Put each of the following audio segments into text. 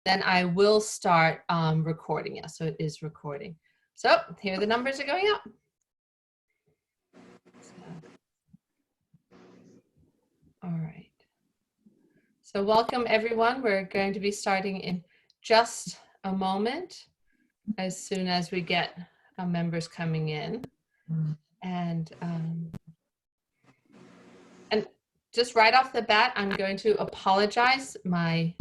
then I will start recording. Yeah, so it is recording. So here the numbers are going up. All right. So welcome everyone. We're going to be starting in just a moment as soon as we get our members coming in. And just right off the bat, I'm going to apologize. I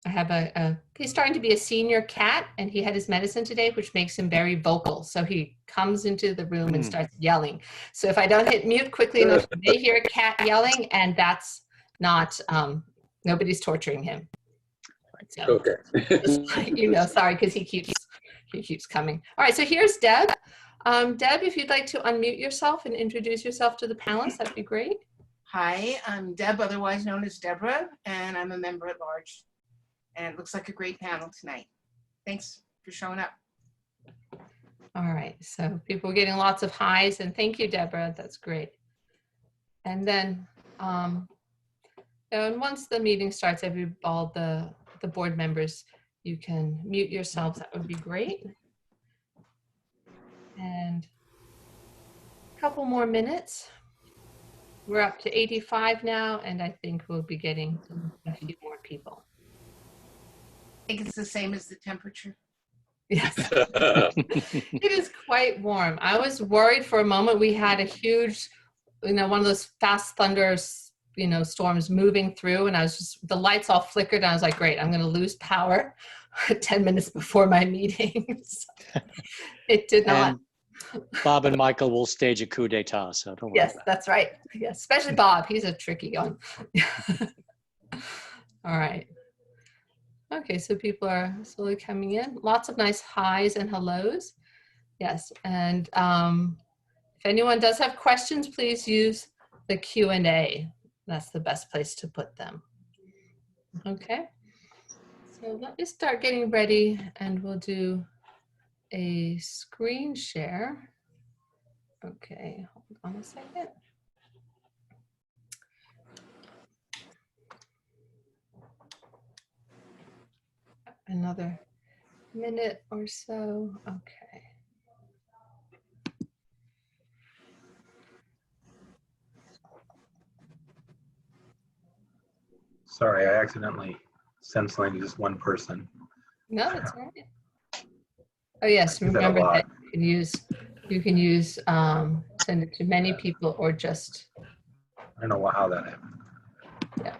have he's starting to be a senior cat, and he had his medicine today, which makes him very vocal. So he comes into the room and starts yelling. So if I don't hit mute quickly enough, they hear a cat yelling, and that's not, nobody's torturing him. So, okay. you know, sorry, because he keeps coming. All right, so here's Deb. Deb, if you'd like to unmute yourself and introduce yourself to the panelists, that'd be great. Hi, I'm Deb, otherwise known as Deborah, and I'm a member at large. And it looks like a great panel tonight. Thanks for showing up. All right, so people are getting lots of highs, and thank you, Deborah. That's great. And then, and once the meeting starts, all the board members, you can mute yourselves. That would be great. And a couple more minutes. We're up to 85 now, and I think we'll be getting a few more people. I think it's the same as the temperature. Yes, it is quite warm. I was worried for a moment. We had a huge, one of those fast thunders, storms moving through, and I was just, the lights all flickered, and I was like, great, I'm going to lose power 10 minutes before my meeting. So it did not. Bob and Michael will stage a coup d'etat, so don't worry. Yes, that's right. Yes, especially Bob. He's a tricky one. All right. Okay, so people are slowly coming in. Lots of nice highs and hellos. Yes, and if anyone does have questions, please use the Q&A. That's the best place to put them. Okay, so let me start getting ready, and we'll do a screen share. Okay, hold on a second. Another minute or so. Okay. Sorry, I accidentally sent something to just one person. No, that's all right. Oh yes, remember that you can use send it to many people or just. I don't know how that happened. Yeah.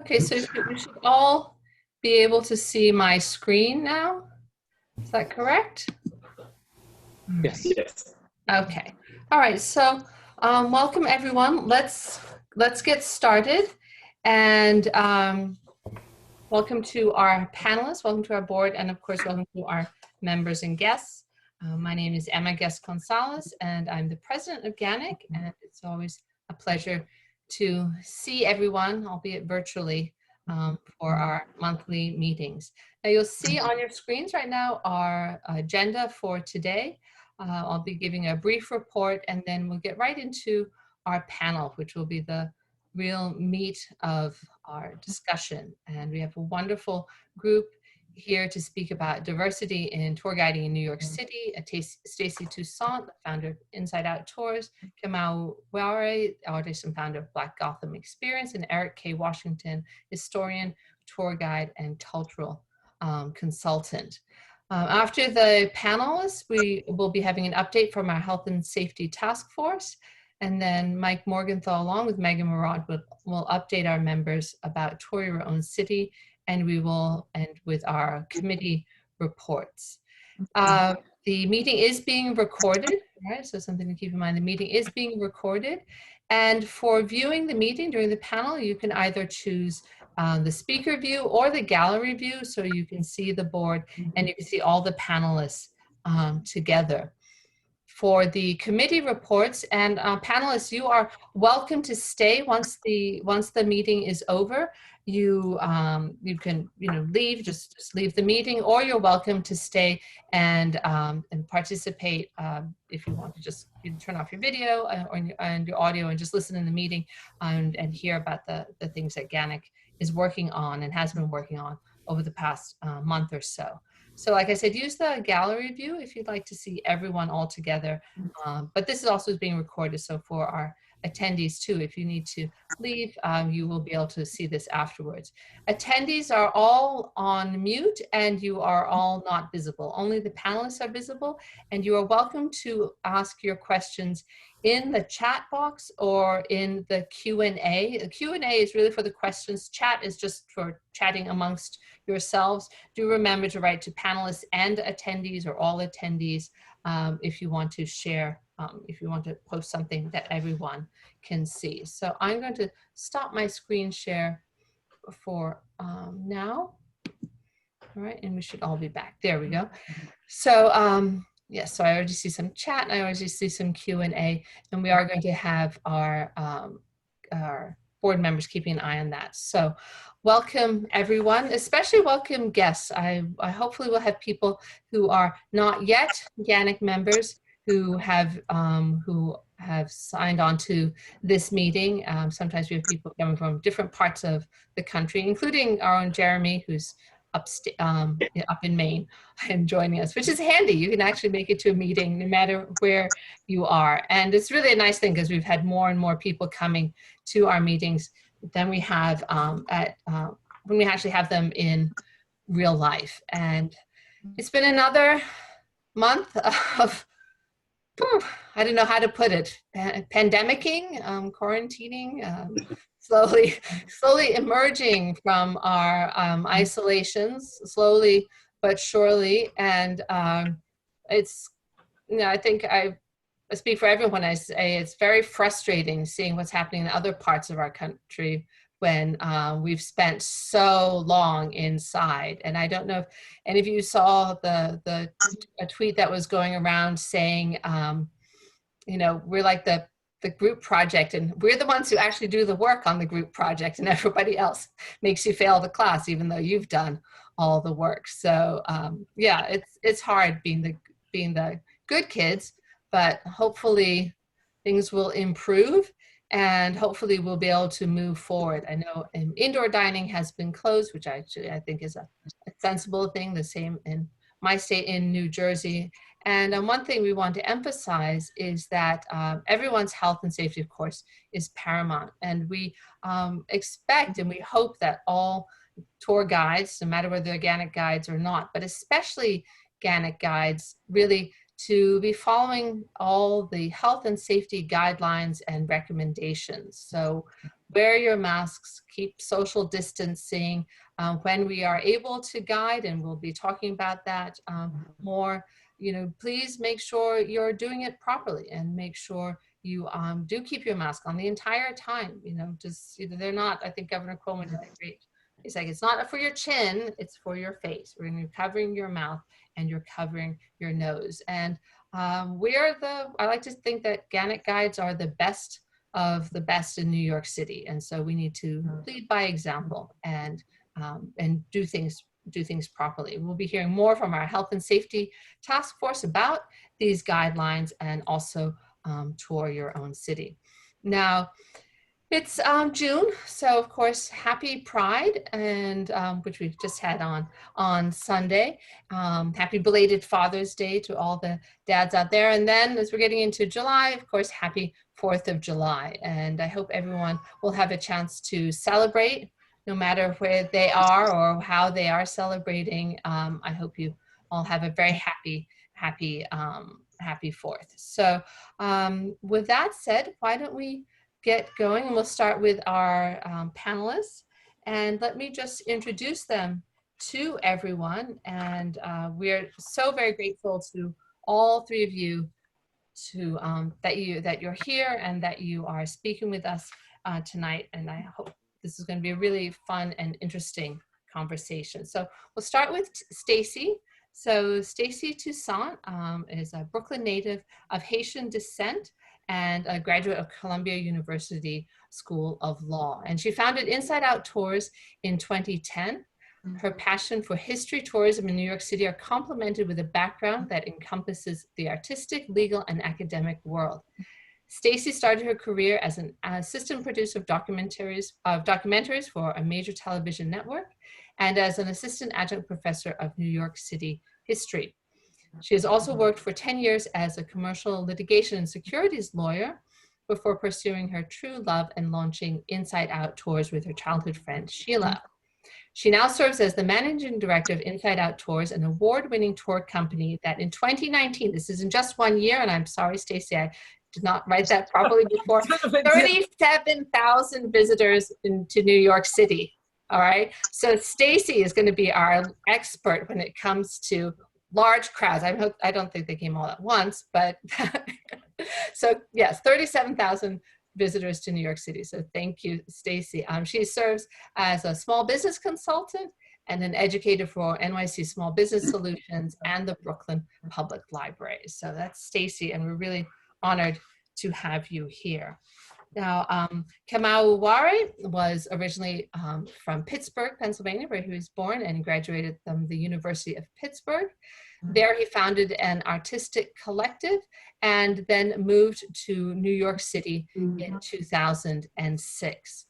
Okay, so we should all be able to see my screen now. Is that correct? Yes. Yes. Okay. All right. So welcome everyone. Let's get started, and welcome to our panelists. Welcome to our board, and of course, welcome to our members and guests. My name is Emma Guest-Gonzalez, and I'm the president of GANYC, and it's always a pleasure to see everyone, albeit virtually, for our monthly meetings. Now you'll see on your screens right now our agenda for today. I'll be giving a brief report, and then we'll get right into our panel, which will be the real meat of our discussion. And we have a wonderful group here to speak about diversity in tour guiding in New York City. Stacey Toussaint, the founder of Inside Out Tours, Kamau Ware, artist and founder of Black Gotham Experience, and Eric K. Washington, historian, tour guide, and cultural consultant. After the panelists, we will be having an update from our Health and Safety Task Force, and then Mike Morgenthal, along with Megan Murad, will update our members about Tour Your Own City, and we will end with our committee reports. The meeting is being recorded, right? So something to keep in mind, the meeting is being recorded. And for viewing the meeting during the panel, you can either choose the speaker view or the gallery view, so you can see the board and you can see all the panelists together. for the committee reports. And panelists, you are welcome to stay once the meeting is over. You can leave, just leave the meeting, or you're welcome to stay and participate if you want to. Just turn off your video and your audio and just listen in the meeting and hear about the things that GANYC is working on and has been working on over the past month or so. So like I said, use the gallery view if you'd like to see everyone all together. But this is also being recorded, so for our attendees too, if you need to leave, you will be able to see this afterwards. Attendees are all on mute and you are all not visible. Only the panelists are visible, and you are welcome to ask your questions in the chat box or in the Q&A. The Q&A is really for the questions. Chat is just for chatting amongst yourselves. Do remember to write to panelists and attendees, or all attendees, if you want to share, if you want to post something that everyone can see. So I'm going to stop my screen share for now. All right, and we should all be back. There we go. So yes, so I already see some chat, and I already see some Q&A, and we are going to have our board members keeping an eye on that. So welcome everyone, especially welcome guests. I hopefully will have people who are not yet GANYC members who have signed on to this meeting. Sometimes we have people coming from different parts of the country, including our own Jeremy, who's up in Maine and joining us, which is handy. You can actually make it to a meeting no matter where you are. And it's really a nice thing because we've had more and more people coming to our meetings than we have when we actually have them in real life. And it's been another month of, I don't know how to put it, pandemicking, quarantining, slowly emerging from our isolations, slowly but surely. And it's, I think I speak for everyone when I say it's very frustrating seeing what's happening in other parts of our country when we've spent so long inside. And I don't know if any of you saw a tweet that was going around saying, we're like the group project, and we're the ones who actually do the work on the group project, and everybody else makes you fail the class even though you've done all the work. So yeah, it's hard being the good kids, but hopefully things will improve and hopefully we'll be able to move forward. I know indoor dining has been closed, which I think is a sensible thing, the same in my state in New Jersey. And one thing we want to emphasize is that everyone's health and safety, of course, is paramount. And we expect and we hope that all tour guides, no matter whether they're GANYC guides or not, but especially GANYC guides, really to be following all the health and safety guidelines and recommendations. So wear your masks, keep social distancing when we are able to guide, and we'll be talking about that more. Please make sure you're doing it properly and make sure you do keep your mask on the entire time. They're not, I think Governor Cuomo did that great. He's like, it's not for your chin, it's for your face. You're covering your mouth and you're covering your nose. And I like to think that GANYC guides are the best of the best in New York City. And so we need to lead by example and do things properly. We'll be hearing more from our health and safety task force about these guidelines and also tour your own city. Now, it's June, so of course, happy Pride, and which we just had on Sunday. Happy belated Father's Day to all the dads out there. And then as we're getting into July, of course, happy 4th of July. And I hope everyone will have a chance to celebrate, no matter where they are or how they are celebrating. I hope you all have a very happy 4th. So with that said, why don't we get going, and we'll start with our panelists. And let me just introduce them to everyone. And we're so very grateful to all three of you that you're here and that you are speaking with us tonight. And I hope this is going to be a really fun and interesting conversation. So we'll start with Stacey. So Stacey Toussaint is a Brooklyn native of Haitian descent and a graduate of Columbia University School of Law. And she founded Inside Out Tours in 2010. Her passion for history, tourism in New York City are complemented with a background that encompasses the artistic, legal, and academic world. Stacey started her career as an assistant producer of documentaries for a major television network and as an assistant adjunct professor of New York City history. She has also worked for 10 years as a commercial litigation and securities lawyer before pursuing her true love and launching Inside Out Tours with her childhood friend, Sheila. She now serves as the managing director of Inside Out Tours, an award-winning tour company that in 2019, this is in just 1 year, and I'm sorry, Stacey, I did not write that properly before, 37,000 visitors into New York City. All right. So Stacey is going to be our expert when it comes to large crowds. I don't think they came all at once, but so yes, 37,000 visitors to New York City. So thank you, Stacey. She serves as a small business consultant and an educator for NYC Small Business Solutions and the Brooklyn Public Library. So that's Stacey, and we're really honored to have you here. Now, Kamau Ware was originally from Pittsburgh, Pennsylvania, where he was born and graduated from the University of Pittsburgh. There he founded an artistic collective and then moved to New York City in 2006.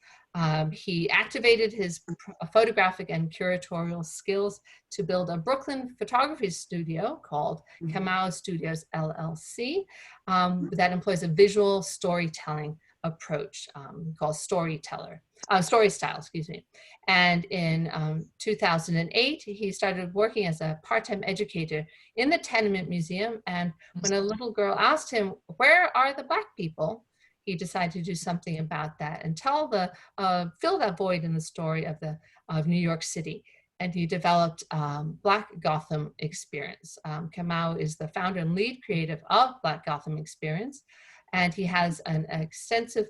He activated his photographic and curatorial skills to build a Brooklyn photography studio called Kamau Studios LLC that employs a visual storytelling approach called Story Style, excuse me. And in 2008, he started working as a part-time educator in the Tenement Museum. And when a little girl asked him, "Where are the Black people?" he decided to do something about that and fill that void in the story of New York City. And he developed Black Gotham Experience. Kamau is the founder and lead creative of Black Gotham Experience. And he has an extensive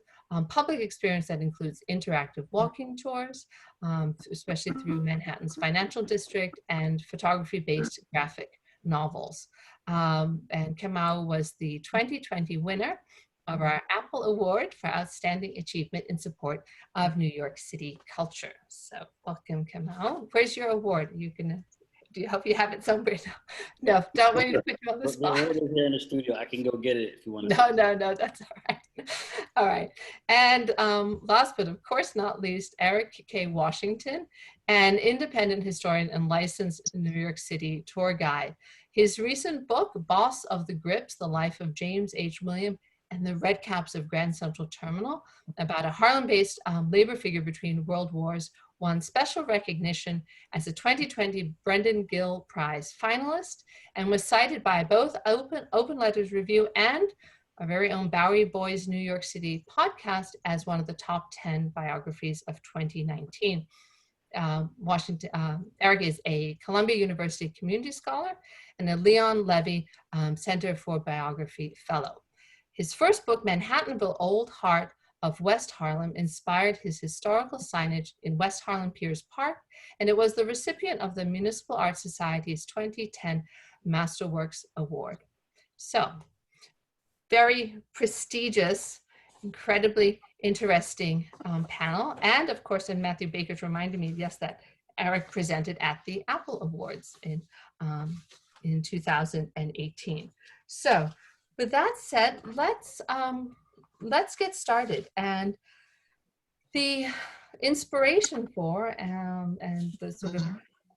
public experience that includes interactive walking tours, especially through Manhattan's financial district, and photography-based graphic novels. And Kamau was the 2020 winner of our Apple Award for Outstanding Achievement in Support of New York City Culture. So welcome, Kamau. Where's your award? Do you hope you have it somewhere? No, don't want you to put you on the spot. Right here in the studio. I can go get it if you want to. No, that's all right. All right. And last but of course not least, Eric K. Washington, an independent historian and licensed New York City tour guide. His recent book, Boss of the Grips, The Life of James H. William and the Red Caps of Grand Central Terminal, about a Harlem-based labor figure between world wars, won special recognition as a 2020 Brendan Gill Prize finalist and was cited by both Open Letters Review and our very own Bowery Boys New York City podcast as one of the top 10 biographies of 2019. Eric is a Columbia University Community Scholar and a Leon Levy Center for Biography Fellow. His first book, Manhattanville Old Heart of West Harlem, inspired his historical signage in West Harlem Piers Park, and it was the recipient of the Municipal Art Society's 2010 Masterworks Award. So, very prestigious, incredibly interesting panel. And of course, and Matthew Baker's reminded me, yes, that Eric presented at the Apple Awards in 2018. So, with that said, let's get started. And the inspiration for and the sort of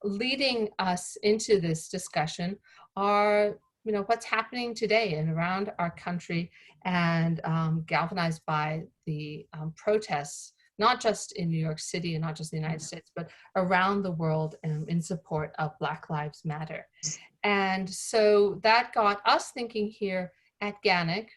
leading us into this discussion are, what's happening today and around our country, and galvanized by the protests, not just in New York City and not just the United States, but around the world in support of Black Lives Matter. And so that got us thinking here at GANYC.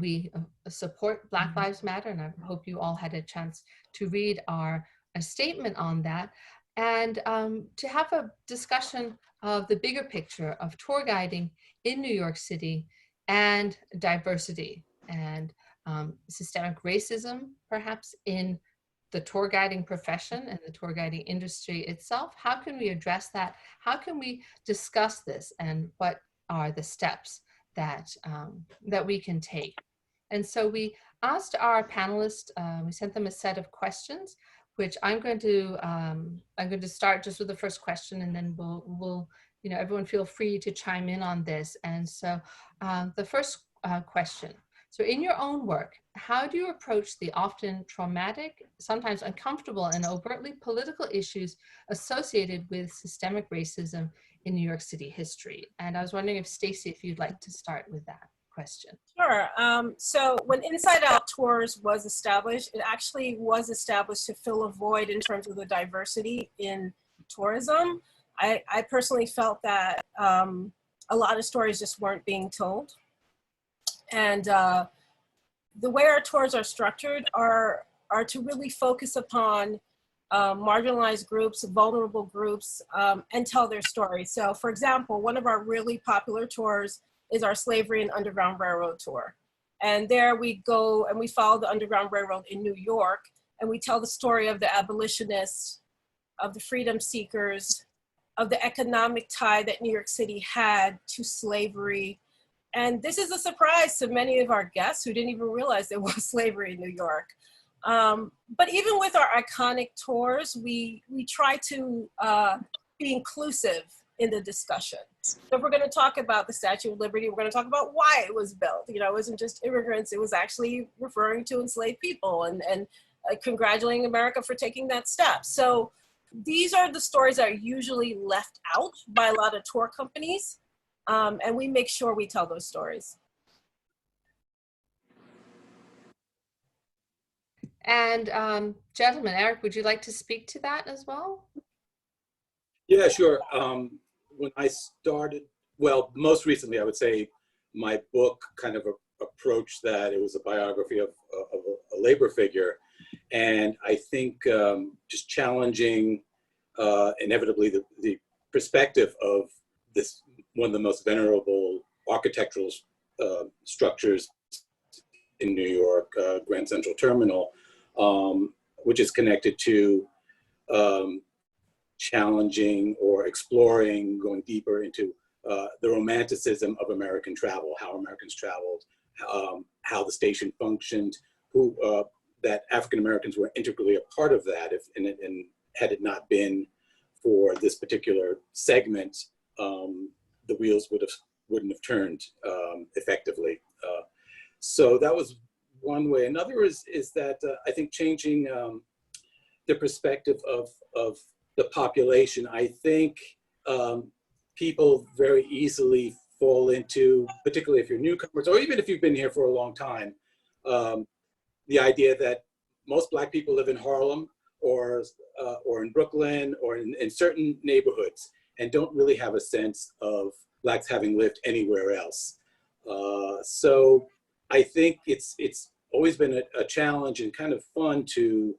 We support Black Lives Matter, and I hope you all had a chance to read a statement on that, and to have a discussion of the bigger picture of tour guiding in New York City and diversity and systemic racism, perhaps in the tour guiding profession and the tour guiding industry itself. How can we address that? How can we discuss this, and what are the steps that that we can take? And so we asked our panelists, we sent them a set of questions, which I'm going to start just with the first question, and then we'll you know, everyone feel free to chime in on this. And so the first question. So in your own work, how do you approach the often traumatic, sometimes uncomfortable, and overtly political issues associated with systemic racism in New York City history? And I was wondering if Stacey, if you'd like to start with that question. Sure. So when Inside Out Tours was established, it actually was established to fill a void in terms of the diversity in tourism. I personally felt that a lot of stories just weren't being told. And the way our tours are structured are to really focus upon marginalized groups, vulnerable groups, and tell their story. So for example, one of our really popular tours is our Slavery and Underground Railroad tour. And there we go and we follow the Underground Railroad in New York, and we tell the story of the abolitionists, of the freedom seekers, of the economic tie that New York City had to slavery. And this is a surprise to many of our guests who didn't even realize there was slavery in New York. But even with our iconic tours, we try to be inclusive in the discussion. So if we're gonna talk about the Statue of Liberty, we're gonna talk about why it was built. You know, it wasn't just immigrants, it was actually referring to enslaved people and congratulating America for taking that step. So these are the stories that are usually left out by a lot of tour companies. And we make sure we tell those stories. And gentlemen, Eric, would you like to speak to that as well? Yeah, sure. When I started, well, most recently, I would say my book kind of approached that. It was a biography of a labor figure. And I think just challenging inevitably the perspective of this, one of the most venerable architectural structures in New York, Grand Central Terminal, which is connected to challenging or exploring, going deeper into the romanticism of American travel, how Americans traveled, how the station functioned, that African Americans were integrally a part of that, and had it not been for this particular segment, the wheels wouldn't have turned effectively. So that was one way. Another is that I think changing the perspective of the population. I think people very easily fall into, particularly if you're newcomers, or even if you've been here for a long time, the idea that most Black people live in Harlem or in Brooklyn or in certain neighborhoods, and don't really have a sense of Blacks having lived anywhere else. So I think it's always been a challenge and kind of fun to,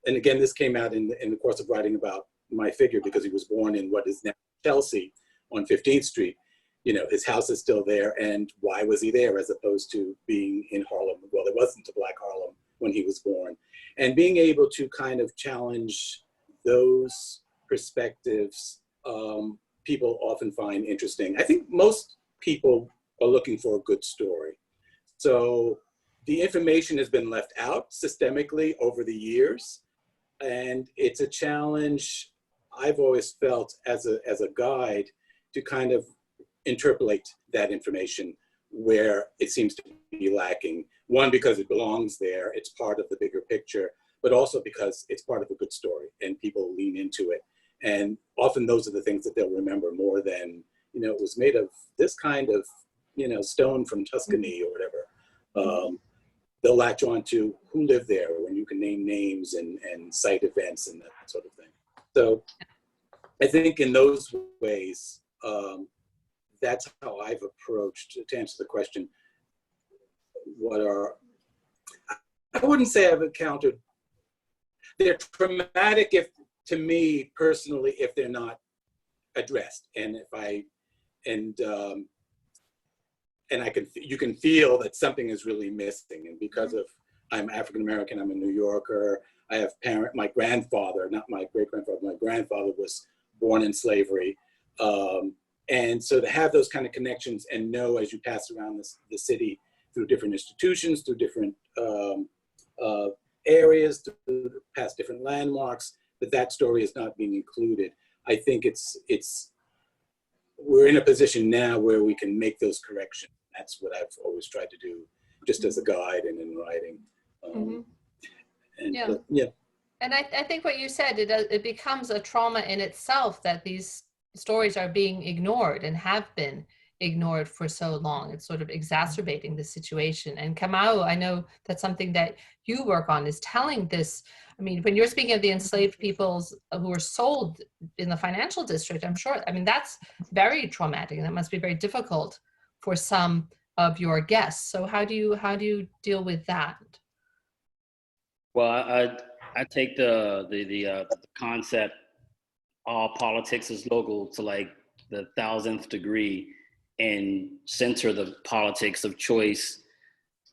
and again, this came out in the course of writing about my figure, because he was born in what is now Chelsea on 15th Street. You know, his house is still there, and why was he there as opposed to being in Harlem? Well, there wasn't a Black Harlem when he was born. And being able to kind of challenge those perspectives, people often find interesting. I think most people are looking for a good story. So the information has been left out systemically over the years, and it's a challenge I've always felt as a guide to kind of interpolate that information where it seems to be lacking. One, because it belongs there, it's part of the bigger picture, but also because it's part of a good story and people lean into it. And often those are the things that they'll remember more than, you know, it was made of this kind of, you know, stone from Tuscany or whatever. They'll latch on to who lived there when you can name names and cite events and that sort of thing. So I think in those ways, that's how I've approached, to answer the question, I wouldn't say I've encountered, they're traumatic to me personally, if they're not addressed. And you can feel that something is really missing. And because of I'm African American, I'm a New Yorker. I have my grandfather, not my great grandfather, my grandfather was born in slavery. And so to have those kind of connections and know as you pass around the city through different institutions, through different areas, past different landmarks, that story is not being included. I think we're in a position now where we can make those corrections. That's what I've always tried to do, just as a guide and in writing. Yeah. And I think what you said, it becomes a trauma in itself that these stories are being ignored and have been ignored for so long. It's sort of exacerbating the situation. And Kamau, I know that's something that you work on, is telling this. I mean, when you're speaking of the enslaved peoples who were sold in the financial district, I'm sure, I mean, that's very traumatic, and that must be very difficult for some of your guests. So how do you deal with that? Well, I take the concept, all politics is local, to like the 1000th degree, and center the politics of choice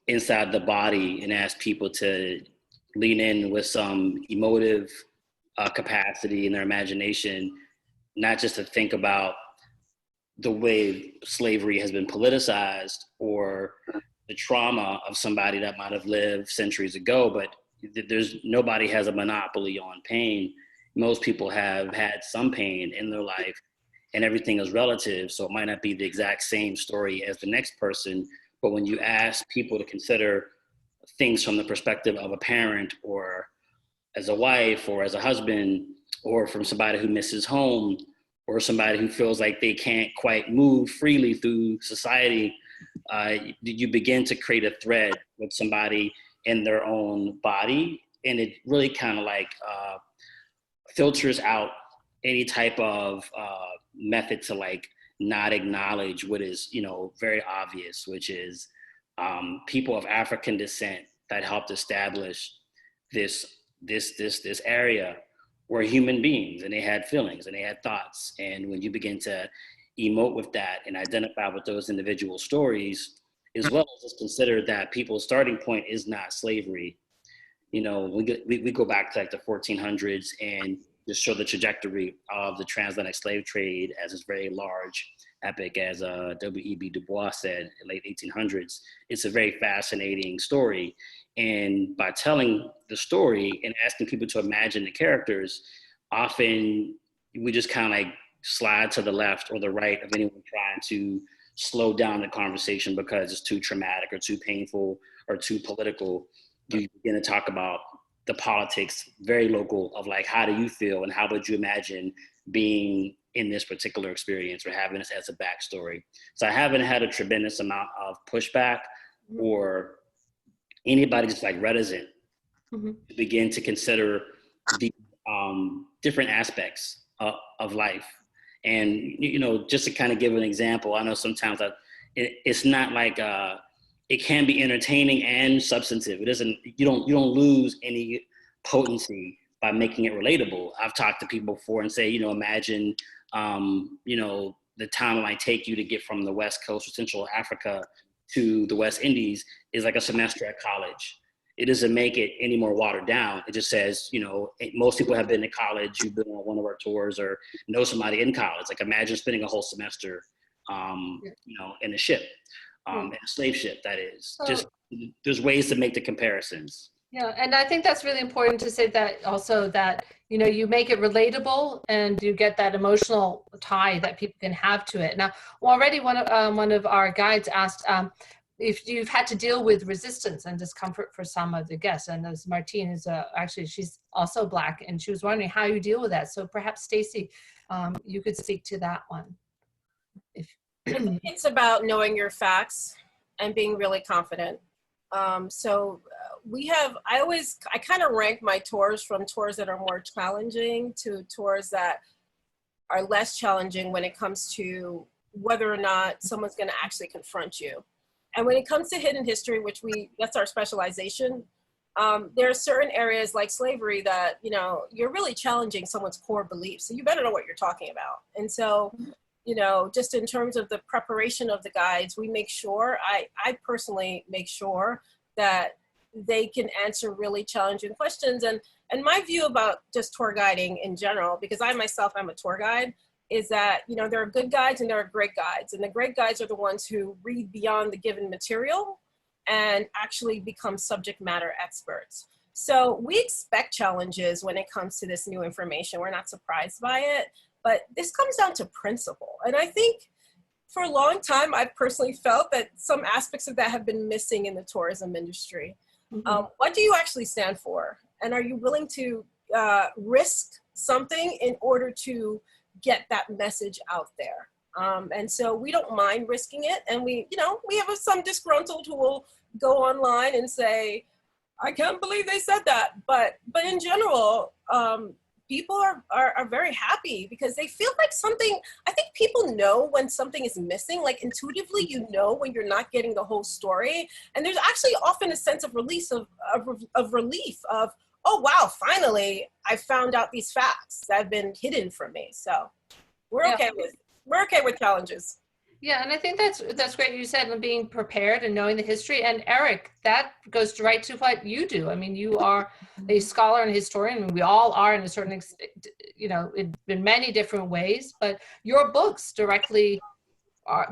inside the body and ask people to lean in with some emotive capacity in their imagination, not just to think about the way slavery has been politicized or the trauma of somebody that might have lived centuries ago, but nobody has a monopoly on pain. Most people have had some pain in their life, and everything is relative. So it might not be the exact same story as the next person, but when you ask people to consider things from the perspective of a parent, or as a wife, or as a husband, or from somebody who misses home, or somebody who feels like they can't quite move freely through society, you begin to create a thread with somebody in their own body. And it really kind of like filters out any type of method to like not acknowledge what is, very obvious, which is people of African descent that helped establish this area were human beings, and they had feelings and they had thoughts. And when you begin to emote with that and identify with those individual stories, as well as just consider that people's starting point is not slavery. We go back to like the 1400s and just show the trajectory of the transatlantic slave trade as this very large epic, as W.E.B. Du Bois said in late 1800s. It's a very fascinating story. And by telling the story and asking people to imagine the characters, often we just kind of like slide to the left or the right of anyone trying to slow down the conversation because it's too traumatic or too painful or too political. You begin to talk about the politics, very local, of like, how do you feel and how would you imagine being in this particular experience or having this as a backstory. So I haven't had a tremendous amount of pushback or anybody just like reticent to begin to consider the different aspects of life. And, just to kind of give an example, I know sometimes it's not like, it can be entertaining and substantive. It doesn't, you don't lose any potency by making it relatable. I've talked to people before and say, imagine, the time it might take you to get from the West Coast or Central Africa to the West Indies is like a semester at college. It doesn't make it any more watered down. It just says, most people have been to college, you've been on one of our tours or know somebody in college. Like imagine spending a whole semester, in a ship, in a slave ship, that is. Just there's ways to make the comparisons. Yeah, and I think that's really important to say that also that, you make it relatable and you get that emotional tie that people can have to it. Now, already one of our guides asked if you've had to deal with resistance and discomfort for some of the guests. And as Martine is actually, she's also Black, and she was wondering how you deal with that. So perhaps Stacey, you could speak to that one. It's about knowing your facts and being really confident. I kind of rank my tours from tours that are more challenging to tours that are less challenging when it comes to whether or not someone's going to actually confront you. And when it comes to hidden history, that's our specialization, there are certain areas like slavery that, you're really challenging someone's core beliefs. So you better know what you're talking about. And so, just in terms of the preparation of the guides, we make sure, I personally make sure that they can answer really challenging questions. And my view about just tour guiding in general, because I myself am a tour guide, is that, you know, there are good guides and there are great guides. And the great guides are the ones who read beyond the given material and actually become subject matter experts. So we expect challenges when it comes to this new information. We're not surprised by it, but this comes down to principle. And I think for a long time, I've personally felt that some aspects of that have been missing in the tourism industry. What do you actually stand for? And are you willing to risk something in order to get that message out there? And so we don't mind risking it. And we have some disgruntled who will go online and say, I can't believe they said that. But in general, people are very happy because they feel like something, I think people know when something is missing, like intuitively, you know, when you're not getting the whole story. And there's actually often a sense of relief of, oh, wow, finally, I found out these facts that have been hidden from me. So we're okay with challenges. Yeah, and I think that's great. You said being prepared and knowing the history. And Eric, that goes right to what you do. I mean, you are a scholar and historian, and we all are in a certain, in many different ways. But your books directly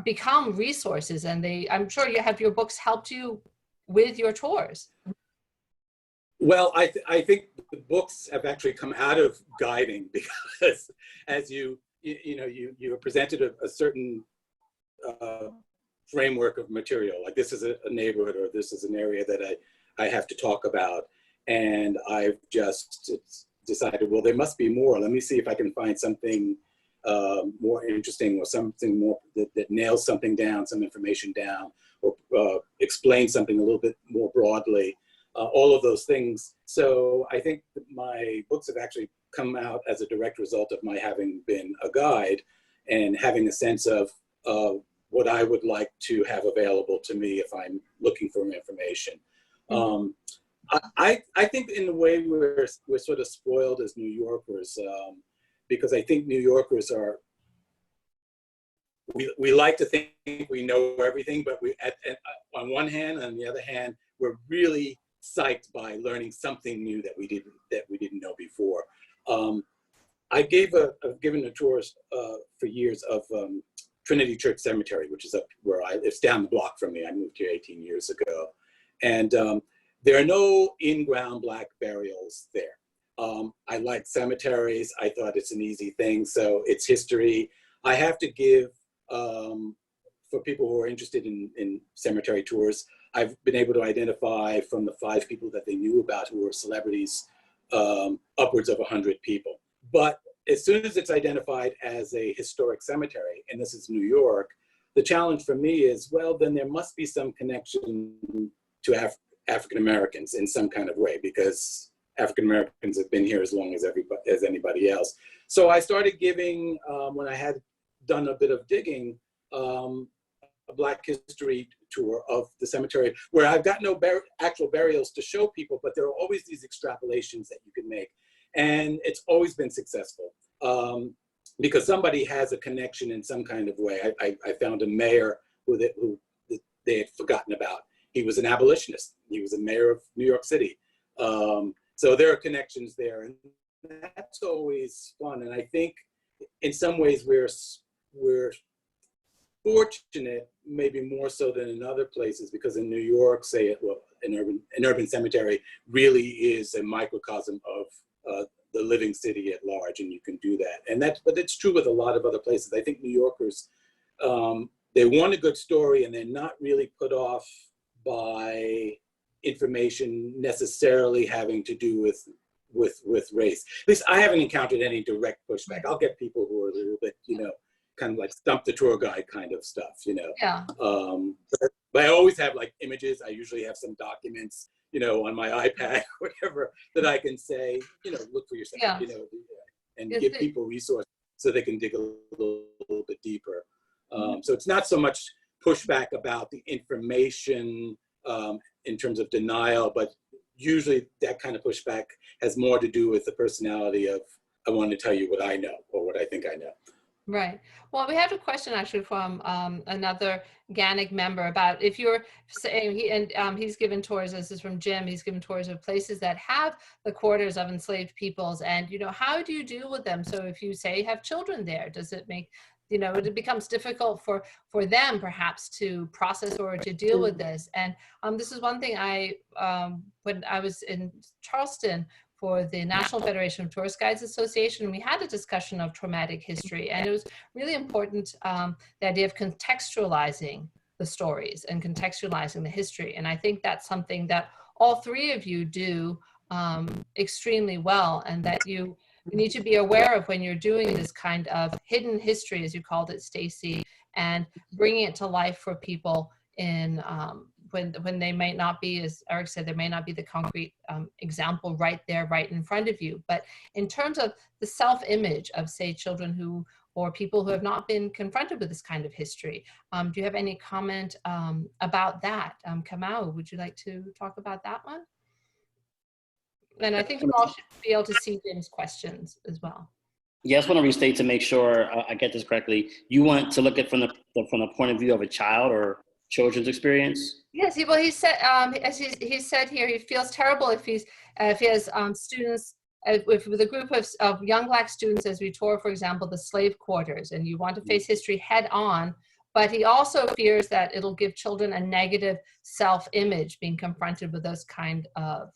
become resources, and I'm sure your books helped you with your tours. Well, I think the books have actually come out of guiding because, as you were presented a certain framework of material, like this is a neighborhood or this is an area that I have to talk about, and I've just decided, well, there must be more. Let me see if I can find something more interesting or something more that nails something down, some information down, or explains something a little bit more broadly. All of those things. So I think my books have actually come out as a direct result of my having been a guide and having a sense of what I would like to have available to me if I'm looking for information. I think in a way we're sort of spoiled as New Yorkers because I think New Yorkers we like to think we know everything, but on one hand, on the other hand, we're really psyched by learning something new that we didn't know before. I've given a tours for years of Trinity Church Cemetery, which is up where it's down the block from me. I moved here 18 years ago. And there are no in-ground Black burials there. I like cemeteries. I thought it's an easy thing. So it's history. I have to give, for people who are interested in cemetery tours, I've been able to identify from the 5 people that they knew about who were celebrities, upwards of 100 people. But as soon as it's identified as a historic cemetery, and this is New York, the challenge for me is, well, then there must be some connection to African Americans in some kind of way, because African Americans have been here as long as anybody else. So I started giving, when I had done a bit of digging, a Black history tour of the cemetery, where I've got no actual burials to show people, but there are always these extrapolations that you can make. And it's always been successful because somebody has a connection in some kind of way. I found a mayor who they had forgotten about. He was an abolitionist. He was a mayor of New York City. So there are connections there, and that's always fun. And I think in some ways we're fortunate, maybe more so than in other places, because in New York, an urban cemetery really is a microcosm of the living city at large, and you can do that. But it's true with a lot of other places. I think New Yorkers, they want a good story, and they're not really put off by information necessarily having to do with race. At least I haven't encountered any direct pushback. I'll get people who are a little bit, kind of like stump the tour guide kind of stuff, Yeah. But I always have like images. I usually have some documents, on my iPad, whatever, that I can say, look for yourself, Yeah. And give people resources so they can dig a little bit deeper. So it's not so much pushback about the information in terms of denial, but usually that kind of pushback has more to do with the personality of, I want to tell you what I know or what I think I know. Right. Well, we have a question actually from another GANYC member about if you're saying he's given tours. This is from Jim. He's given tours of places that have the quarters of enslaved peoples, and how do you deal with them? So if you say you have children there, does it make it becomes difficult for them perhaps to process or to deal with this? And this is one thing when I was in Charleston for the National Federation of Tourist Guides Association, we had a discussion of traumatic history, and it was really important, the idea of contextualizing the stories and contextualizing the history. And I think that's something that all three of you do extremely well, and that you need to be aware of when you're doing this kind of hidden history, as you called it, Stacey, and bringing it to life for people in when they might not be, as Eric said, there may not be the concrete example right there, right in front of you. But in terms of the self-image of, say, children or people who have not been confronted with this kind of history, do you have any comment about that? Kamau, would you like to talk about that one? And I think you all should be able to see Jim's questions as well. Yeah, I just want to restate to make sure I get this correctly. You want to look at from the point of view of a child or children's experience? Yes, he said, as he said here, he feels terrible if he has students, with a group of young Black students as we tour, for example, the slave quarters, and you want to face history head on, but he also fears that it'll give children a negative self-image being confronted with those kind of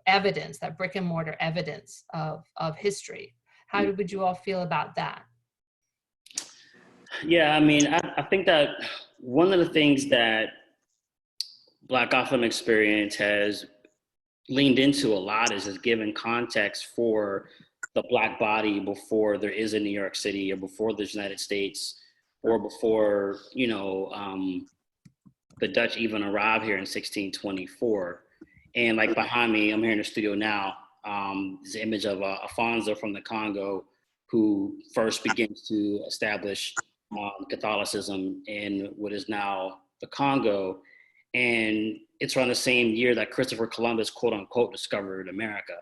evidence, that brick and mortar evidence of history. How would you all feel about that? Yeah, I mean, I think that one of the things that Black Gotham Experience has leaned into a lot is just giving context for the Black body before there is a New York City, or before there's United States, or before, the Dutch even arrived here in 1624. And like behind me, I'm here in the studio now, is an image of Afonso from the Congo, who first begins to establish Catholicism in what is now the Congo. And it's around the same year that Christopher Columbus, quote unquote, discovered America.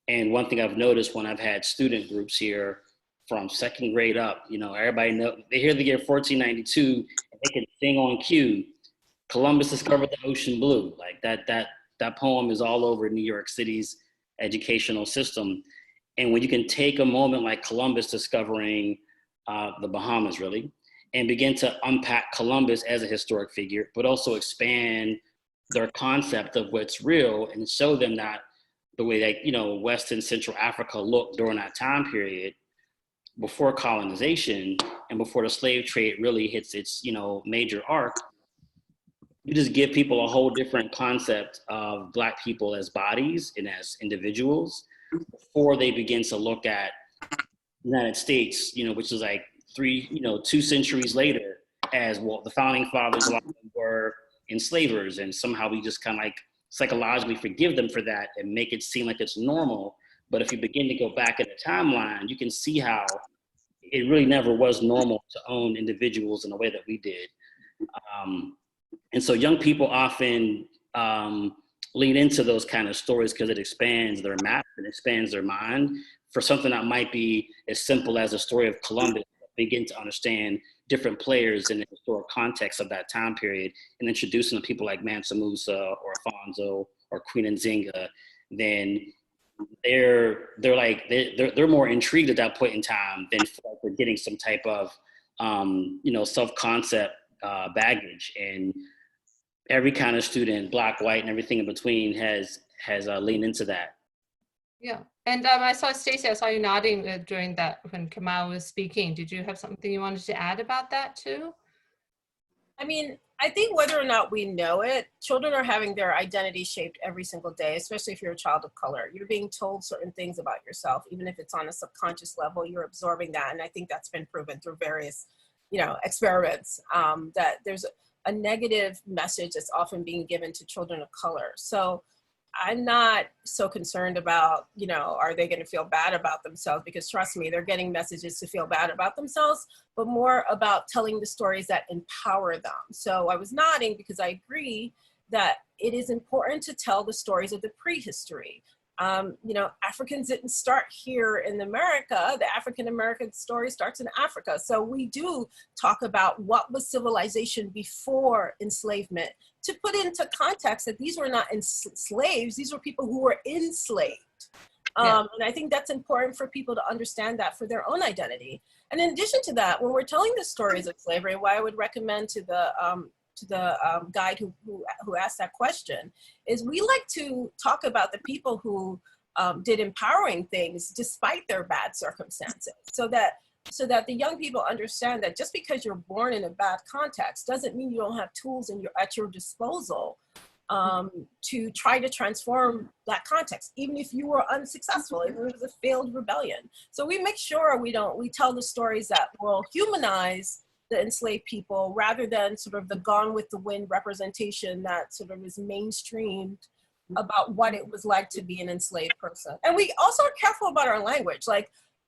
And one thing I've noticed when I've had student groups here from second grade up, everybody they hear the year 1492 and they can sing on cue, Columbus discovered the ocean blue. Like that poem is all over New York City's educational system. And when you can take a moment like Columbus discovering the Bahamas, really, and begin to unpack Columbus as a historic figure, but also expand their concept of what's real and show them that the way that, West and Central Africa looked during that time period before colonization and before the slave trade really hits its, major arc, you just give people a whole different concept of Black people as bodies and as individuals before they begin to look at the United States, which is like 2 centuries later, as well, the founding fathers were enslavers, and somehow we just kind of like psychologically forgive them for that and make it seem like it's normal. But if you begin to go back in the timeline, you can see how it really never was normal to own individuals in the way that we did. And so young people often lean into those kind of stories because it expands their map and expands their mind for something that might be as simple as a story of Columbus. Begin to understand different players in the historic context of that time period, and introducing to people like Mansa Musa or Afonso or Queen Nzinga, then they're more intrigued at that point in time than for getting some type of self-concept baggage. And every kind of student, Black, white, and everything in between, has leaned into that. Yeah, and I saw Stacey, I saw you nodding during that when Kamau was speaking. Did you have something you wanted to add about that too? I mean, I think whether or not we know it, children are having their identity shaped every single day, especially if you're a child of color. You're being told certain things about yourself, even if it's on a subconscious level, you're absorbing that. And I think that's been proven through various, experiments, that there's a negative message that's often being given to children of color. So I'm not so concerned about, are they going to feel bad about themselves? Because trust me, they're getting messages to feel bad about themselves, but more about telling the stories that empower them. So I was nodding because I agree that it is important to tell the stories of the prehistory. You know, Africans didn't start here in America. The African-American story starts in Africa. So we do talk about what was civilization before enslavement, to put into context that these were not slaves, these were people who were enslaved. And I think that's important for people to understand that for their own identity. And in addition to that, when we're telling the stories of slavery, what I would recommend to the guide who asked that question is, we like to talk about the people who did empowering things despite their bad circumstances, so that the young people understand that just because you're born in a bad context doesn't mean you don't have tools at your disposal to try to transform that context, even if you were unsuccessful, even if it was a failed rebellion. So we make sure we tell the stories that will humanize the enslaved people, rather than sort of the Gone with the Wind representation that sort of is mainstreamed about what it was like to be an enslaved person. And we also are careful about our language.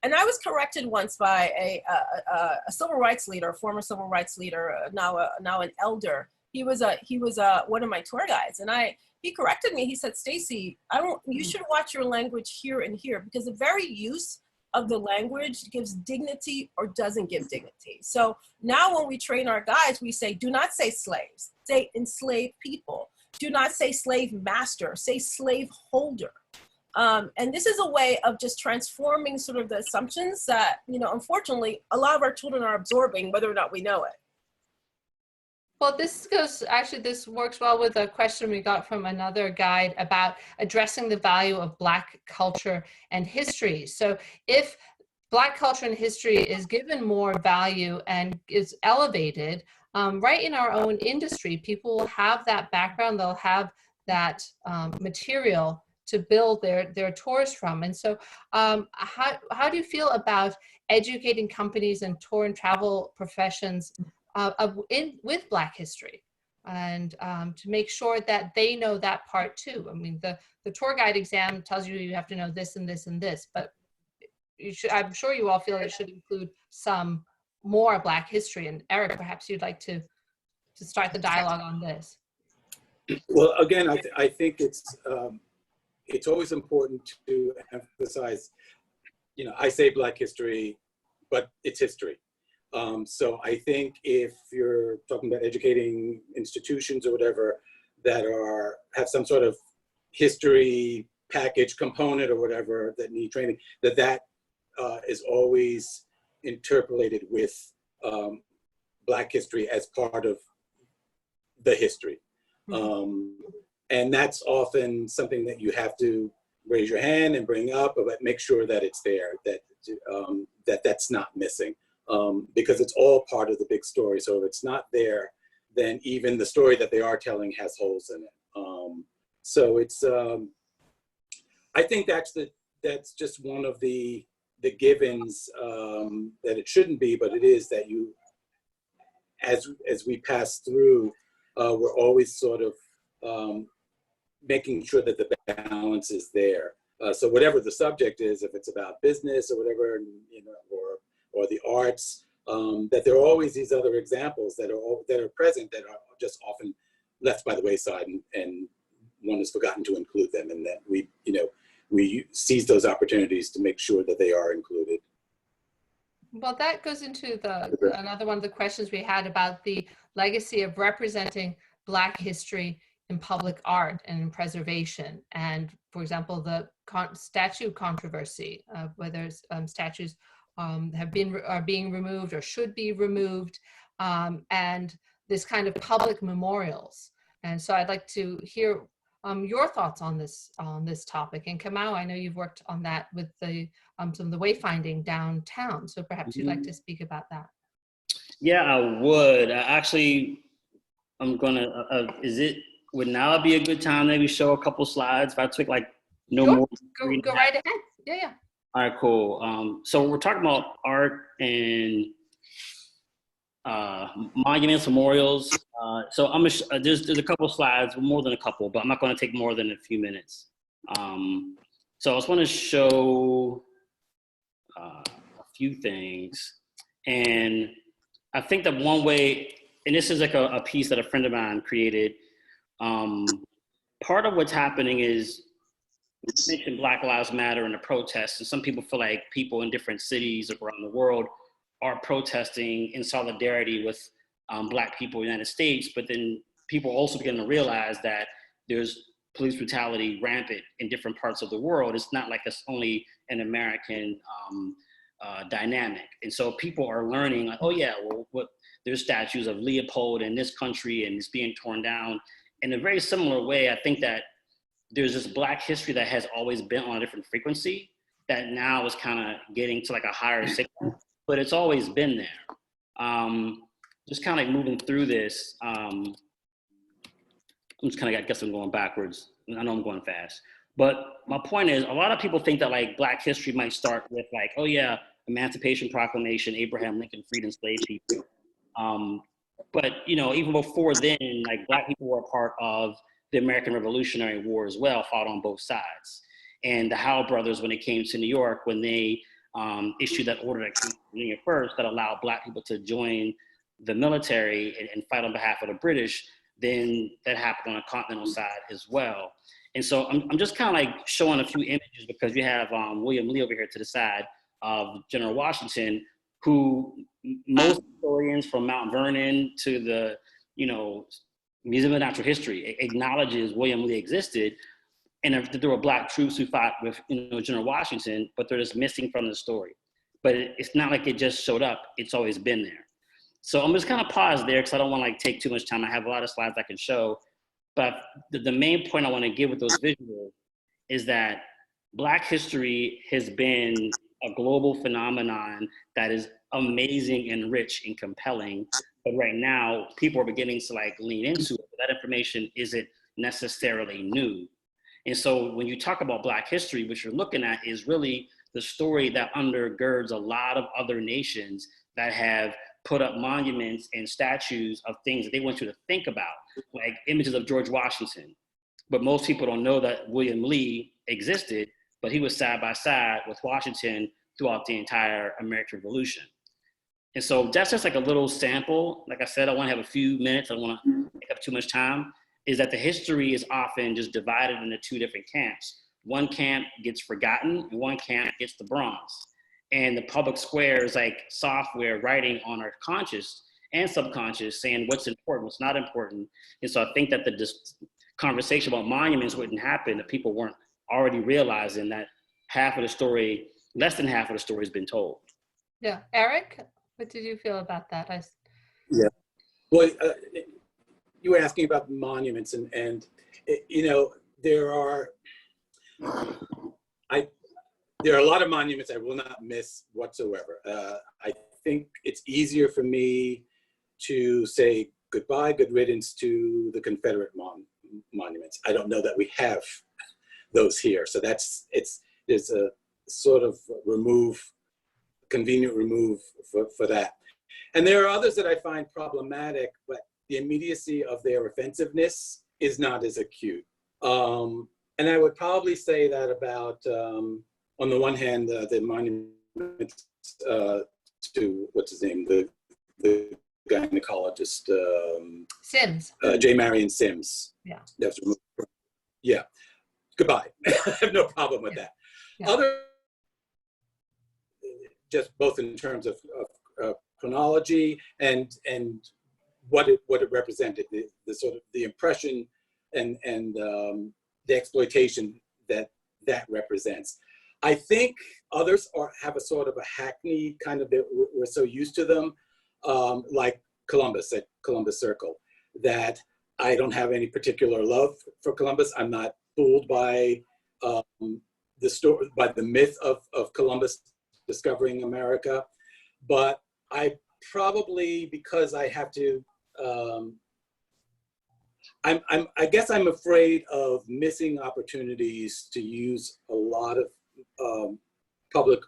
And I was corrected once by a civil rights leader, former civil rights leader, now an elder. He was one of my tour guides, and he corrected me. He said, "Stacey, you should watch your language here and here, because the very use of the language gives dignity or doesn't give dignity." So now when we train our guides, we say, do not say slaves, say enslaved people. Do not say slave master, say slave holder. And this is a way of just transforming sort of the assumptions that, you know, unfortunately, a lot of our children are absorbing, whether or not we know it. Well, this works well with a question we got from another guide about addressing the value of Black culture and history. So if Black culture and history is given more value and is elevated, right in our own industry, people will have that background, they'll have that material to build their tours from. And so how do you feel about educating companies and tour and travel professions with Black history, and to make sure that they know that part too? I mean, the tour guide exam tells you have to know this and this and this, but I'm sure you all feel it should include some more Black history. And Eric, perhaps you'd like to start the dialogue on this. Well, again, I think it's always important to emphasize, you know, I say Black history, but it's history. So I think if you're talking about educating institutions or whatever that have some sort of history package component or whatever that need training, that is always interpolated with Black history as part of the history. And that's often something that you have to raise your hand and bring up, but make sure that it's there, that's not missing. Because it's all part of the big story. So if it's not there, then even the story that they are telling has holes in it. So it's, I think that's just one of the givens that it shouldn't be, but it is, that you, as we pass through, we're always sort of making sure that the balance is there. So whatever the subject is, if it's about business or whatever, you know, or the arts, that there are always these other examples that are present, that are just often left by the wayside, and one has forgotten to include them, and that we seize those opportunities to make sure that they are included. Well, that goes into another one of the questions we had about the legacy of representing Black history in public art and in preservation. And for example, the statue controversy, whether statues are being removed or should be removed, and this kind of public memorials. And so I'd like to hear your thoughts on this topic. And Kamau, I know you've worked on that with some of the wayfinding downtown, so perhaps you'd like to speak about that. Yeah, I would. I'm gonna. Would now be a good time to maybe show a couple slides? If I took like no Sure. more. Go right ahead. Yeah. All right, cool. So we're talking about art and monuments, memorials. So I'm there's a couple slides, more than a couple, but I'm not going to take more than a few minutes. So I just want to show a few things, and I think that one way, and this is like a piece that a friend of mine created. Part of what's happening is mentioned Black Lives Matter and the protests, and some people feel like people in different cities around the world are protesting in solidarity with Black people in the United States, but then people also begin to realize that there's police brutality rampant in different parts of the world. It's not like it's only an American dynamic. And so people are learning, like, oh yeah, well, there's statues of Leopold in this country and it's being torn down. In a very similar way, I think that there's this Black history that has always been on a different frequency that now is kind of getting to like a higher signal, but it's always been there. Just kind of like moving through this, I'm just kind of, I guess I'm going backwards. I know I'm going fast, but my point is a lot of people think that like Black history might start with like, oh yeah, Emancipation Proclamation, Abraham Lincoln freed enslaved people. But you know, even before then, like Black people were a part of the American Revolutionary War as well, fought on both sides. And the Howe brothers, when they came to New York, when they issued that order that came from Virginia first, that allowed Black people to join the military and fight on behalf of the British, then that happened on the continental side as well. And so I'm just kind of like showing a few images because you have William Lee over here to the side of General Washington, who most historians from Mount Vernon to the, you know, Museum of Natural History acknowledges William Lee existed, and that there were Black troops who fought with, you know, General Washington, but they're just missing from the story. But it's not like it just showed up; it's always been there. So I'm just kind of pause there because I don't want to like take too much time. I have a lot of slides I can show, but the main point I want to give with those visuals is that Black history has been a global phenomenon that is amazing and rich and compelling. But right now, people are beginning to like lean into it. But that information isn't necessarily new. And so when you talk about Black history, what you're looking at is really the story that undergirds a lot of other nations that have put up monuments and statues of things that they want you to think about, like images of George Washington. But most people don't know that William Lee existed, but he was side by side with Washington throughout the entire American Revolution. And so that's just like a little sample. Like I said, I want to have a few minutes. I don't want to take up too much time. Is that the history is often just divided into two different camps. One camp gets forgotten and one camp gets the bronze. And the public square is like software writing on our conscious and subconscious saying what's important, what's not important. And so I think that the conversation about monuments wouldn't happen if people weren't already realizing that half of the story, less than half of the story has been told. Yeah, Eric, what did you feel about that? Yeah, well, you were asking about monuments and you know, there are a lot of monuments I will not miss whatsoever. I think it's easier for me to say goodbye, good riddance to the Confederate monuments. I don't know that we have those here. So there's a sort of convenient remove for that. And there are others that I find problematic, but the immediacy of their offensive-ness is not as acute. And I would probably say that about, on the one hand, the monuments to, what's his name, the gynecologist, Sims. J. Marion Sims. Yeah. That's removed. Yeah. Goodbye. I have no problem with that. Yeah. Other, just both in terms of chronology and what it represented, the sort of the impression and the exploitation that represents. I think others have a sort of a hackneyed kind of, we're so used to them, like Columbus at Columbus Circle, that I don't have any particular love for Columbus. I'm not fooled by the story, by the myth of Columbus discovering America, but I probably, because I have to, I guess I'm afraid of missing opportunities to use a lot of public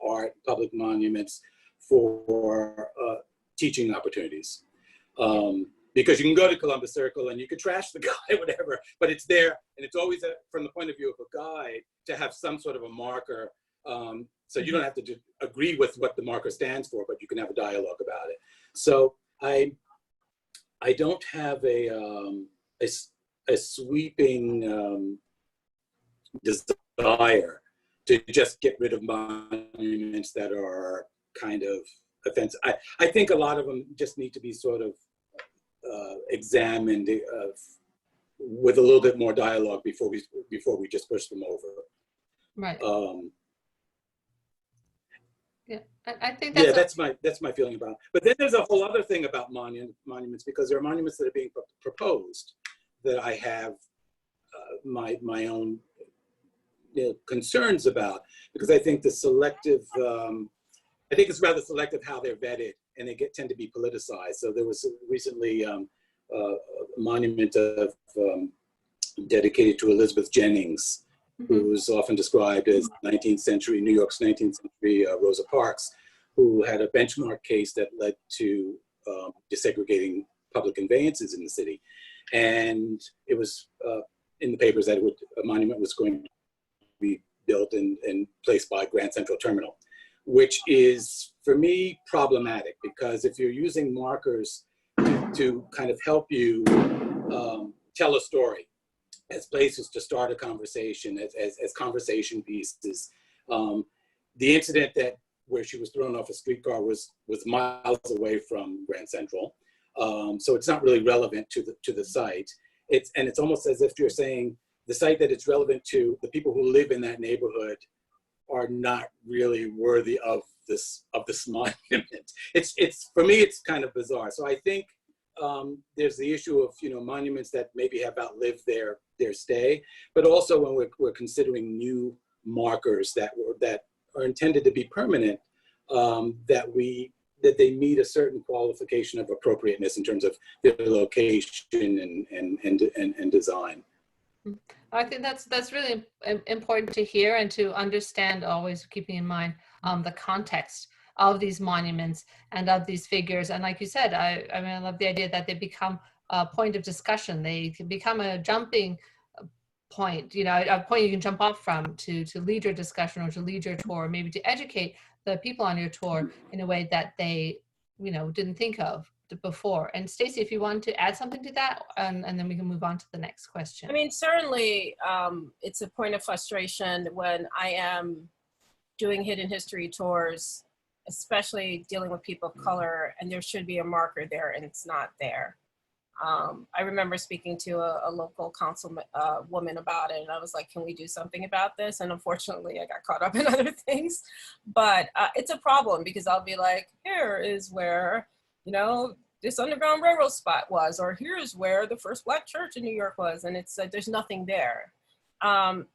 art, public monuments for teaching opportunities. Because you can go to Columbus Circle and you can trash the guy, whatever, but it's there, and it's always from the point of view of a guide to have some sort of a marker. So you don't have to agree with what the marker stands for, but you can have a dialogue about it. So I don't have a sweeping desire to just get rid of monuments that are kind of offensive. I think a lot of them just need to be sort of examined with a little bit more dialogue before we just push them over. Right. Yeah, I think Yeah, that's that's my feeling about it. But then there's a whole other thing about monuments, because there are monuments that are being proposed that I have my own concerns about, because I think the selective, I think it's rather selective how they're vetted, and they tend to be politicized. So there was recently a monument dedicated to Elizabeth Jennings, who was often described as 19th century, New York's 19th century Rosa Parks, who had a benchmark case that led to desegregating public conveyances in the city. And it was in the papers that a monument was going to be built and placed by Grand Central Terminal, which is, for me, problematic, because if you're using markers to kind of help you tell a story, as places to start a conversation, as conversation pieces. The incident where she was thrown off a streetcar was miles away from Grand Central. So it's not really relevant to the site. It's almost as if you're saying the site that it's relevant to, the people who live in that neighborhood are not really worthy of this monument. It's for me, it's kind of bizarre. So I think there's the issue of monuments that maybe have outlived their stay, but also when we're considering new markers that are intended to be permanent, that they meet a certain qualification of appropriateness in terms of their location and design. I think that's really important to hear and to understand, always keeping in mind the context of these monuments and of these figures. And like you said, I mean, I love the idea that they become a point of discussion. They can become a jumping point, a point you can jump off from to lead your discussion or to lead your tour, maybe to educate the people on your tour in a way that they, didn't think of before. And Stacey, if you want to add something to that, and then we can move on to the next question. I mean, certainly it's a point of frustration when I am doing hidden history tours, especially dealing with people of color, and there should be a marker there and it's not there. I remember speaking to a local council woman about it, and I was like, can we do something about this? And unfortunately, I got caught up in other things. But it's a problem, because I'll be like, here is where, this Underground Railroad spot was, or here's where the first Black church in New York was, and it's there's nothing there.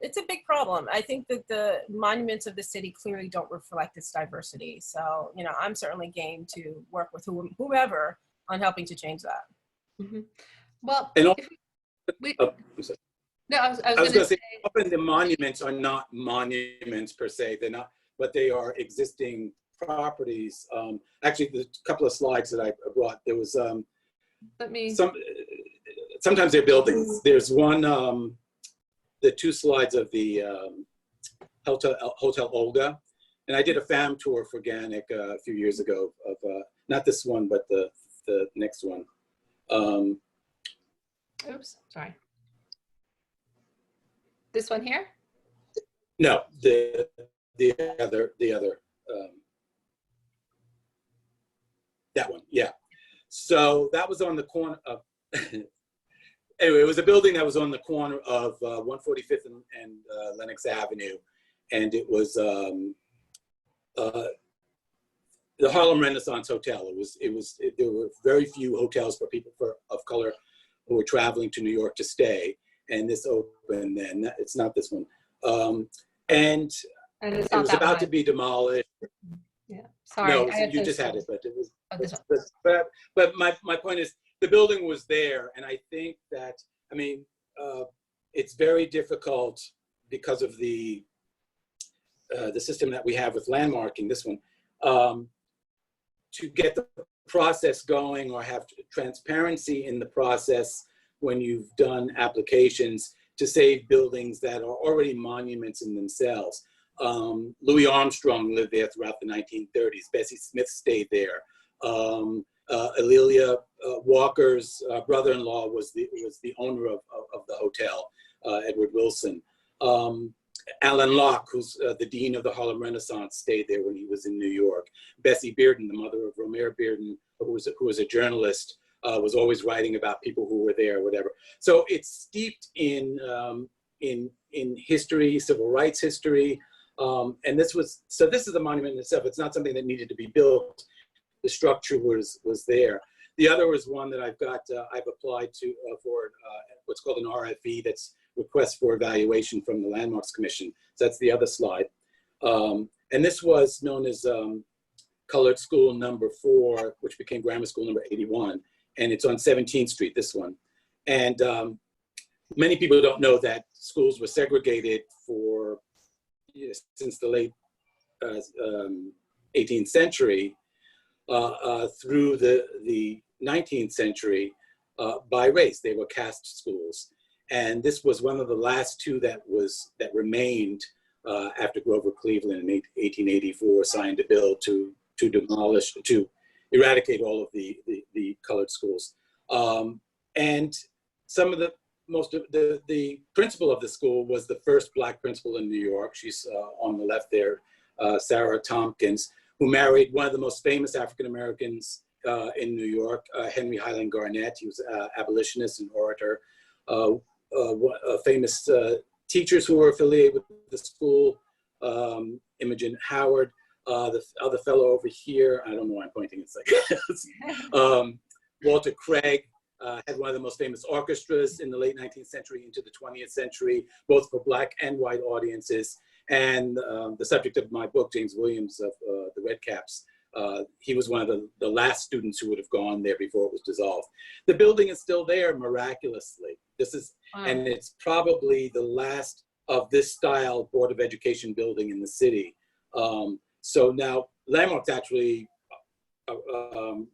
It's a big problem. I think that the monuments of the city clearly don't reflect its diversity. So, I'm certainly game to work with whomever on helping to change that. Mm-hmm. Well, And I was going to say, often the monuments are not monuments per se. They're not, but they are existing properties. Actually, the couple of slides that I brought, there was sometimes they're buildings. There's one, the two slides of the Hotel Olga, and I did a fam tour for GANYC a few years ago of not this one, but the next one. Oops, sorry. This one here? No, the other. That one, yeah. So that was on the corner of. Anyway, it was a building that was on the corner of 145th and Lenox Avenue, and it was the Harlem Renaissance Hotel. There were very few hotels for people of color who were traveling to New York to stay, and this opened then. It's not this one. And it was about to be demolished. Yeah, sorry. No, you just had it, but it was. But my point is, the building was there, and I think that, it's very difficult because of the system that we have with landmarking, this one, to get the process going or have transparency in the process when you've done applications to save buildings that are already monuments in themselves. Louis Armstrong lived there throughout the 1930s. Bessie Smith stayed there. A'Lelia Walker's brother-in-law was the owner of the hotel, Edward Wilson. Alan Locke, who's the dean of the Harlem Renaissance, stayed there when he was in New York. Bessie Bearden, the mother of Romare Bearden, who was a journalist, was always writing about people who were there, or whatever. So it's steeped in history, civil rights history, and this is a monument in itself. It's not something that needed to be built. The structure was there. The other was one that I've applied to for what's called an RFE, that's request for evaluation from the Landmarks Commission. So that's the other slide. And this was known as Colored School number 4, which became Grammar School number 81. And it's on 17th Street, this one. And many people don't know that schools were segregated since the late 18th century through the 19th century by race. They were caste schools. And this was one of the last 2 that remained after Grover Cleveland in 1884 signed a bill to eradicate all of the colored schools. And some of the principal of the school was the first Black principal in New York. She's on the left there, Sarah Tompkins, who married one of the most famous African Americans in New York, Henry Highland Garnett. He was an abolitionist and orator. Famous teachers who were affiliated with the school, Imogen Howard, the other fellow over here, I don't know why I'm pointing, it's like, Walter Craig had one of the most famous orchestras in the late 19th century into the 20th century, both for Black and white audiences. And the subject of my book, James Williams of the Red Caps, he was one of the last students who would have gone there before it was dissolved. The building is still there miraculously. Wow. And it's probably the last of this style Board of Education building in the city. So now Landmarks actually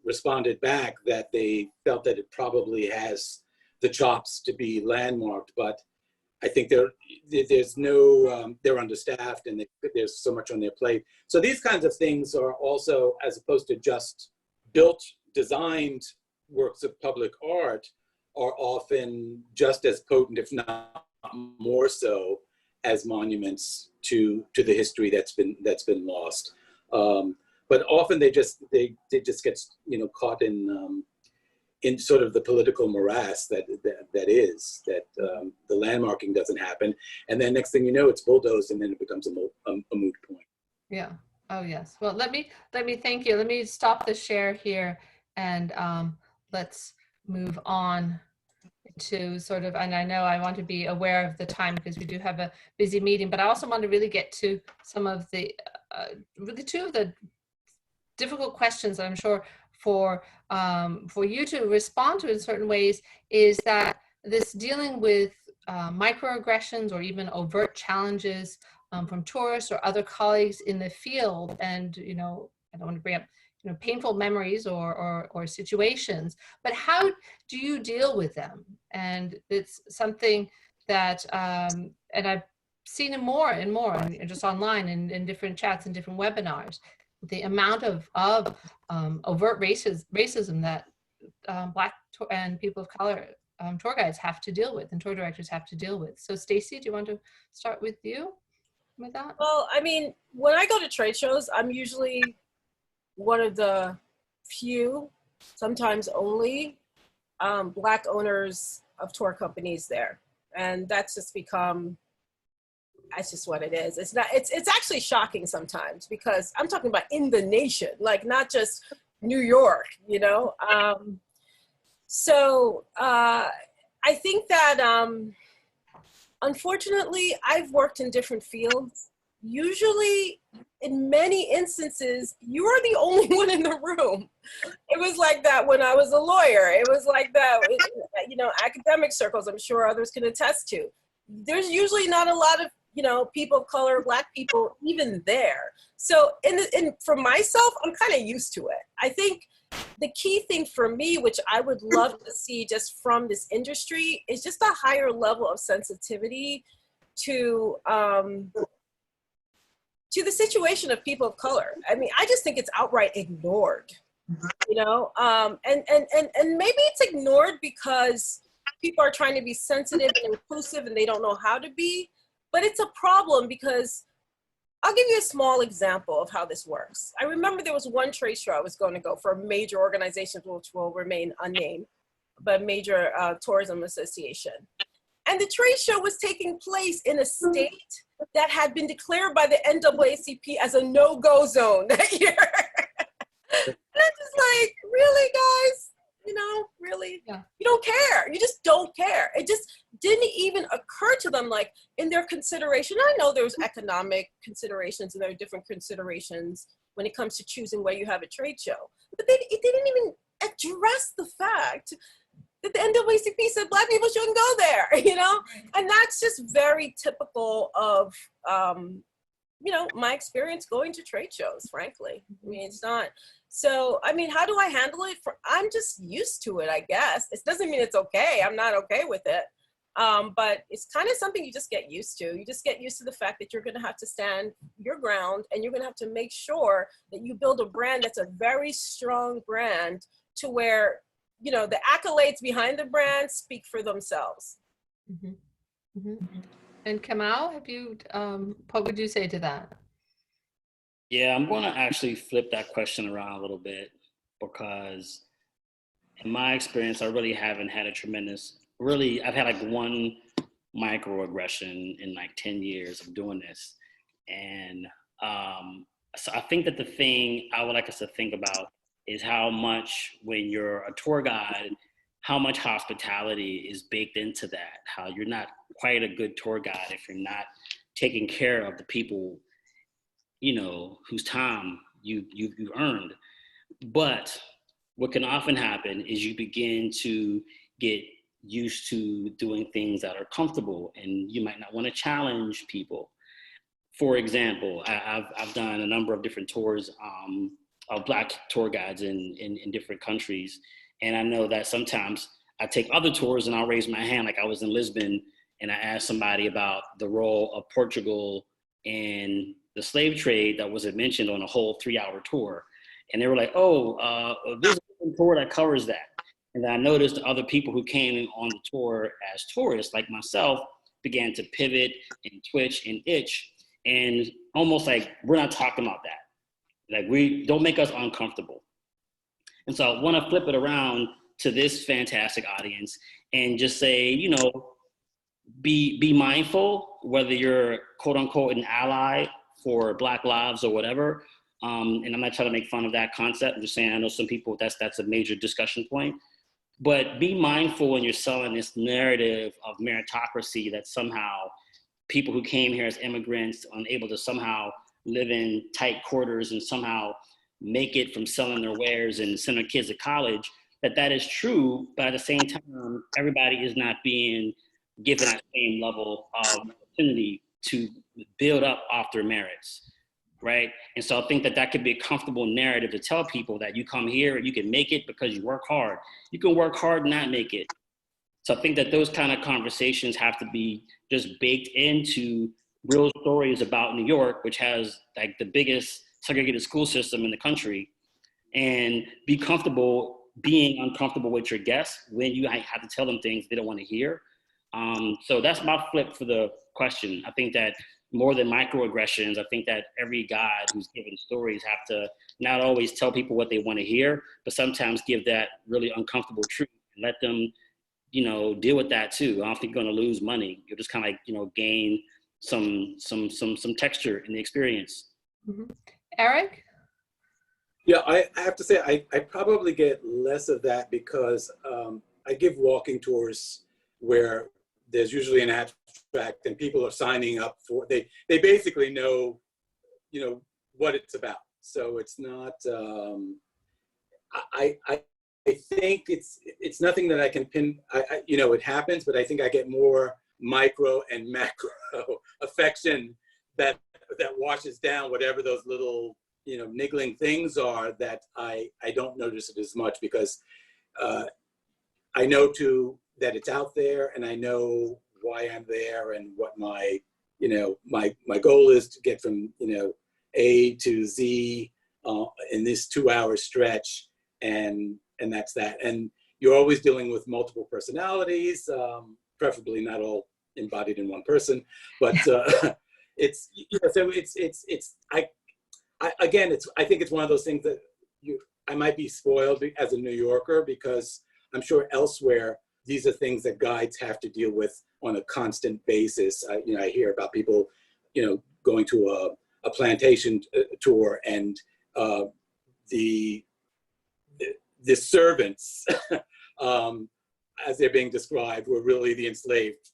responded back that they felt that it probably has the chops to be landmarked, but I think there's no, they're understaffed and there's so much on their plate. So these kinds of things are also, as opposed to just built, designed works of public art, are often just as potent, if not more so, as monuments to the history that's been lost. But often they just get caught in sort of the political morass that the landmarking doesn't happen, and then next thing you know, it's bulldozed, and then it becomes a moot point. Yeah. Oh yes. Well, let me thank you. Let me stop the share here, and let's move on to sort of, and I know I want to be aware of the time because we do have a busy meeting, but I also want to really get to some of the really 2 of the difficult questions I'm sure for you to respond to in certain ways, is that this dealing with microaggressions or even overt challenges from tourists or other colleagues in the field, and I don't want to bring up painful memories or situations, but how do you deal with them? And it's something that, and I've seen it more and more, just online and in different chats and different webinars, the amount of overt racism that Black and people of color tour guides have to deal with and tour directors have to deal with. So Stacey, do you want to start with you with that? Well, I mean, when I go to trade shows, I'm usually one of the few, sometimes only, Black owners of tour companies there. And that's just what it is. It's actually shocking sometimes, because I'm talking about in the nation, like not just New York, So I think that unfortunately, I've worked in different fields. Usually, in many instances, you are the only one in the room. It was like that when I was a lawyer. It was like that, academic circles, I'm sure others can attest to. There's usually not a lot of, people of color, Black people even there. So for myself, I'm kind of used to it. I think the key thing for me, which I would love to see just from this industry, is just a higher level of sensitivity to the situation of people of color. I mean, I just think it's outright ignored, and maybe it's ignored because people are trying to be sensitive and inclusive and they don't know how to be. But it's a problem because I'll give you a small example of how this works. I remember there was one trade show I was going to go for a major organization, which will remain unnamed, but major tourism association. And the trade show was taking place in a state that had been declared by the NAACP as a no-go zone that year. And I'm just like, really, guys? You know, really? Yeah. You don't care. You just don't care. It just didn't even occur to them, like, in their consideration. I know there's economic considerations and there are different considerations when it comes to choosing where you have a trade show. But it didn't even address the fact that the NAACP said Black people shouldn't go there, you know? And that's just very typical of, you know, my experience going to trade shows, frankly. I mean, it's not. So, I mean, how do I handle it? I'm just used to it, I guess. It doesn't mean it's okay. I'm not okay with it. But it's kind of something you just get used to. You just get used to the fact that you're going to have to stand your ground and you're going to have to make sure that you build a brand that's a very strong brand to where, you know, the accolades behind the brand speak for themselves. Mm-hmm. Mm-hmm. And Kamau, have you, what would you say to that? Yeah, I'm going to actually flip that question around a little bit because in my experience, I really haven't had a tremendous, I've had like one microaggression in like 10 years of doing this. And so I think that the thing I would like us to think about is how much, when you're a tour guide, how much hospitality is baked into that, how you're not quite a good tour guide if you're not taking care of the people, you know, whose time you've earned. But what can often happen is you begin to get used to doing things that are comfortable and you might not want to challenge people. For example, I've done a number of different tours of Black tour guides in different countries. And I know that sometimes I take other tours and I'll raise my hand, like I was in Lisbon and I asked somebody about the role of Portugal in the slave trade that wasn't mentioned on a whole 3-hour tour. And they were like, there's a tour that covers that. And then I noticed other people who came on the tour as tourists, like myself, began to pivot and twitch and itch. And almost like, we're not talking about that. Like, we don't make us uncomfortable. And so I want to flip it around to this fantastic audience and just say, you know, be mindful, whether you're quote unquote an ally for Black lives or whatever. And I'm not trying to make fun of that concept. I'm just saying, I know some people, that's a major discussion point. But be mindful when you're selling this narrative of meritocracy that somehow people who came here as immigrants, unable to somehow live in tight quarters and somehow make it from selling their wares and send their kids to college, that is true, but at the same time, everybody is not being given that same level of opportunity to build up off their merits, right? And so I think that could be a comfortable narrative to tell people that you come here and you can make it because you work hard. You can work hard and not make it. So I think that those kind of conversations have to be just baked into real stories about New York, which has like the biggest segregated school system in the country, and be comfortable being uncomfortable with your guests when you have to tell them things they don't want to hear. So that's my flip for the question. I think that more than microaggressions, I think that every guide who's giving stories have to not always tell people what they want to hear, but sometimes give that really uncomfortable truth and let them, you know, deal with that too. I don't think you're going to lose money. You'll just kind of like, you know, gain some texture in the experience. Mm-hmm. Eric? Yeah, I have to say, I probably get less of that because I give walking tours where there's usually an abstract and people are signing up for, they basically know, you know, what it's about. So it's not, I think it's nothing that I can pin, you know, it happens, but I think I get more micro and macro affection that washes down whatever those little, you know, niggling things are that I don't notice it as much because I know that it's out there and I know why I'm there and what my, you know, my goal is to get from, you know, A to Z in this 2-hour stretch, and that's that. And you're always dealing with multiple personalities, preferably not all embodied in one person, but it's, you know, so I think it's one of those things that I might be spoiled as a New Yorker, because I'm sure elsewhere, these are things that guides have to deal with on a constant basis. You know, I hear about people, you know, going to a plantation tour, and the servants, as they're being described, were really the enslaved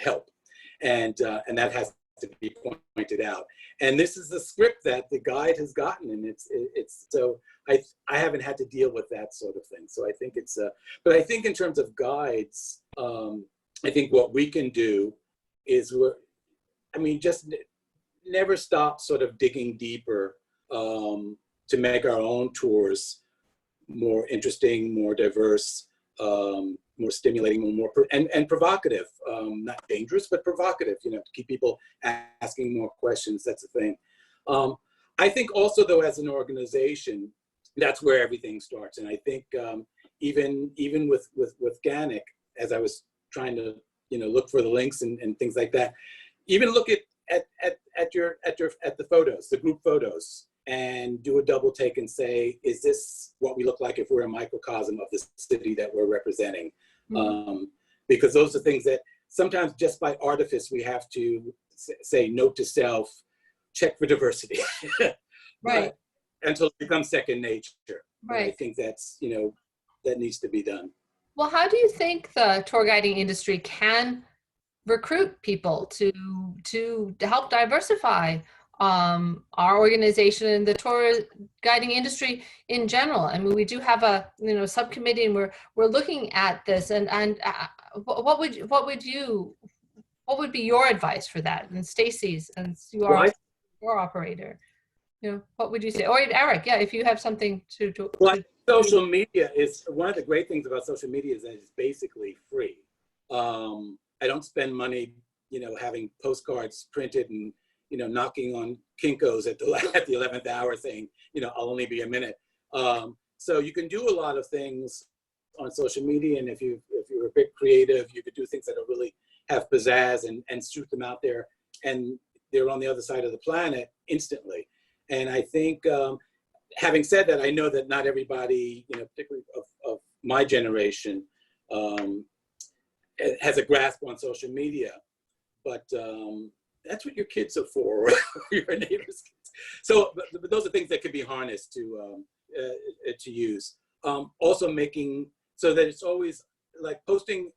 help, and that has to be pointed out. And this is the script that the guide has gotten, and it's so I haven't had to deal with that sort of thing. So I think it's but I think in terms of guides, I think what we can do is just never stop sort of digging deeper to make our own tours more interesting, more diverse, more stimulating, and provocative. Not dangerous, but provocative, you know, to keep people asking more questions. That's the thing. I think also, though, as an organization, that's where everything starts. And I think even with GANYC, as I was trying to, you know, look for the links and things like that, even look at the photos, the group photos, and do a double take and say, is this what we look like if we're a microcosm of the city that we're representing? Mm-hmm. Because those are things that sometimes just by artifice, we have to say, note to self, check for diversity. Right. Until it becomes second nature. Right. And I think that's, you know, that needs to be done. Well, how do you think the tour guiding industry can recruit people to help diversify our organization and the tour guiding industry in general? I mean, we do have a, you know, subcommittee, and we're looking at this. And what would be your advice for that? And Stacey's, and you are your operator. You know, what would you say? Or Eric, yeah, if you have something to social media is one of the great things about social media is that it's basically free. I don't spend money, you know, having postcards printed and, you know, knocking on Kinko's at the 11th hour saying, you know, I'll only be a minute. So you can do a lot of things on social media, and if you're a bit creative, you could do things that really have pizzazz and shoot them out there, and they're on the other side of the planet instantly. And I think, having said that, I know that not everybody, you know, particularly of my generation, has a grasp on social media, but that's what your kids are for, or your neighbors' kids. So but those are things that can be harnessed to use. Also making so that it's always like posting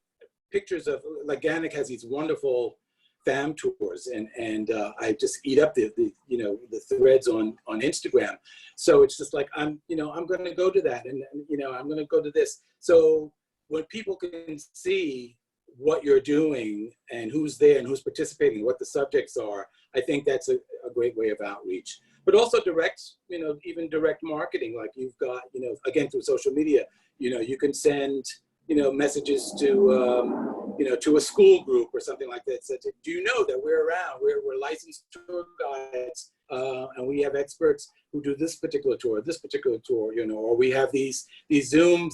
pictures of, like GANYC has these wonderful fam tours, and I just eat up the you know, the threads on Instagram. So it's just like, I'm going to go to that, and you know, I'm going to go to this. So when people can see what you're doing and who's there and who's participating, what the subjects are, I think that's a great way of outreach. But also direct, you know, even direct marketing, like you've got, you know, again, through social media, you know, you can send, you know, messages to, you know, to a school group or something like that. So do you know that we're around? We're licensed tour guides, and we have experts who do this particular tour, you know, or we have these Zoom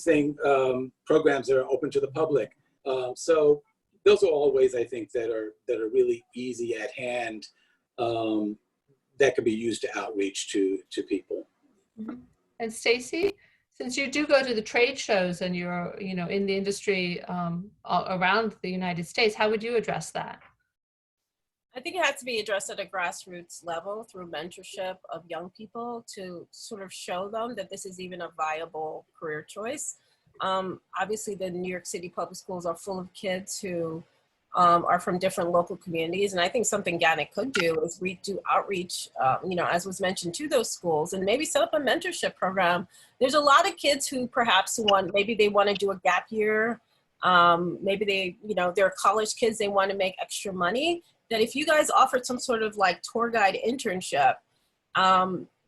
programs that are open to the public. So those are all ways, I think, that are really easy at hand, that can be used to outreach to people. Mm-hmm. And Stacey, since you do go to the trade shows and you're, you know, in the industry around the United States, how would you address that? I think it has to be addressed at a grassroots level through mentorship of young people to sort of show them that this is even a viable career choice. Obviously, the New York City public schools are full of kids who are from different local communities. And I think something GANYC could do is we do outreach, you know, as was mentioned, to those schools, and maybe set up a mentorship program. There's a lot of kids who perhaps maybe they want to do a gap year. Maybe they, you know, they're college kids, they want to make extra money. That if you guys offered some sort of like tour guide internship,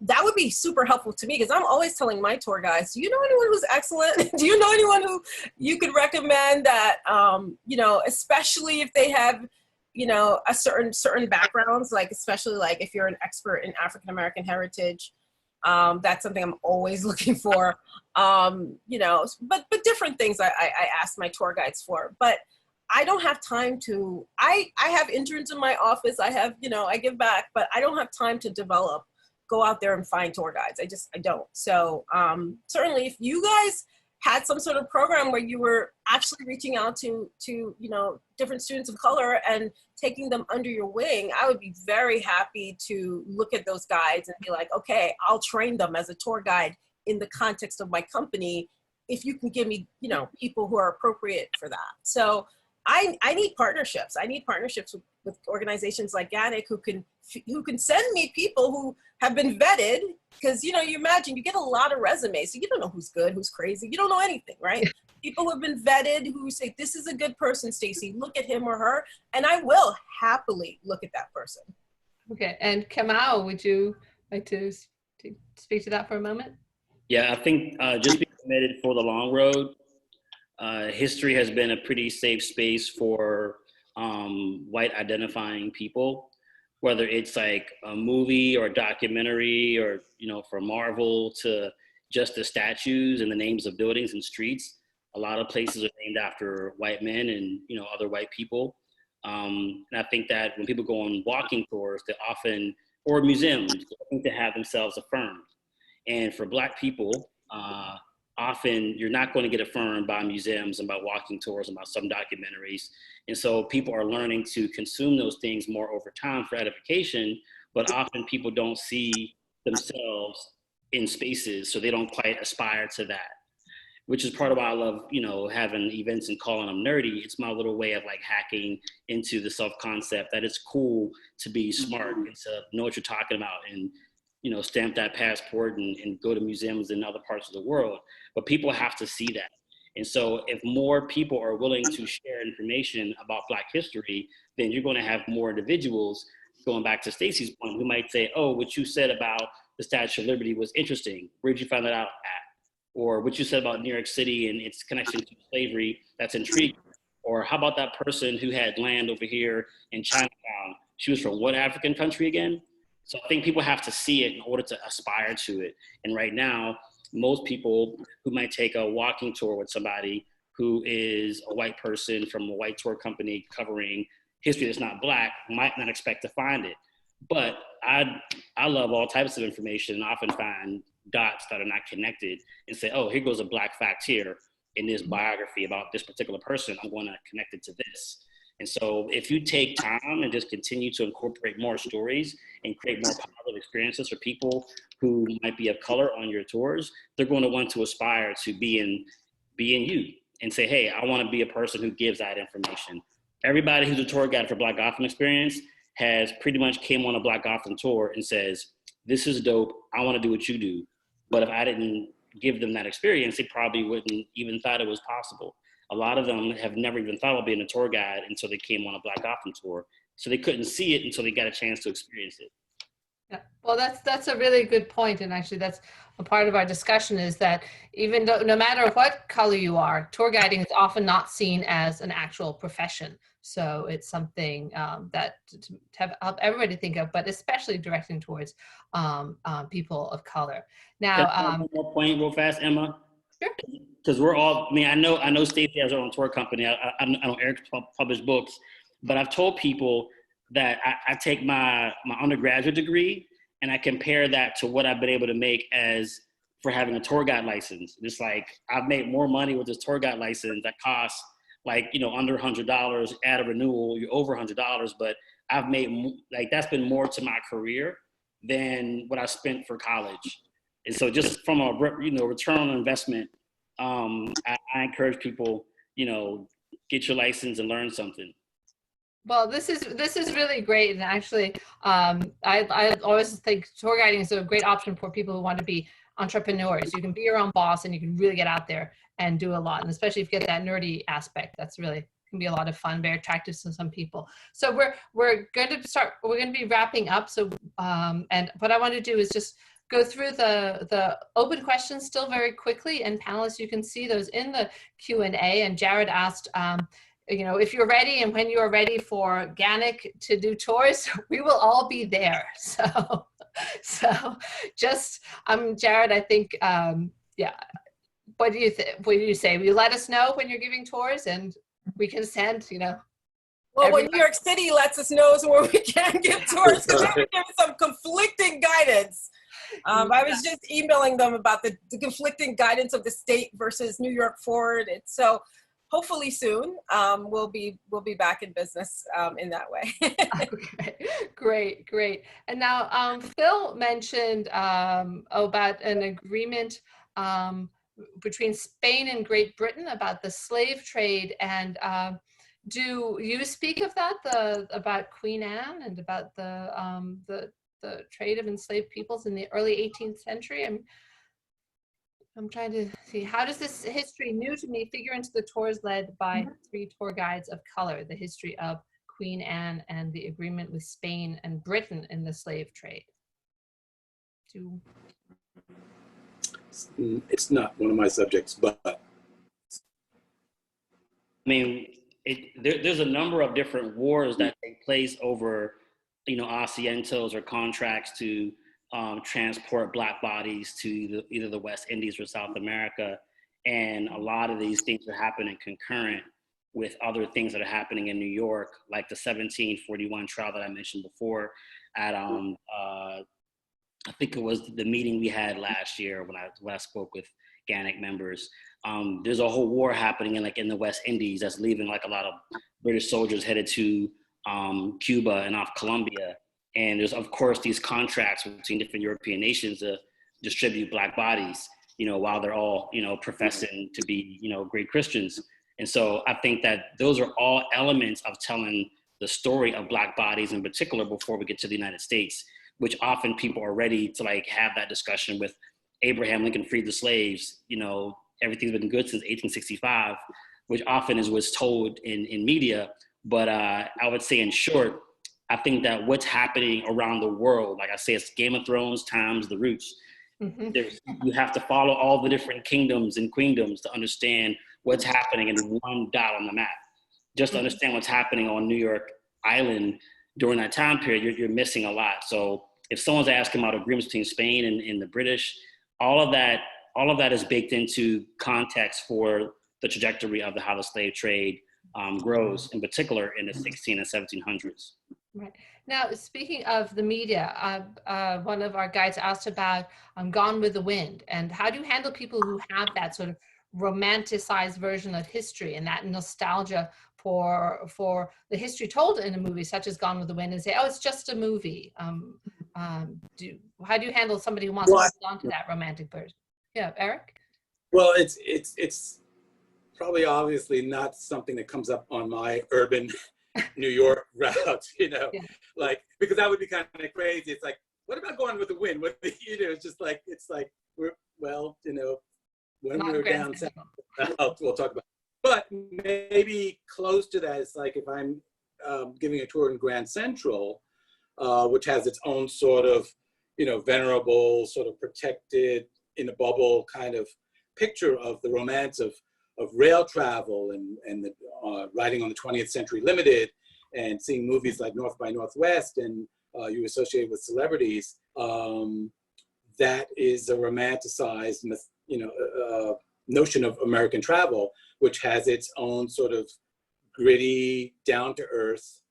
that would be super helpful to me, because I'm always telling my tour guides, do you know anyone who's excellent? Do you know anyone who you could recommend that, you know, especially if they have, you know, a certain backgrounds, like especially like if you're an expert in African-American heritage, that's something I'm always looking for, you know, but different things I ask my tour guides for. But I don't have time to, I have interns in my office. I have, I give back, but I don't have time to go out there and find tour guides. I don't. So certainly if you guys had some sort of program where you were actually reaching out to different students of color and taking them under your wing, I would be very happy to look at those guides and be like, okay, I'll train them as a tour guide in the context of my company if you can give me, people who are appropriate for that. So I need partnerships. I need partnerships with organizations like GANYC who can send me people who have been vetted, because you imagine you get a lot of resumes, so you don't know who's good, who's crazy, you don't know anything, right? People who have been vetted who say, this is a good person, Stacey, look at him or her, and I will happily look at that person. Okay, and Kamau, would you like to speak to that for a moment? Yeah, I think just being committed for the long road. History has been a pretty safe space for white identifying people, whether it's like a movie or a documentary or, from Marvel to just the statues and the names of buildings and streets. A lot of places are named after white men and, other white people. And I think that when people go on walking tours, they often, or museums, I think they have themselves affirmed. And for Black people, often you're not going to get affirmed by museums and by walking tours and by some documentaries. And so people are learning to consume those things more over time for edification, but often people don't see themselves in spaces, so they don't quite aspire to that, which is part of why I love, having events and calling them nerdy. It's my little way of like hacking into the self-concept that it's cool to be smart and to know what you're talking about and, stamp that passport and go to museums in other parts of the world. But people have to see that. And so if more people are willing to share information about Black history, then you're going to have more individuals, going back to Stacey's point, who might say, oh, what you said about the Statue of Liberty was interesting. Where'd you find that out at? Or what you said about New York City and its connection to slavery, that's intriguing. Or how about that person who had land over here in Chinatown? She was from what African country again? So I think people have to see it in order to aspire to it. And right now, most people who might take a walking tour with somebody who is a white person from a white tour company covering history that's not Black might not expect to find it. But I love all types of information and often find dots that are not connected and say, oh, here goes a Black fact here in this biography about this particular person. I'm going to connect it to this. And so if you take time and just continue to incorporate more stories and create more positive experiences for people who might be of color on your tours, they're going to want to aspire to be in you and say, hey, I want to be a person who gives that information. Everybody who's a tour guide for Black Gotham Experience has pretty much came on a Black Gotham tour and says, this is dope, I want to do what you do. But if I didn't give them that experience, they probably wouldn't even thought it was possible. A lot of them have never even thought about being a tour guide until they came on a Black Gotham tour. So they couldn't see it until they got a chance to experience it. Yeah, well, that's a really good point. And actually that's a part of our discussion is that even though, no matter what color you are, tour guiding is often not seen as an actual profession. So it's something that to help everybody think of, but especially directing towards people of color. Now, one more point real fast, Emma. Sure. Because we're all, I know Stacey has her own tour company. I know Eric published books, but I've told people that I take my undergraduate degree and I compare that to what I've been able to make as for having a tour guide license. It's like, I've made more money with this tour guide license that costs under $100 at a renewal, you're over $100, but I've made, that's been more to my career than what I spent for college. And so just from a, return on investment, I encourage people, get your license and learn something. Well, this is really great. And actually, I always think tour guiding is a great option for people who want to be entrepreneurs. You can be your own boss and you can really get out there and do a lot. And especially if you get that nerdy aspect, that's really can be a lot of fun, very attractive to some people. So we're going to be wrapping up. So, and what I want to do is just go through the open questions still very quickly, and panelists, you can see those in the Q&A. And Jared asked, if you're ready and when you are ready for GANYC to do tours, we will all be there. So just, Jared, I think, yeah. What do you say? Will you let us know when you're giving tours? And we can send, you know. Well, when Everybody- New York City lets us know where we can get tours, because they were giving some conflicting guidance. I was just emailing them about the conflicting guidance of the state versus New York Forward. So hopefully soon we'll be back in business in that way. Okay, great. And now Phil mentioned about an agreement between Spain and Great Britain about the slave trade. And do you speak of that, about Queen Anne and about the trade of enslaved peoples in the early 18th century? I'm trying to see, how does this history, new to me, figure into the tours led by 3 tour guides of color, the history of Queen Anne and the agreement with Spain and Britain in the slave trade? It's not one of my subjects, but I mean, there's a number of different wars that take place over, asientos or contracts to transport Black bodies to either the West Indies or South America. And a lot of these things are happening concurrent with other things that are happening in New York, like the 1741 trial that I mentioned before at, I think it was the meeting we had last year when I spoke with GANYC members. There's a whole war happening in the West Indies that's leaving like a lot of British soldiers headed to Cuba and off Colombia. And there's of course these contracts between different European nations to distribute Black bodies, while they're all, professing to be, great Christians. And so I think that those are all elements of telling the story of Black bodies in particular before we get to the United States, which often people are ready to like have that discussion with Abraham Lincoln freed the slaves, everything's been good since 1865, which often is what's told in media. But I would say in short, I think that what's happening around the world, like I say, it's Game of Thrones times the Roots. You have to follow all the different kingdoms and queendoms to understand what's happening in one dot on the map. Just to understand what's happening on New York Island during that time period, you're missing a lot. So if someone's asking about agreements between Spain and the British, all of that is baked into context for the trajectory of how the slave trade grows, in particular in the 16 and 1700s. Right. Now, speaking of the media, one of our guides asked about Gone with the Wind, and how do you handle people who have that sort of romanticized version of history and that nostalgia for the history told in a movie such as Gone with the Wind, and say, oh, it's just a movie. How do you handle somebody who wants to hold on to that romantic version? Yeah, Eric? Well, it's probably obviously not something that comes up on my urban New York route, like, because that would be kind of crazy. It's like, what about Going with the Wind? It's just like, when we're down south, we'll talk about it. But maybe close to that, it's like if I'm giving a tour in Grand Central, which has its own sort of, venerable, sort of protected in a bubble kind of picture of the romance of rail travel and the riding on the 20th Century Limited, and seeing movies like North by Northwest, and you associate with celebrities. That is a romanticized, notion of American travel, which has its own sort of gritty, down-to-earth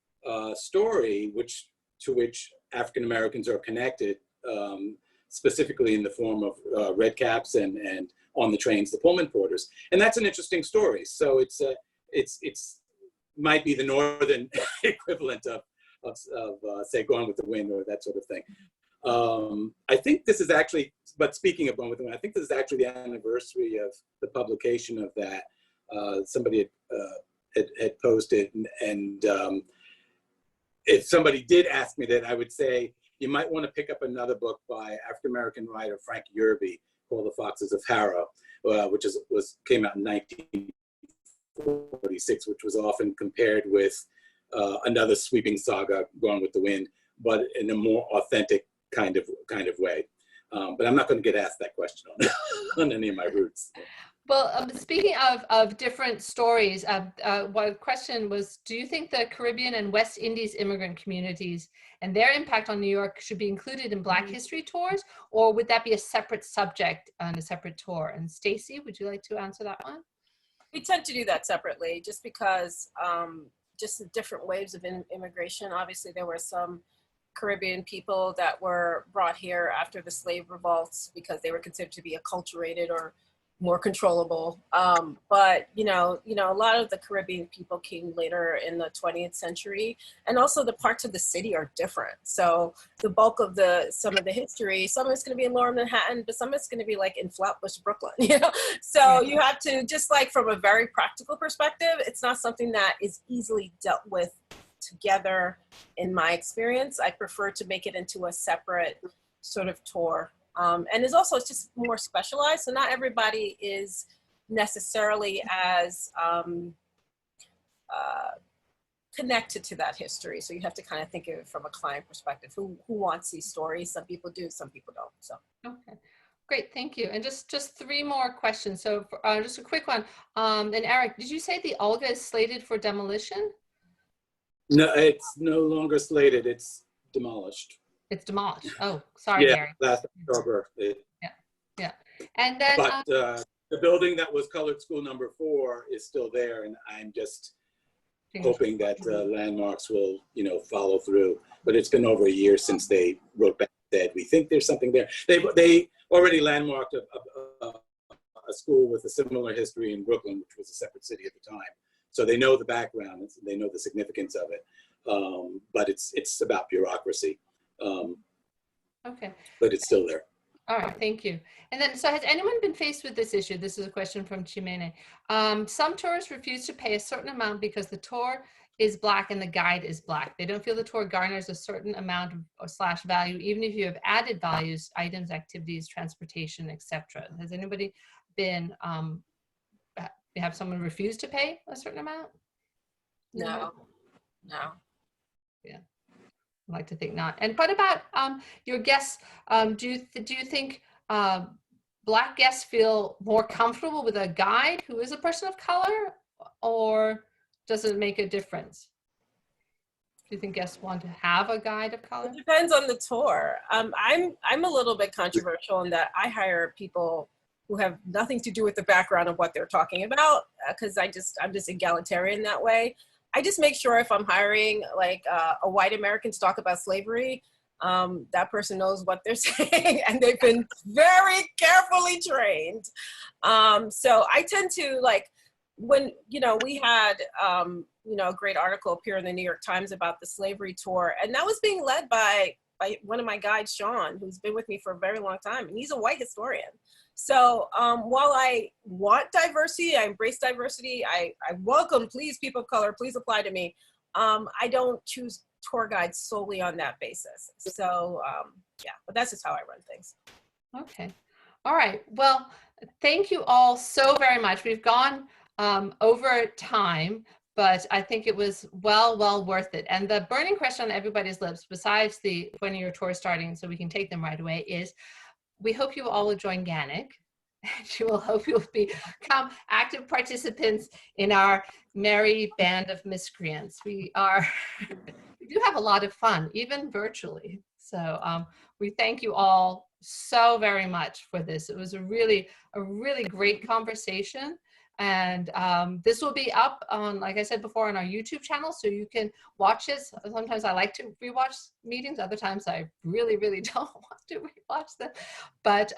story, to which African Americans are connected, specifically in the form of red caps and on the trains, the Pullman porters, and that's an interesting story. So it's might be the northern equivalent of say Gone with the Wind or that sort of thing. I think this is actually, but speaking of Gone with the Wind, I think this is actually the anniversary of the publication of that. Somebody had posted, and if somebody did ask me that, I would say you might want to pick up another book by African-American writer Frank Yerby called The Foxes of Harrow, which came out in 1946, which was often compared with another sweeping saga, Gone with the Wind, but in a more authentic kind of way. But I'm not going to get asked that question on any of my routes. Well, speaking of different stories, one question was, do you think the Caribbean and West Indies immigrant communities and their impact on New York should be included in Black History tours, or would that be a separate subject on a separate tour? And Stacey, would you like to answer that one? We tend to do that separately just because just the different waves of immigration. Obviously, there were some Caribbean people that were brought here after the slave revolts because they were considered to be acculturated or more controllable. But you know, a lot of the Caribbean people came later in the 20th century, and also the parts of the city are different. So the bulk of some of the history, some of it's going to be in Lower Manhattan, but some of it's going to be like in Flatbush, Brooklyn. You know, so you have to, just like from a very practical perspective, it's not something that is easily dealt with together. In my experience, I prefer to make it into a separate sort of tour. And it's just more specialized. So not everybody is necessarily as connected to that history. So you have to kind of think of it from a client perspective. Who wants these stories? Some people do, some people don't. So. Okay, great, thank you. And just 3 more questions. So just a quick one. And Eric, did you say the Olga is slated for demolition? No, it's no longer slated. It's demolished. It's demolished. Oh, sorry, Yeah, Gary. last October. Yeah. And then, But the building that was colored school number 4 is still there, and I'm just hoping that Landmarks will, follow through. But it's been over a year since they wrote back and said, we think there's something there. They already landmarked a school with a similar history in Brooklyn, which was a separate city at the time. So they know the background, they know the significance of it. But it's about bureaucracy. Okay. But it's still there. All right, thank you. And then, so has anyone been faced with this issue? This is a question from Chimene. Some tourists refuse to pay a certain amount because the tour is Black and the guide is Black. They don't feel the tour garners a certain amount of / value, even if you have added values, items, activities, transportation, etc. Has anybody been, have someone refuse to pay a certain amount? No. Yeah. I like to think not. And what about your guests? Do you think Black guests feel more comfortable with a guide who is a person of color, or does it make a difference? Do you think guests want to have a guide of color? It depends on the tour. I'm a little bit controversial in that I hire people who have nothing to do with the background of what they're talking about, because I'm just egalitarian that way. I just make sure if I'm hiring like a white American to talk about slavery, that person knows what they're saying and they've been very carefully trained. So I tend to, like, when, we had, a great article appear in the New York Times about the slavery tour, and that was being led by one of my guides, Sean, who's been with me for a very long time, and he's a white historian. So while I want diversity, I embrace diversity, I welcome, please, people of color, please apply to me. I don't choose tour guides solely on that basis. So yeah, but that's just how I run things. Okay. All right. Well, thank you all so very much. We've gone over time, but I think it was well worth it. And the burning question on everybody's lips, besides the when your tour is starting, so we can take them right away, is we hope you all will join GANYC. And you will hope you'll become active participants in our merry band of miscreants. We do have a lot of fun, even virtually. So we thank you all so very much for this. It was a really great conversation. And this will be up on, like I said before, on our YouTube channel, so you can watch it. Sometimes I like to rewatch meetings. Other times I really don't want to rewatch them. But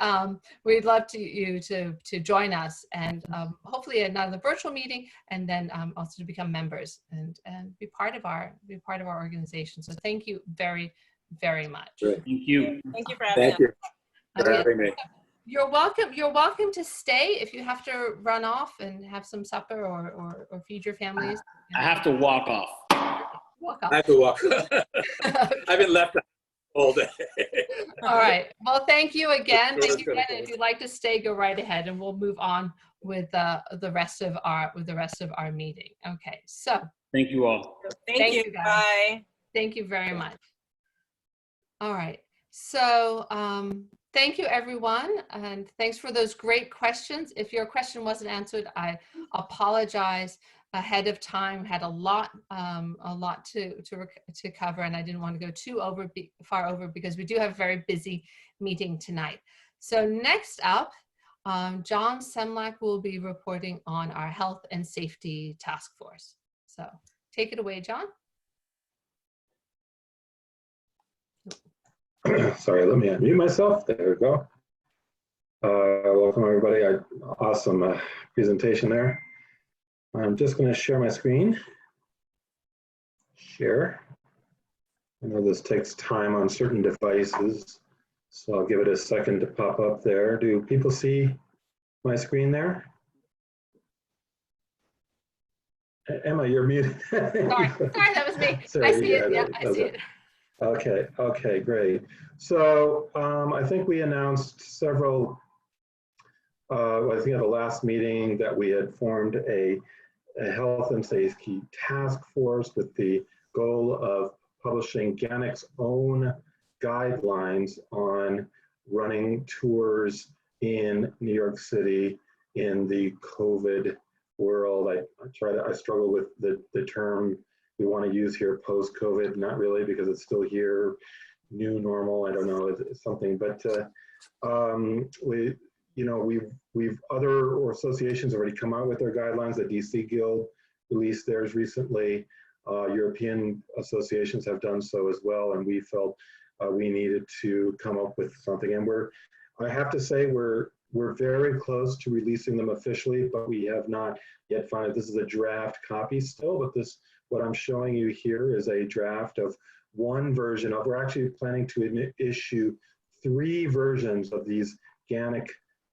we'd love you to join us, and hopefully another virtual meeting, and then also to become members and be part of our organization. So thank you very much. Great. Thank you. Thank you for having us. Thank you for having me. You're welcome to stay if you have to run off and have some supper or feed your families. I have to walk off. Walk off. I have to walk. I've been left out all day. All right. Well, thank you again. That's Thank you again. good. And if you'd like to stay, go right ahead, and we'll move on with the rest of our meeting. Okay. So Thank you all. Thank you. guys. Bye. Thank you very much. All right. So thank you, everyone, and thanks for those great questions. If your question wasn't answered, I apologize ahead of time. Had a lot to cover, and I didn't want to go too far over because we do have a very busy meeting tonight. So next up, John Semlak will be reporting on our health and safety task force. So take it away, John. Sorry, let me unmute myself. There we go. Welcome everybody. Awesome presentation there. I'm just going to share my screen. Share. I know this takes time on certain devices, so I'll give it a second to pop up there. Do people see my screen there? Emma, you're muted. Sorry, that was me. Sorry, I see it. Yeah, I see it. Okay, great. So I think we announced several, I think at the last meeting that we had formed a health and safety task force with the goal of publishing GANYC's own guidelines on running tours in New York City in the COVID world. I struggle with the term we want to use here, post-COVID, not really because it's still here, new normal, I don't know, it's something, but we've other associations already come out with their guidelines. The DC Guild released theirs recently. European associations have done so as well, and we felt we needed to come up with something. And I have to say, we're very close to releasing them officially, but we have not yet found it. This is a draft copy still, but what I'm showing you here is a draft of one version of. We're actually planning to issue 3 versions of these GANYC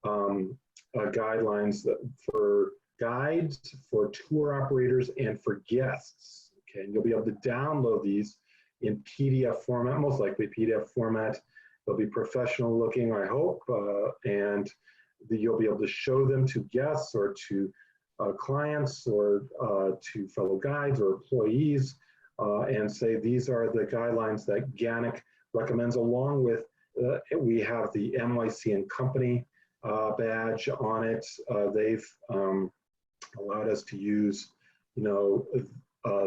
guidelines for guides, for tour operators, and for guests. Okay, and you'll be able to download these in PDF format, most likely PDF format. They'll be professional looking, I hope, and you'll be able to show them to guests or to clients or to fellow guides or employees and say these are the guidelines that GANYC recommends. Along with we have the NYC and Company badge on it. They've allowed us to use,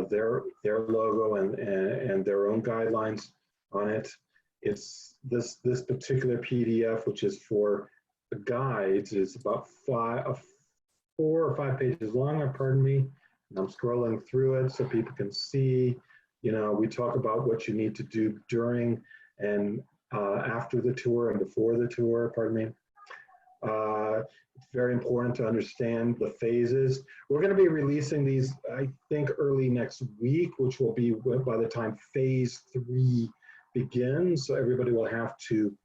their logo and their own guidelines on it. It's this particular PDF, which is for guides, is about 4 or 5 pages long, pardon me. And I'm scrolling through it so people can see, we talk about what you need to do during and after the tour and before the tour, pardon me. It's very important to understand the phases. We're going to be releasing these, I think, early next week, which will be by the time phase 3 begins. So everybody will have to,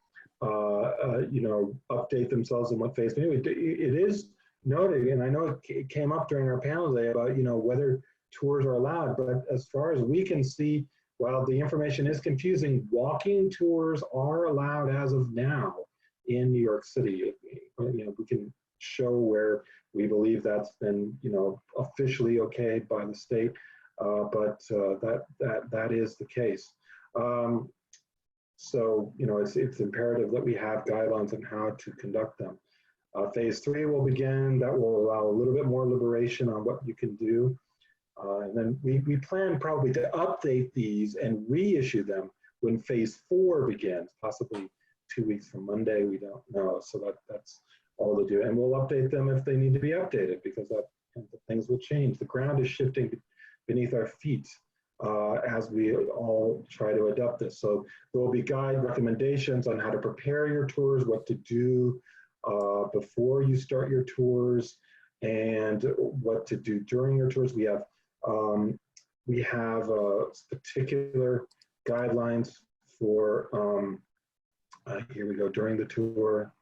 update themselves in what phase. Anyway, it is noted, and I know it came up during our panel today about, whether tours are allowed. But as far as we can see, while the information is confusing, walking tours are allowed as of now in New York City. We can show where we believe that's been, officially okayed by the state, but that is the case. So, it's imperative that we have guidelines on how to conduct them. Phase 3 will begin. That will allow a little bit more liberation on what you can do. And then we plan probably to update these and reissue them when phase 4 begins, possibly 2 weeks from Monday, we don't know. So that's all to do. And we'll update them if they need to be updated, because things will change. The ground is shifting beneath our feet as we all try to adopt this. So there will be guide recommendations on how to prepare your tours, what to do before you start your tours, and what to do during your tours. We have particular guidelines for here we go, during the tour.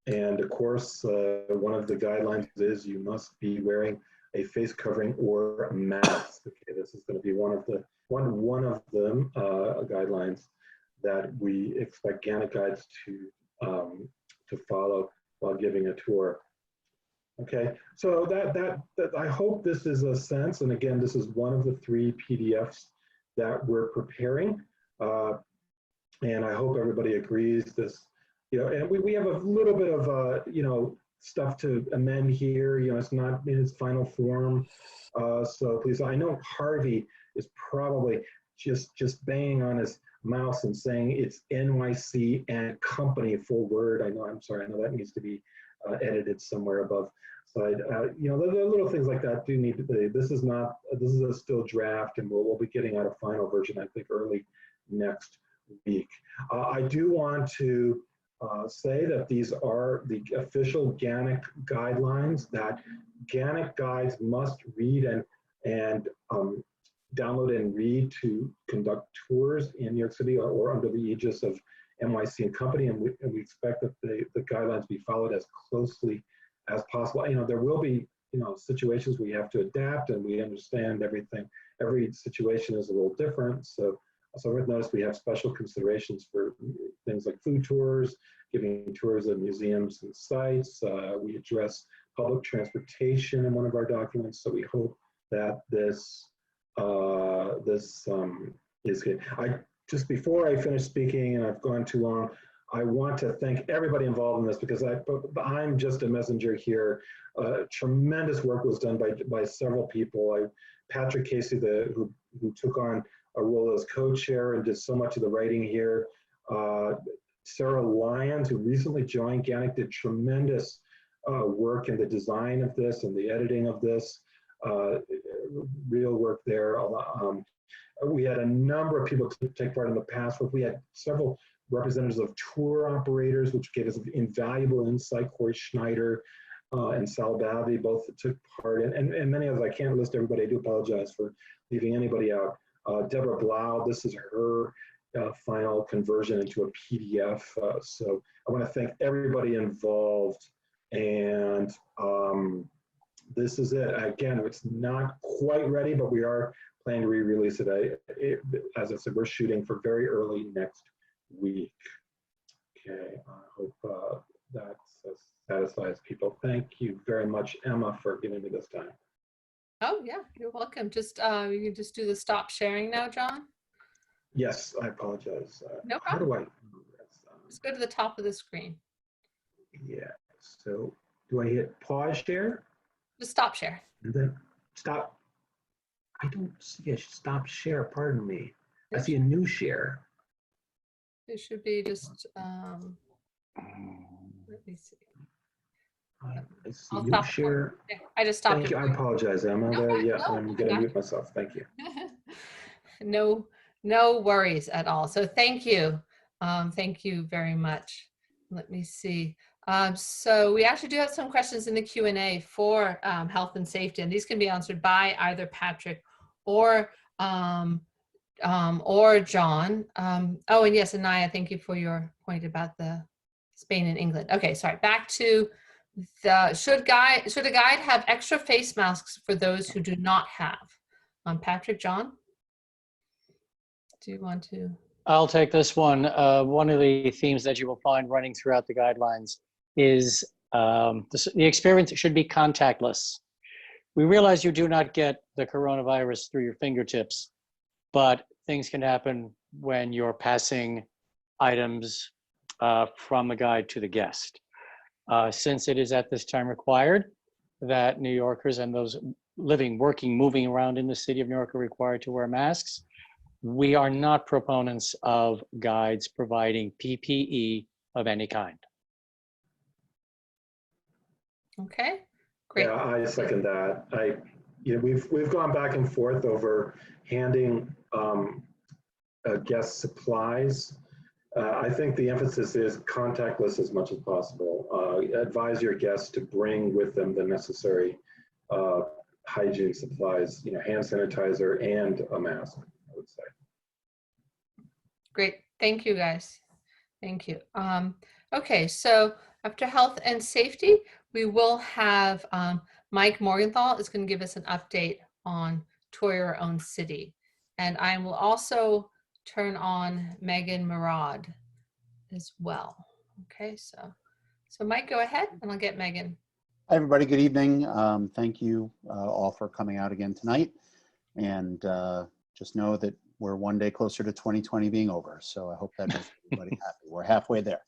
And of course, one of the guidelines is you must be wearing a face covering or a mask. Okay, this is going to be one of them guidelines that we expect GANYC guides to follow while giving a tour. Okay, so that I hope this is a sense, and again, this is one of the 3 PDFs that we're preparing. And I hope everybody agrees this, and we have a little bit of, stuff to amend here. It's not in its final form. So please, I know Harvey is probably just banging on his mouse and saying it's NYC and company, full word. I'm sorry, I know that needs to be edited somewhere above. So, you know, the little things like that do need to be, this is a still draft, and we'll be getting out a final version, I think, early next week. I do want to say that these are the official GANYC guidelines that GANYC guides must read and download and read to conduct tours in New York City or under the aegis of NYC and company, and we expect that the guidelines be followed as closely as possible. You know, there will be, you know, situations where you have to adapt, and we understand everything. Every situation is a little different. So with notice, we have special considerations for things like food tours, giving tours of museums and sites. We address public transportation in one of our documents. So we hope that this is good. Just before I finish speaking, and I've gone too long, I want to thank everybody involved in this, because I'm just a messenger here. Tremendous work was done by several people. Patrick Casey, who took on a role as co-chair and did so much of the writing here. Sarah Lyons, who recently joined GANYC, did tremendous work in the design of this and the editing of this. Real work there. We had a number of people take part in the past work. We had several representatives of tour operators, which gave us invaluable insight. Corey Schneider and Sal Bavi both took part, and many others. I can't list everybody. I do apologize for leaving anybody out. Deborah Blau, this is her final conversion into a PDF. So I want to thank everybody involved, and this is it. Again, it's not quite ready, but we are planning to re-release it. As I said, we're shooting for very early next week. Okay, I hope that satisfies people. Thank you very much, Emma, for giving me this time. Oh yeah, you're welcome. Just you can just do the stop sharing now, John. Yes, I apologize. No how problem. do I? Just go to the top of the screen. Yeah. So do I hit pause share? Just stop share. And then stop. I don't see a stop share. Pardon me. I see a new share. It should be just. Let me see. I see I'll new stop. share. Yeah, I just stopped. Thank you. I apologize, Emma. No, Yeah, no, I'm going to mute myself. Thank you. No worries at all. So thank you. Thank you very much. Let me see. So we actually do have some questions in the Q&A for health and safety, and these can be answered by either Patrick or John. Oh, and yes, Anaya, thank you for your point about the Spain and England. Okay, sorry. Back to the should a guide have extra face masks for those who do not have? Patrick, John, do you want to? I'll take this one. One of the themes that you will find running throughout the guidelines is the experience should be contactless. We realize you do not get the coronavirus through your fingertips, but things can happen when you're passing items from the guide to the guest. Since it is at this time required that New Yorkers and those living, working, moving around in the city of New York are required to wear masks, we are not proponents of guides providing PPE of any kind. Okay, great. Yeah, I second that. We've gone back and forth over handing guest supplies. I think the emphasis is contactless as much as possible. Advise your guests to bring with them the necessary hygiene supplies, hand sanitizer and a mask, I would say. Great, thank you guys. Thank you. Okay, so after health and safety, we will have Mike Morgenthal is going to give us an update on Tour Your Own City. And I will also turn on Megan Murad as well. Okay, so Mike, go ahead and I'll get Megan. Hi, everybody. Good evening. Thank you all for coming out again tonight. And just know that we're one day closer to 2020 being over. So I hope that makes everybody happy. We're halfway there.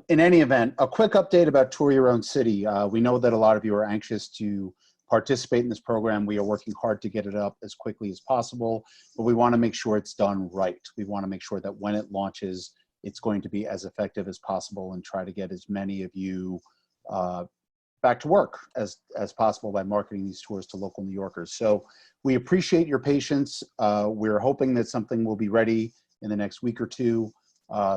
In any event, a quick update about Tour Your Own City. We know that a lot of you are anxious to participate in this program. We are working hard to get it up as quickly as possible, but we want to make sure it's done right. We want to make sure that when it launches, it's going to be as effective as possible and try to get as many of you back to work as possible by marketing these tours to local New Yorkers. So we appreciate your patience. We're hoping that something will be ready in the next week or two.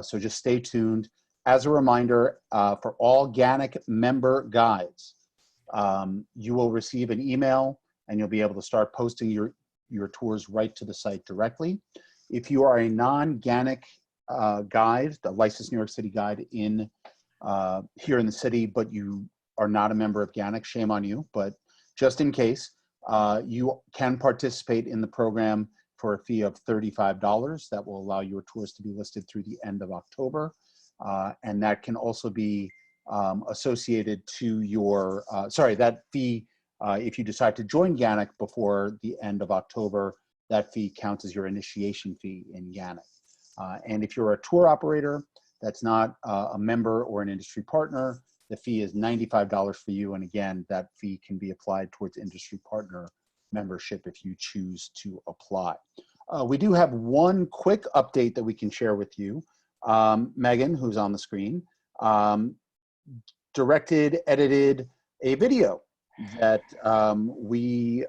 So just stay tuned. As a reminder, for all GANYC member guides, you will receive an email and you'll be able to start posting your tours right to the site directly. If you are a non-GANYC guide, the licensed New York City guide in here in the city, but you are not a member of GANYC, shame on you. But just in case, you can participate in the program for a fee of $35. That will allow your tours to be listed through the end of October. And that can also be associated to your, that fee, if you decide to join GANYC before the end of October, that fee counts as your initiation fee in GANYC. And if you're a tour operator that's not a member or an industry partner, the fee is $95 for you. And again, that fee can be applied towards industry partner membership if you choose to apply. We do have one quick update that we can share with you. Megan, who's on the screen, edited a video that we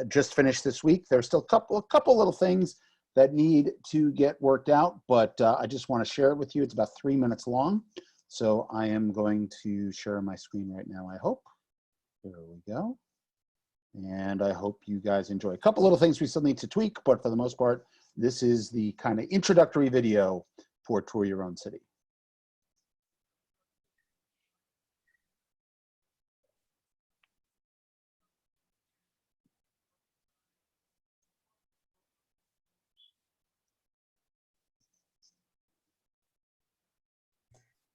just finished this week. There's still a couple little things that need to get worked out, but I just want to share it with you. It's about 3 minutes long. So I am going to share my screen right now, I hope. There we go. And I hope you guys enjoy. A couple little things we still need to tweak, but for the most part, this is the kind of introductory video for Tour Your Own City.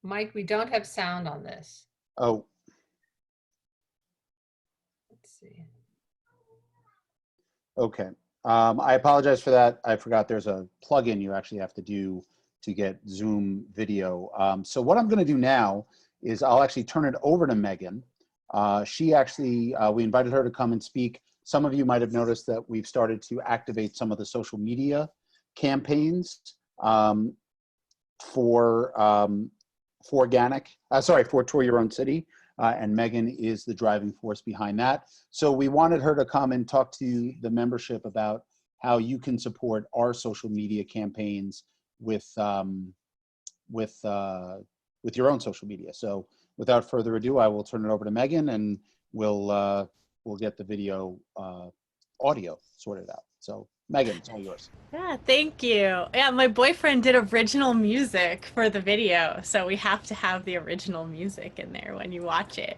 Mike, we don't have sound on this. Oh. Let's see. Okay. I apologize for that. I forgot there's a plugin you actually have to do to get Zoom video. So what I'm going to do now is I'll actually turn it over to Megan. She actually, we invited her to come and speak. Some of you might have noticed that we've started to activate some of the social media campaigns for GANYC, for Tour Your Own City. And Megan is the driving force behind that. So we wanted her to come and talk to the membership about how you can support our social media campaigns with your own social media. So without further ado, I will turn it over to Megan, and we'll get the video audio sorted out. So Megan, it's all yours. Yeah, thank you. Yeah, my boyfriend did original music for the video, so we have to have the original music in there when you watch it.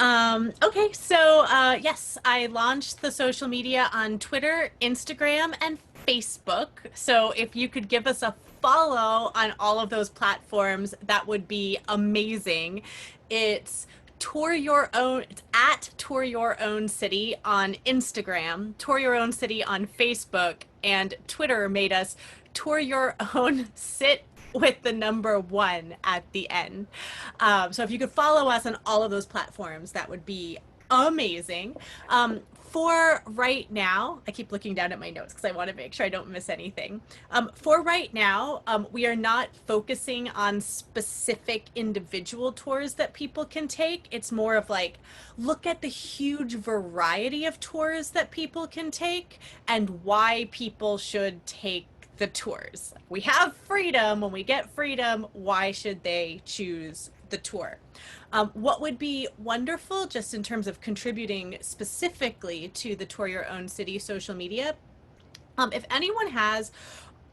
Okay, so yes, I launched the social media on Twitter, Instagram, and Facebook. So if you could give us a follow on all of those platforms, that would be amazing. It's at Tour Your Own City on Instagram, Tour Your Own City on Facebook, and Twitter made us Tour Your Own Sit with the number 1 at the end. So if you could follow us on all of those platforms, that would be amazing. For right now, I keep looking down at my notes because I want to make sure I don't miss anything. For right now, we are not focusing on specific individual tours that people can take. It's more of like, look at the huge variety of tours that people can take and why people should take the tours. We have freedom. When we get freedom, why should they choose the tour? What would be wonderful, just in terms of contributing specifically to the Tour Your Own City social media, if anyone has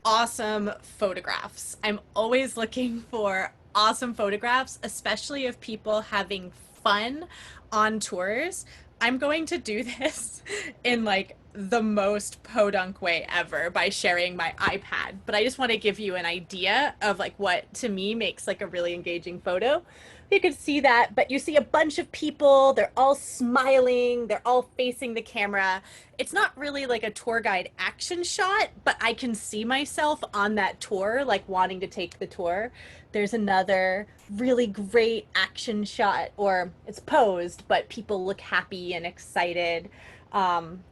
awesome photographs, I'm always looking for awesome photographs, especially of people having fun on tours. I'm going to do this in like the most podunk way ever by sharing my iPad, but I just want to give you an idea of like what to me makes like a really engaging photo. You could see that, but you see a bunch of people, they're all smiling, they're all facing the camera. It's not really like a tour guide action shot, but I can see myself on that tour, like wanting to take the tour. There's another really great action shot, or it's posed, but people look happy and excited. Um,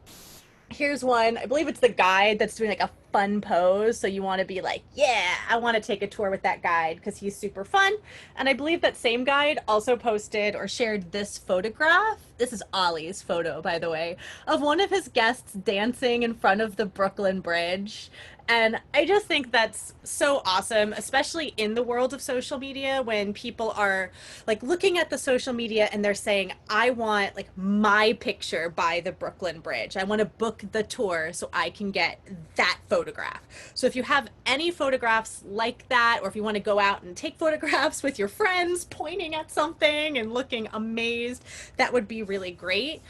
Here's one. I believe it's the guide that's doing like a fun pose. So you want to be like, yeah, I want to take a tour with that guide because he's super fun. And I believe that same guide also posted or shared this photograph. This is Ollie's photo, by the way, of one of his guests dancing in front of the Brooklyn Bridge. And I just think that's so awesome, especially in the world of social media when people are like looking at the social media and they're saying, I want like my picture by the Brooklyn Bridge. I want to book the tour so I can get that photograph. So if you have any photographs like that, or if you want to go out and take photographs with your friends pointing at something and looking amazed, that would be really great.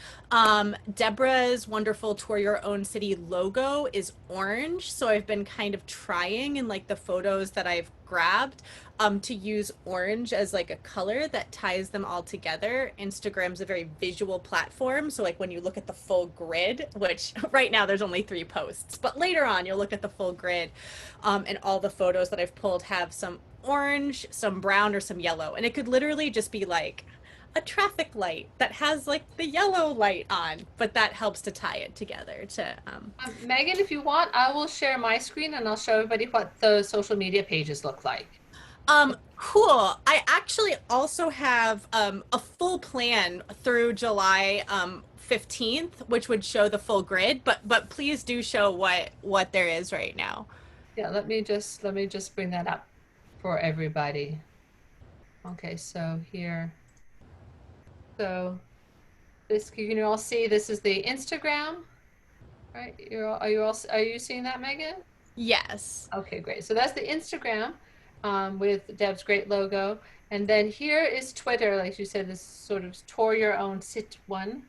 Deborah's wonderful Tour Your Own City logo is orange. So I've been kind of trying in like the photos that I've grabbed to use orange as like a color that ties them all together. Instagram's a very visual platform. So like when you look at the full grid, which right now there's only 3 posts, but later on you'll look at the full grid and all the photos that I've pulled have some orange, some brown, or some yellow. And it could literally just be like a traffic light that has like the yellow light on, but that helps to tie it together to Megan, if you want, I will share my screen and I'll show everybody what the social media pages look like. Cool. I actually also have a full plan through July 15th, which would show the full grid, but please do show what there is right now. Yeah, let me just bring that up for everybody. Okay, so here. So this, you can all see, this is the Instagram, right? Are you seeing that, Megan? Yes. Okay, great. So that's the Instagram with Deb's great logo. And then here is Twitter, like you said, this sort of tour your own city like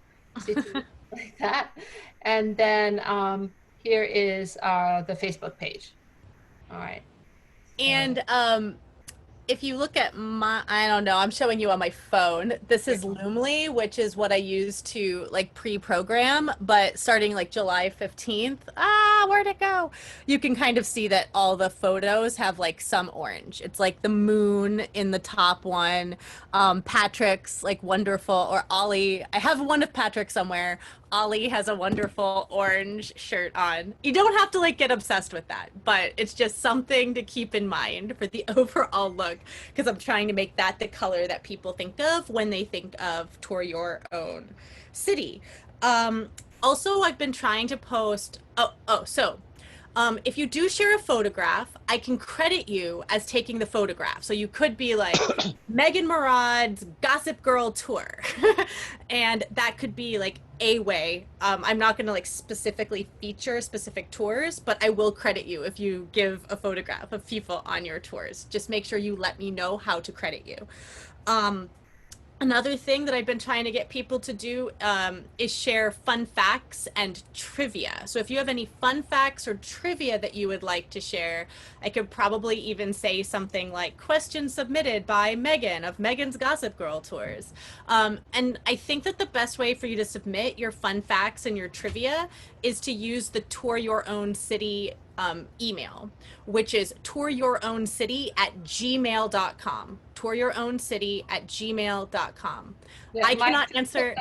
that. And then here is the Facebook page. All right. And if you look at my, I don't know, I'm showing you on my phone. This is Loomly, which is what I use to like pre-program, but starting like July 15th, where'd it go? You can kind of see that all the photos have like some orange. It's like the moon in the top one. Patrick's like wonderful, or Ollie. I have one of Patrick somewhere. Ollie has a wonderful orange shirt on. You don't have to like get obsessed with that, but it's just something to keep in mind for the overall look, because I'm trying to make that the color that people think of when they think of Tour Your Own City. Also, I've been trying to post, if you do share a photograph, I can credit you as taking the photograph. So you could be like Megan Murad's Gossip Girl Tour. And that could be like a way. I'm not going to like specifically feature specific tours, but I will credit you if you give a photograph of people on your tours. Just make sure you let me know how to credit you. Another thing that I've been trying to get people to do is share fun facts and trivia. So if you have any fun facts or trivia that you would like to share, I could probably even say something like question submitted by Megan of Megan's Gossip Girl Tours. And I think that the best way for you to submit your fun facts and your trivia is to use the Tour Your Own City email, which is touryourowncity@gmail.com. touryourowncity@gmail.com. Yeah, I cannot answer.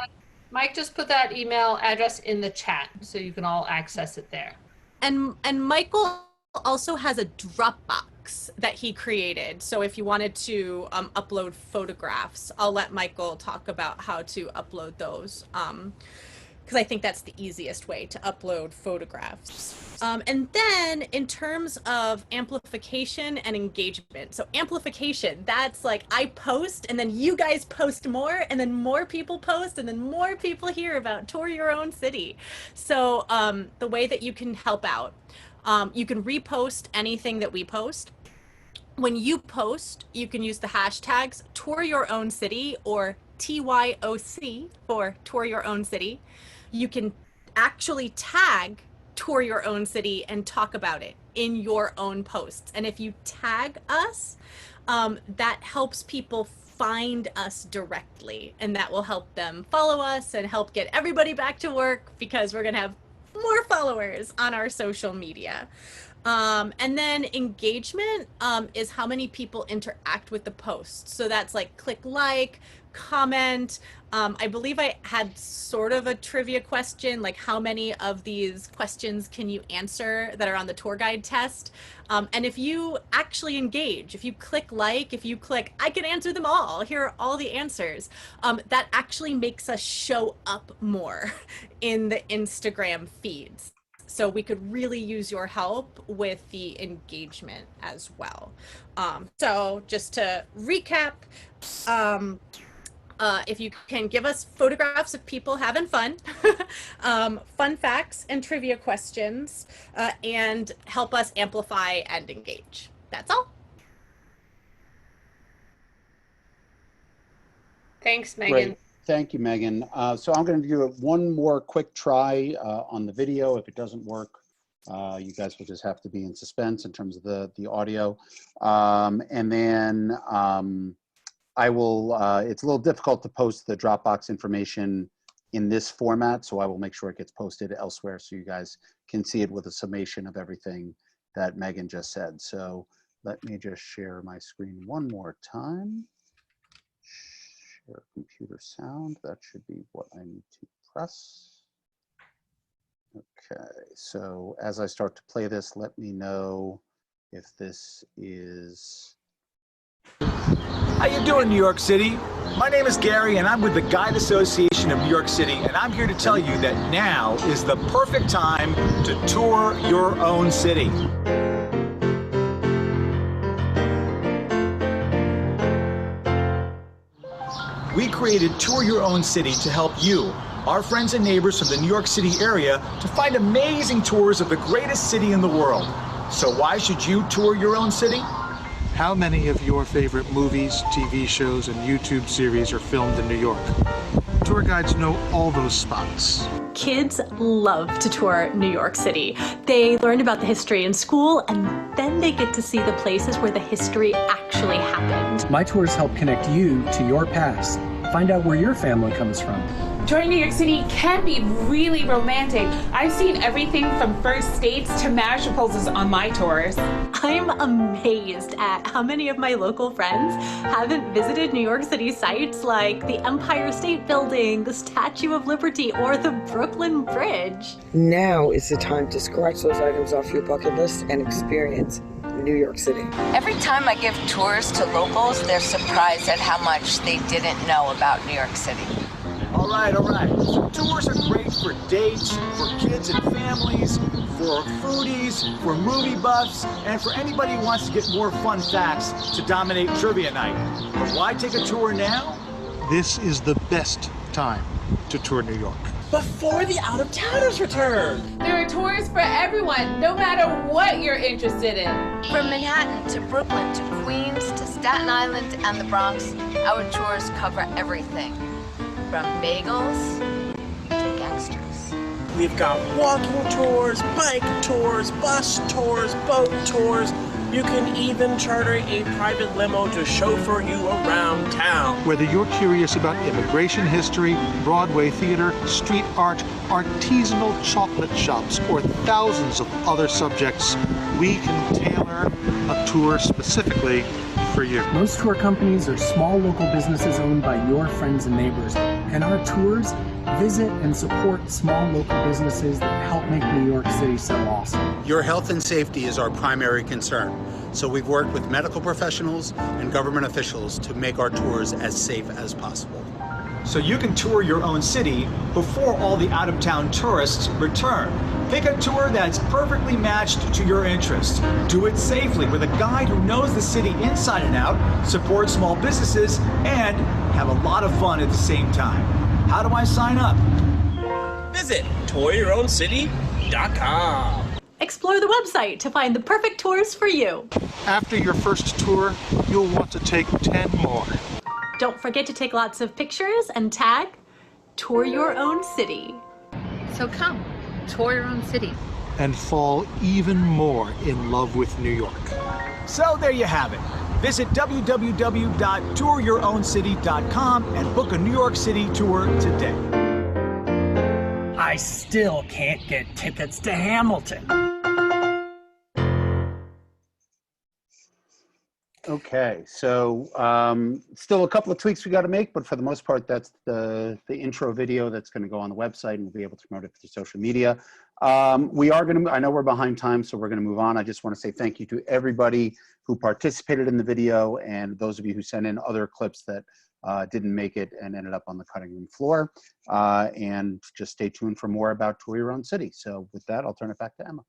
Mike just put that email address in the chat so you can all access it there. And Michael also has a Dropbox that he created. So if you wanted to upload photographs, I'll let Michael talk about how to upload those. Because I think that's the easiest way to upload photographs. And then in terms of amplification and engagement, so amplification, that's like I post and then you guys post more and then more people post and then more people hear about Tour Your Own City. So the way that you can help out, you can repost anything that we post. When you post, you can use the hashtags Tour Your Own City or TYOC for Tour Your Own City. You can actually tag Tour Your Own City and talk about it in your own posts. And if you tag us, that helps people find us directly, and that will help them follow us and help get everybody back to work, because we're gonna have more followers on our social media. And then engagement is how many people interact with the post. So that's like click like, comment. I believe I had sort of a trivia question, like how many of these questions can you answer that are on the tour guide test? And if you actually engage, if you click like, if you click, I can answer them all, here are all the answers, that actually makes us show up more in the Instagram feeds. So we could really use your help with the engagement as well. So just to recap, if you can give us photographs of people having fun, fun facts and trivia questions, and help us amplify and engage. That's all. Thanks, Megan. Great. Thank you, Megan. So I'm going to do one more quick try on the video. If it doesn't work, you guys will just have to be in suspense in terms of the audio. And then I will, it's a little difficult to post the Dropbox information in this format, so I will make sure it gets posted elsewhere so you guys can see it with a summation of everything that Megan just said. So let me just share my screen one more time. Share computer sound, that should be what I need to press. Okay, so as I start to play this, let me know if this is... How you doing, New York City? My name is Gary, and I'm with the Guide Association of New York City, and I'm here to tell you that now is the perfect time to tour your own city. We created Tour Your Own City to help you, our friends and neighbors from the New York City area, to find amazing tours of the greatest city in the world. So why should you tour your own city? How many of your favorite movies, TV shows, and YouTube series are filmed in New York? Tour guides know all those spots. Kids love to tour New York City. They learn about the history in school, and then they get to see the places where the history actually happened. My tours help connect you to your past. Find out where your family comes from. Touring New York City can be really romantic. I've seen everything from first dates to marriage proposals on my tours. I'm amazed at how many of my local friends haven't visited New York City sites like the Empire State Building, the Statue of Liberty, or the Brooklyn Bridge. Now is the time to scratch those items off your bucket list and experience New York City. Every time I give tours to locals, they're surprised at how much they didn't know about New York City. All right. So tours are great for dates, for kids and families, for foodies, for movie buffs, and for anybody who wants to get more fun facts to dominate trivia night. But why take a tour now? This is the best time to tour New York. Before the out-of-towners return. There are tours for everyone, no matter what you're interested in. From Manhattan to Brooklyn to Queens to Staten Island and the Bronx, our tours cover everything. From bagels to gangsters. We've got walking tours, bike tours, bus tours, boat tours. You can even charter a private limo to chauffeur you around town. Whether you're curious about immigration history, Broadway theater, street art, artisanal chocolate shops, or thousands of other subjects, we can tailor a tour specifically for you. Most tour companies are small local businesses owned by your friends and neighbors. And our tours visit and support small local businesses that help make New York City so awesome. Your health and safety is our primary concern. So we've worked with medical professionals and government officials to make our tours as safe as possible. So you can tour your own city before all the out-of-town tourists return. Pick a tour that's perfectly matched to your interests. Do it safely with a guide who knows the city inside and out, support small businesses, and have a lot of fun at the same time. How do I sign up? Visit touryourown.com. Explore the website to find the perfect tours for you. After your first tour, you'll want to take 10 more. Don't forget to take lots of pictures and tag Tour Your Own City. So come, tour your own city. And fall even more in love with New York. So there you have it. Visit www.touryourown.city.com and book a New York City tour today. I still can't get tickets to Hamilton. Okay, so still a couple of tweaks we got to make, but for the most part, that's the intro video that's going to go on the website, and we'll be able to promote it through social media. We are going to, I know we're behind time, so we're going to move on. I just want to say thank you to everybody who participated in the video and those of you who sent in other clips that didn't make it and ended up on the cutting room floor. And just stay tuned for more about Tour Your Own City. So with that, I'll turn it back to Emma.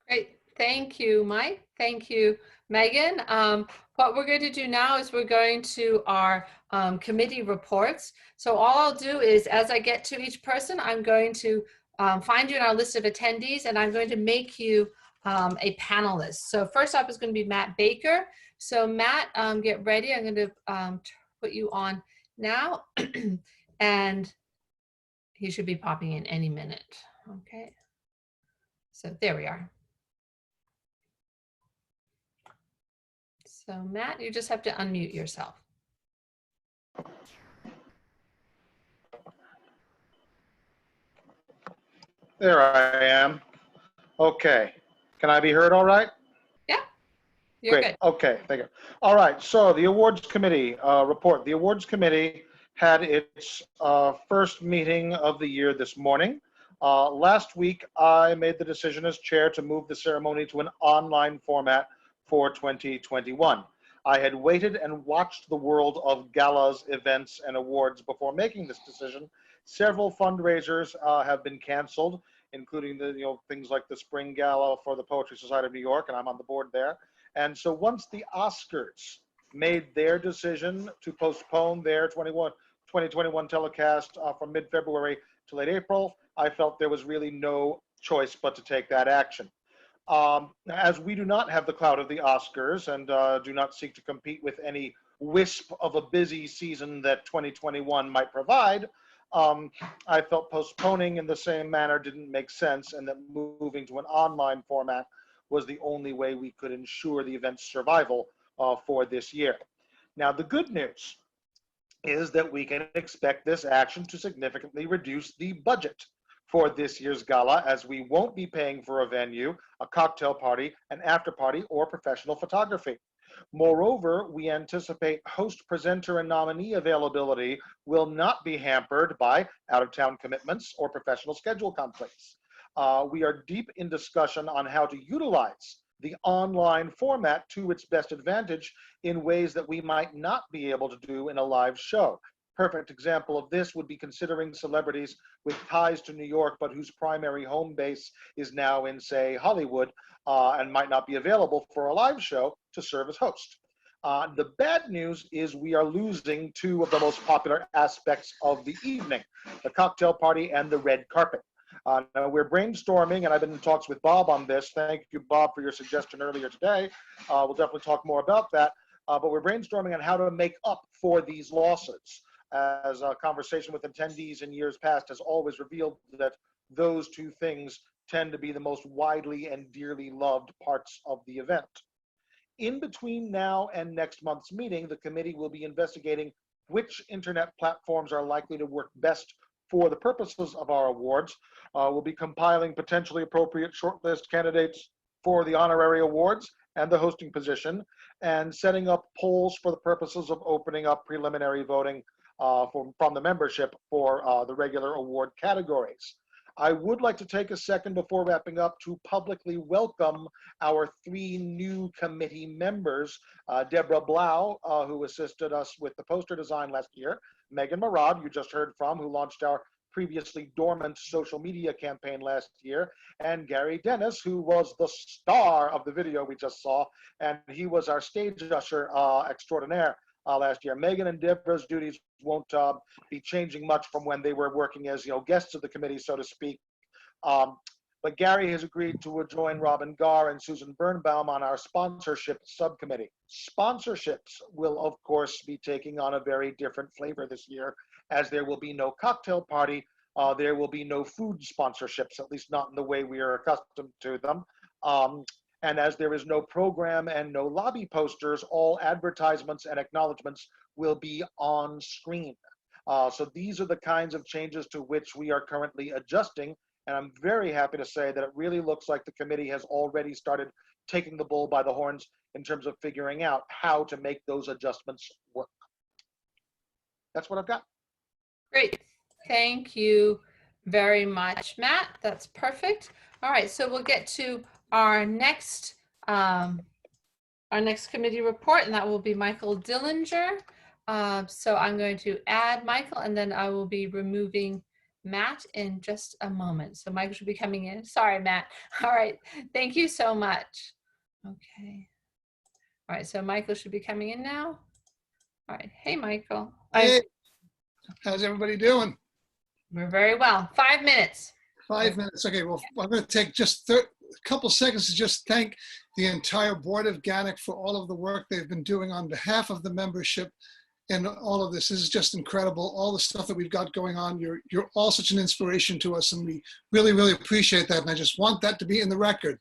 Great. Thank you, Mike. Thank you, Megan. What we're going to do now is we're going to our committee reports. So all I'll do is, as I get to each person, I'm going to find you in our list of attendees, and I'm going to make you a panelist. So first up is going to be Matt Baker. So Matt, get ready. I'm going to put you on now, and he should be popping in any minute. Okay. So there we are. So Matt, you just have to unmute yourself. There I am. Okay. Can I be heard all right? Yeah, you're Great. good. Okay, thank you. All right, so the awards committee report. The awards committee had its first meeting of the year this morning. Last week, I made the decision as chair to move the ceremony to an online format for 2021. I had waited and watched the world of galas, events, and awards before making this decision. Several fundraisers have been canceled, including the things like the Spring Gala for the Poetry Society of New York, and I'm on the board there. And so once the Oscars made their decision to postpone their 2021 telecast from mid-February to late April, I felt there was really no choice but to take that action. As we do not have the clout of the Oscars and do not seek to compete with any wisp of a busy season that 2021 might provide, I felt postponing in the same manner didn't make sense, and that moving to an online format was the only way we could ensure the event's survival for this year. Now, the good news is that we can expect this action to significantly reduce the budget for this year's gala, as we won't be paying for a venue, a cocktail party, an after party, or professional photography. Moreover, we anticipate host, presenter, and nominee availability will not be hampered by out-of-town commitments or professional schedule conflicts. We are deep in discussion on how to utilize the online format to its best advantage in ways that we might not be able to do in a live show. Perfect example of this would be considering celebrities with ties to New York, but whose primary home base is now in, say, Hollywood, and might not be available for a live show to serve as host. The bad news is we are losing two of the most popular aspects of the evening, the cocktail party and the red carpet. Now we're brainstorming, and I've been in talks with Bob on this. Thank you, Bob, for your suggestion earlier today. We'll definitely talk more about that, but we're brainstorming on how to make up for these losses, as a conversation with attendees in years past has always revealed that those two things tend to be the most widely and dearly loved parts of the event. In between now and next month's meeting, the committee will be investigating which internet platforms are likely to work best for the purposes of our awards. We'll be compiling potentially appropriate shortlist candidates for the honorary awards and the hosting position, and setting up polls for the purposes of opening up preliminary voting from the membership for the regular award categories. I would like to take a second before wrapping up to publicly welcome our 3 new committee members, Deborah Blau, who assisted us with the poster design last year, Megan Marad, you just heard from, who launched our previously dormant social media campaign last year, and Gary Dennis, who was the star of the video we just saw, and he was our stage usher extraordinaire last year. Megan and Deborah's duties won't be changing much from when they were working as guests of the committee, so to speak. But Gary has agreed to join Robin Garr and Susan Birnbaum on our sponsorship subcommittee. Sponsorships will, of course, be taking on a very different flavor this year, as there will be no cocktail party, There will be no food sponsorships, at least not in the way we are accustomed to them. And as there is no program and no lobby posters, all advertisements and acknowledgements will be on screen. So these are the kinds of changes to which we are currently adjusting. And I'm very happy to say that it really looks like the committee has already started taking the bull by the horns in terms of figuring out how to make those adjustments work. That's what I've got. Great. Thank you very much, Matt. That's perfect. All right, so we'll get to our next committee report, and that will be Michael Dillinger. So I'm going to add Michael, and then I will be removing Matt in just a moment. So Michael should be coming in. Sorry, Matt. All right. Thank you so much. Okay. All right. So Michael should be coming in now. All right. Hey, Michael. Hey, how's everybody doing? We're very well. 5 minutes. 5 minutes. Okay. Well, I'm going to take just a couple seconds to just thank the entire board of GANYC for all of the work they've been doing on behalf of the membership. And all of this is just incredible. All the stuff that we've got going on, you're all such an inspiration to us, and we really, really appreciate that. And I just want that to be in the record.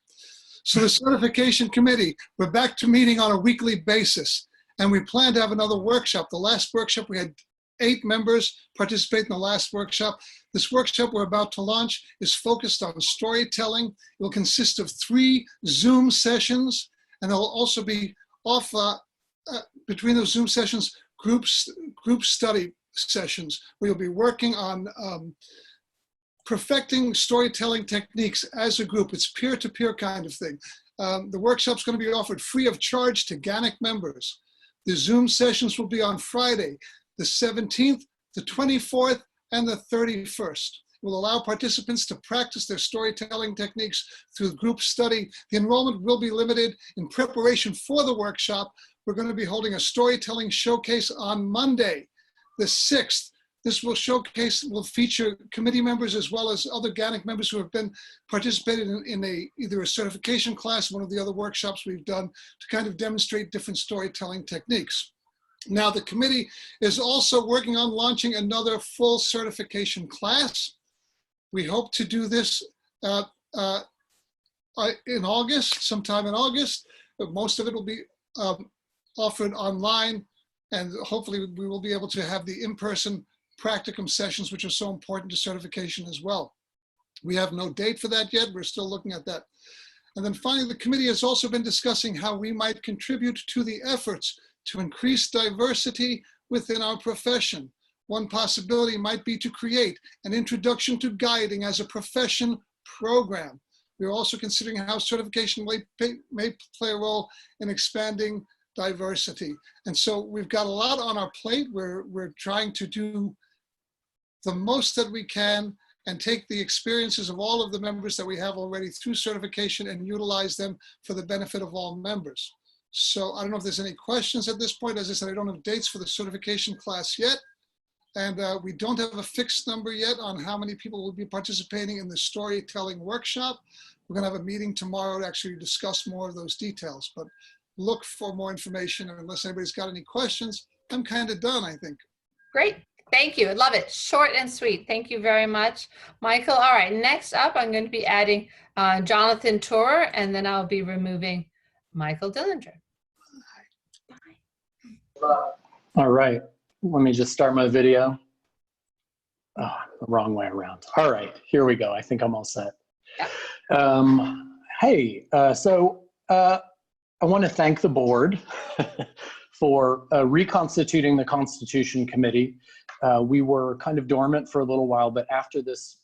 So the certification committee, we're back to meeting on a weekly basis, and we plan to have another workshop. The last workshop, we had 8 members participate in the last workshop. This workshop we're about to launch is focused on storytelling. It will consist of 3 Zoom sessions, and there will also be between those Zoom sessions, group study sessions where you'll be working on perfecting storytelling techniques as a group. It's peer-to-peer kind of thing. The workshop's going to be offered free of charge to GANYC members. The Zoom sessions will be on Friday, the 17th, the 24th, and the 31st. It will allow participants to practice their storytelling techniques through group study. The enrollment will be limited. In preparation for the workshop, we're going to be holding a storytelling showcase on Monday, the 6th. This will feature committee members as well as other GANYC members who have been participated in either a certification class, one of the other workshops we've done to kind of demonstrate different storytelling techniques. Now, the committee is also working on launching another full certification class. We hope to do this in August, sometime in August, but most of it will be offered online, and hopefully we will be able to have the in-person practicum sessions, which are so important to certification as well. We have no date for that yet. We're still looking at that. And then finally, the committee has also been discussing how we might contribute to the efforts to increase diversity within our profession. One possibility might be to create an introduction to guiding as a profession program. We're also considering how certification may play a role in expanding diversity. And so we've got a lot on our plate. We're trying to do the most that we can and take the experiences of all of the members that we have already through certification and utilize them for the benefit of all members. So I don't know if there's any questions at this point. As I said, I don't have dates for the certification class yet. And we don't have a fixed number yet on how many people will be participating in the storytelling workshop. We're gonna have a meeting tomorrow to actually discuss more of those details, but look for more information. And unless anybody's got any questions, I'm kind of done, I think. Great. Thank you. I love it. Short and sweet. Thank you very much, Michael. All right. Next up, I'm going to be adding Jonathan Tour, and then I'll be removing Michael Dillinger. All right. Let me just start my video. Oh, the wrong way around. All right. Here we go. I think I'm all set. Hey, I want to thank the board for reconstituting the Constitution Committee. We were kind of dormant for a little while, but after this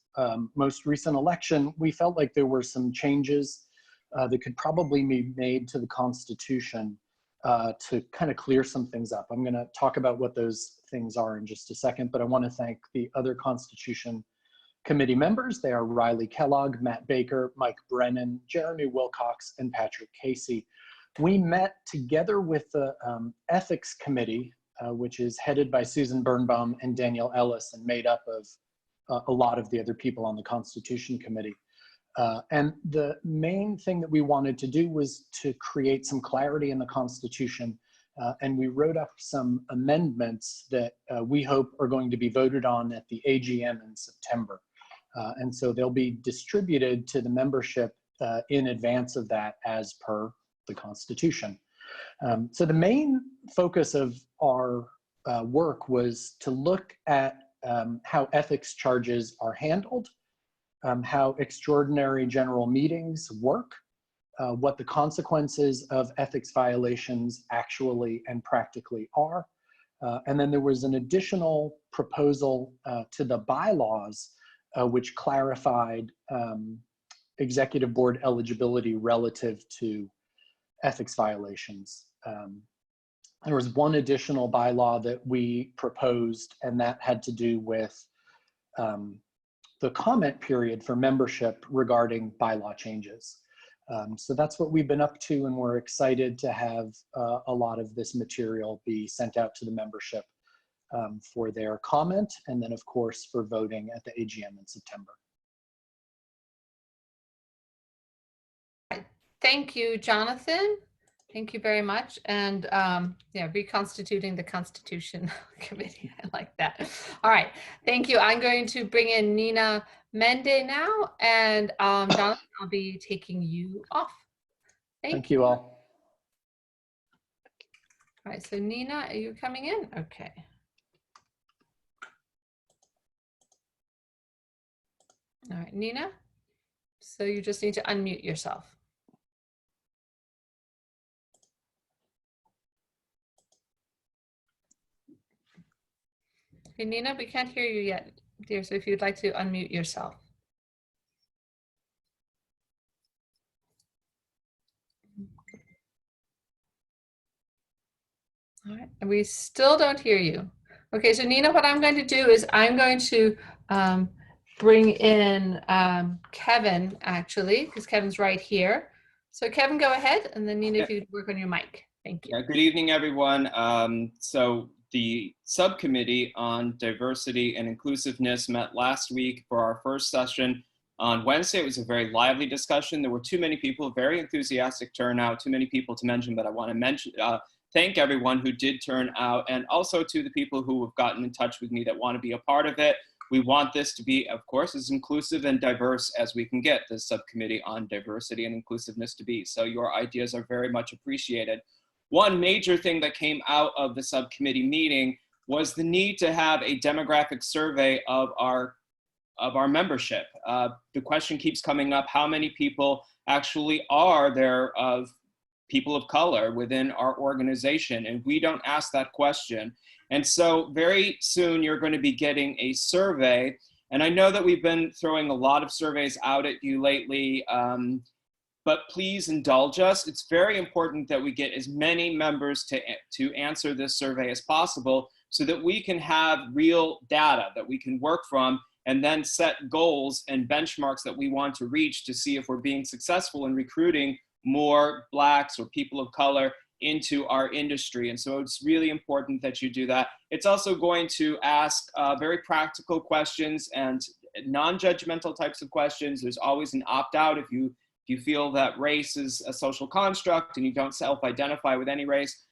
most recent election, we felt like there were some changes that could probably be made to the Constitution to kind of clear some things up. I'm going to talk about what those things are in just a second, but I want to thank the other Constitution Committee members. They are Riley Kellogg, Matt Baker, Mike Brennan, Jeremy Wilcox, and Patrick Casey. We met together with the Ethics Committee, which is headed by Susan Birnbaum and Daniel Ellis and made up of a lot of the other people on the Constitution Committee. And the main thing that we wanted to do was to create some clarity in the Constitution And we wrote up some amendments that we hope are going to be voted on at the AGM in September. And so they'll be distributed to the membership in advance of that as per the Constitution. So the main focus of our work was to look at how ethics charges are handled, how extraordinary general meetings work, what the consequences of ethics violations actually and practically are. And then there was an additional proposal to the bylaws which clarified executive board eligibility relative to ethics violations. There was one additional bylaw that we proposed, and that had to do with the comment period for membership regarding bylaw changes. So that's what we've been up to, and we're excited to have a lot of this material be sent out to the membership for their comment, and then of course for voting at the AGM in September. Thank you, Jonathan. Thank you very much. And yeah, reconstituting the Constitution Committee. I like that. All right. Thank you. I'm going to bring in Nina Mende now. And Jonathan, I'll be taking you off. Thank you all. All right. So Nina, are you coming in? Okay. All right, Nina. So you just need to unmute yourself. Okay, Nina, we can't hear you yet, dear. So if you'd like to unmute yourself. All right, and we still don't hear you. Okay, so Nina, what I'm going to do is I'm going to bring in Kevin, actually, because Kevin's right here. So Kevin, go ahead, and then Nina, if you'd work on your mic. Thank you. Yeah, good evening, everyone. So the subcommittee on diversity and inclusiveness met last week for our first session on Wednesday. It was a very lively discussion. There were too many people, very enthusiastic turnout, too many people to mention, but I want to thank everyone who did turn out, and also to the people who have gotten in touch with me that want to be a part of it. We want this to be, of course, as inclusive and diverse as we can get this subcommittee on diversity and inclusiveness to be. So your ideas are very much appreciated. One major thing that came out of the subcommittee meeting was the need to have a demographic survey of our membership. The question keeps coming up, how many people actually are there of people of color within our organization? And we don't ask that question. And so very soon you're going to be getting a survey. And I know that we've been throwing a lot of surveys out at you lately, but please indulge us. It's very important that we get as many members to answer this survey as possible so that we can have real data that we can work from and then set goals and benchmarks that we want to reach to see if we're being successful in recruiting more Blacks or people of color into our industry. And so it's really important that you do that. It's also going to ask very practical questions and non-judgmental types of questions. There's always an opt-out if you feel that race is a social construct and you don't self-identify with any race.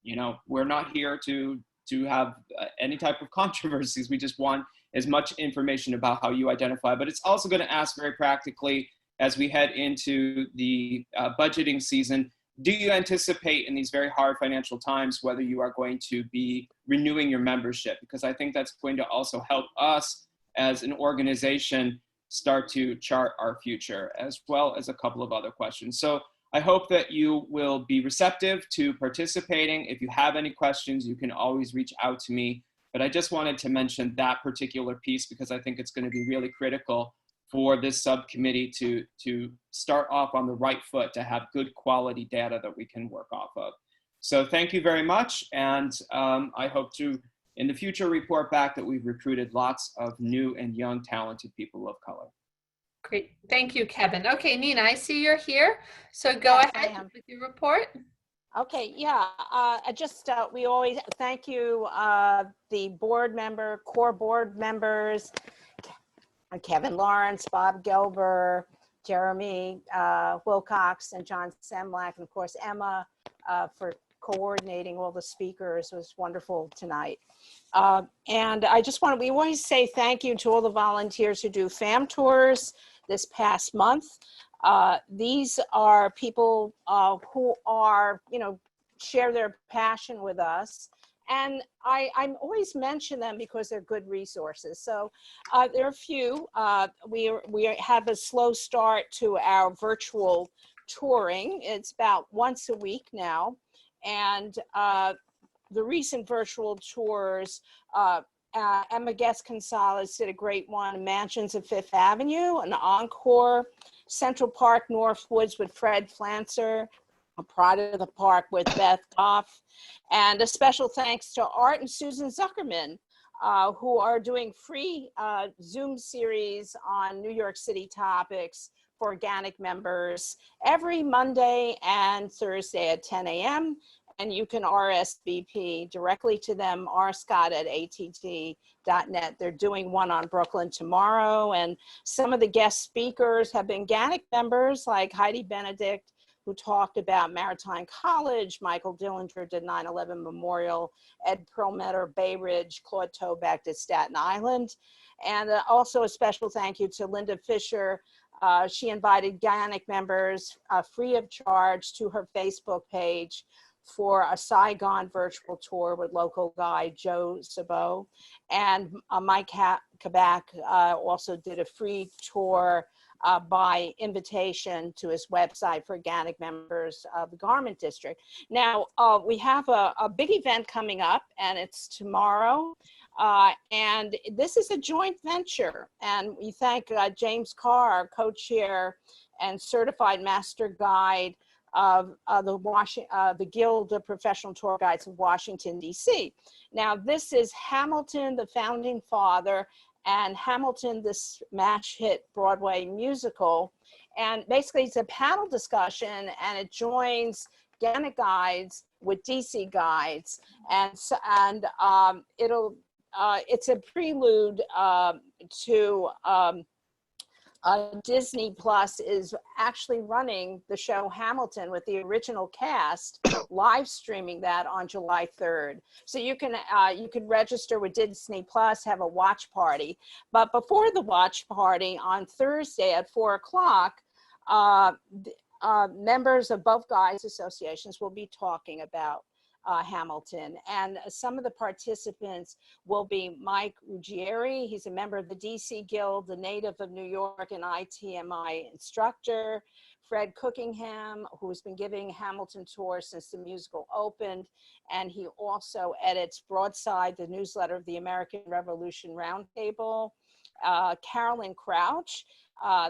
You know, we're not here to have any type of controversies. We just want as much information about how you identify. But it's also going to ask very practically, as we head into the budgeting season, do you anticipate in these very hard financial times whether you are going to be renewing your membership? Because I think that's going to also help us as an organization start to chart our future, as well as a couple of other questions. So I hope that you will be receptive to participating. If you have any questions, you can always reach out to me. But I just wanted to mention that particular piece because I think it's going to be really critical for this subcommittee to start off on the right foot, to have good quality data that we can work off of. So thank you very much. And I hope to, in the future, report back that we've recruited lots of new and young talented people of color. Great. Thank you, Kevin. Okay, Nina, I see you're here. So go ahead with your report. Okay, yeah, we always thank you, the board member, core board members, Kevin Lawrence, Bob Gelber, Jeremy Wilcox, and John Semlak, and of course Emma, for coordinating all the speakers. It was wonderful tonight. And we always say thank you to all the volunteers who do FAM tours this past month. These are people who are, share their passion with us. And I always mention them because they're good resources. So there are a few. We have a slow start to our virtual touring. It's about once a week now. And the recent virtual tours, Emma Guest-Gonzalez did a great one, Mansions of Fifth Avenue, an encore, Central Park Northwoods with Fred Flancer, a Pride of the Park with Beth Goff, and a special thanks to Art and Susan Zuckerman, who are doing free Zoom series on New York City topics for GANYC members every Monday and Thursday at 10 a.m. And you can RSVP directly to them, rscott@att.net. They're doing one on Brooklyn tomorrow. And some of the guest speakers have been GANYC members like Heidi Benedict, who talked about Maritime College, Michael Dillinger did 9/11 Memorial, Ed Perlmutter, Bay Ridge, Claude Toback did Staten Island. And also a special thank you to Linda Fisher. She invited GANYC members free of charge to her Facebook page for a Saigon virtual tour with local guide Joe Sabot. And Mike Kabak also did a free tour by invitation to his website for GANYC members of the Garment District. Now, we have a big event coming up, and it's tomorrow. And this is a joint venture. And we thank James Carr, co-chair and certified master guide of the Guild of Professional Tour Guides of Washington, D.C. Now, this is Hamilton, the founding father, and Hamilton, this smash hit Broadway musical. And basically it's a panel discussion, and it joins GANYC guides with DC guides. And it's a prelude to Disney Plus is actually running the show Hamilton with the original cast, live streaming that on July 3rd. So you can register with Disney Plus, have a watch party. But before the watch party on Thursday at 4 o'clock, members of both guides associations will be talking about Hamilton. And some of the participants will be Mike Ruggieri. He's a member of the DC Guild, a native of New York, and ITMI instructor. Fred Cookingham, who's been giving Hamilton tours since the musical opened. And he also edits Broadside, the newsletter of the American Revolution Roundtable. Carolyn Crouch,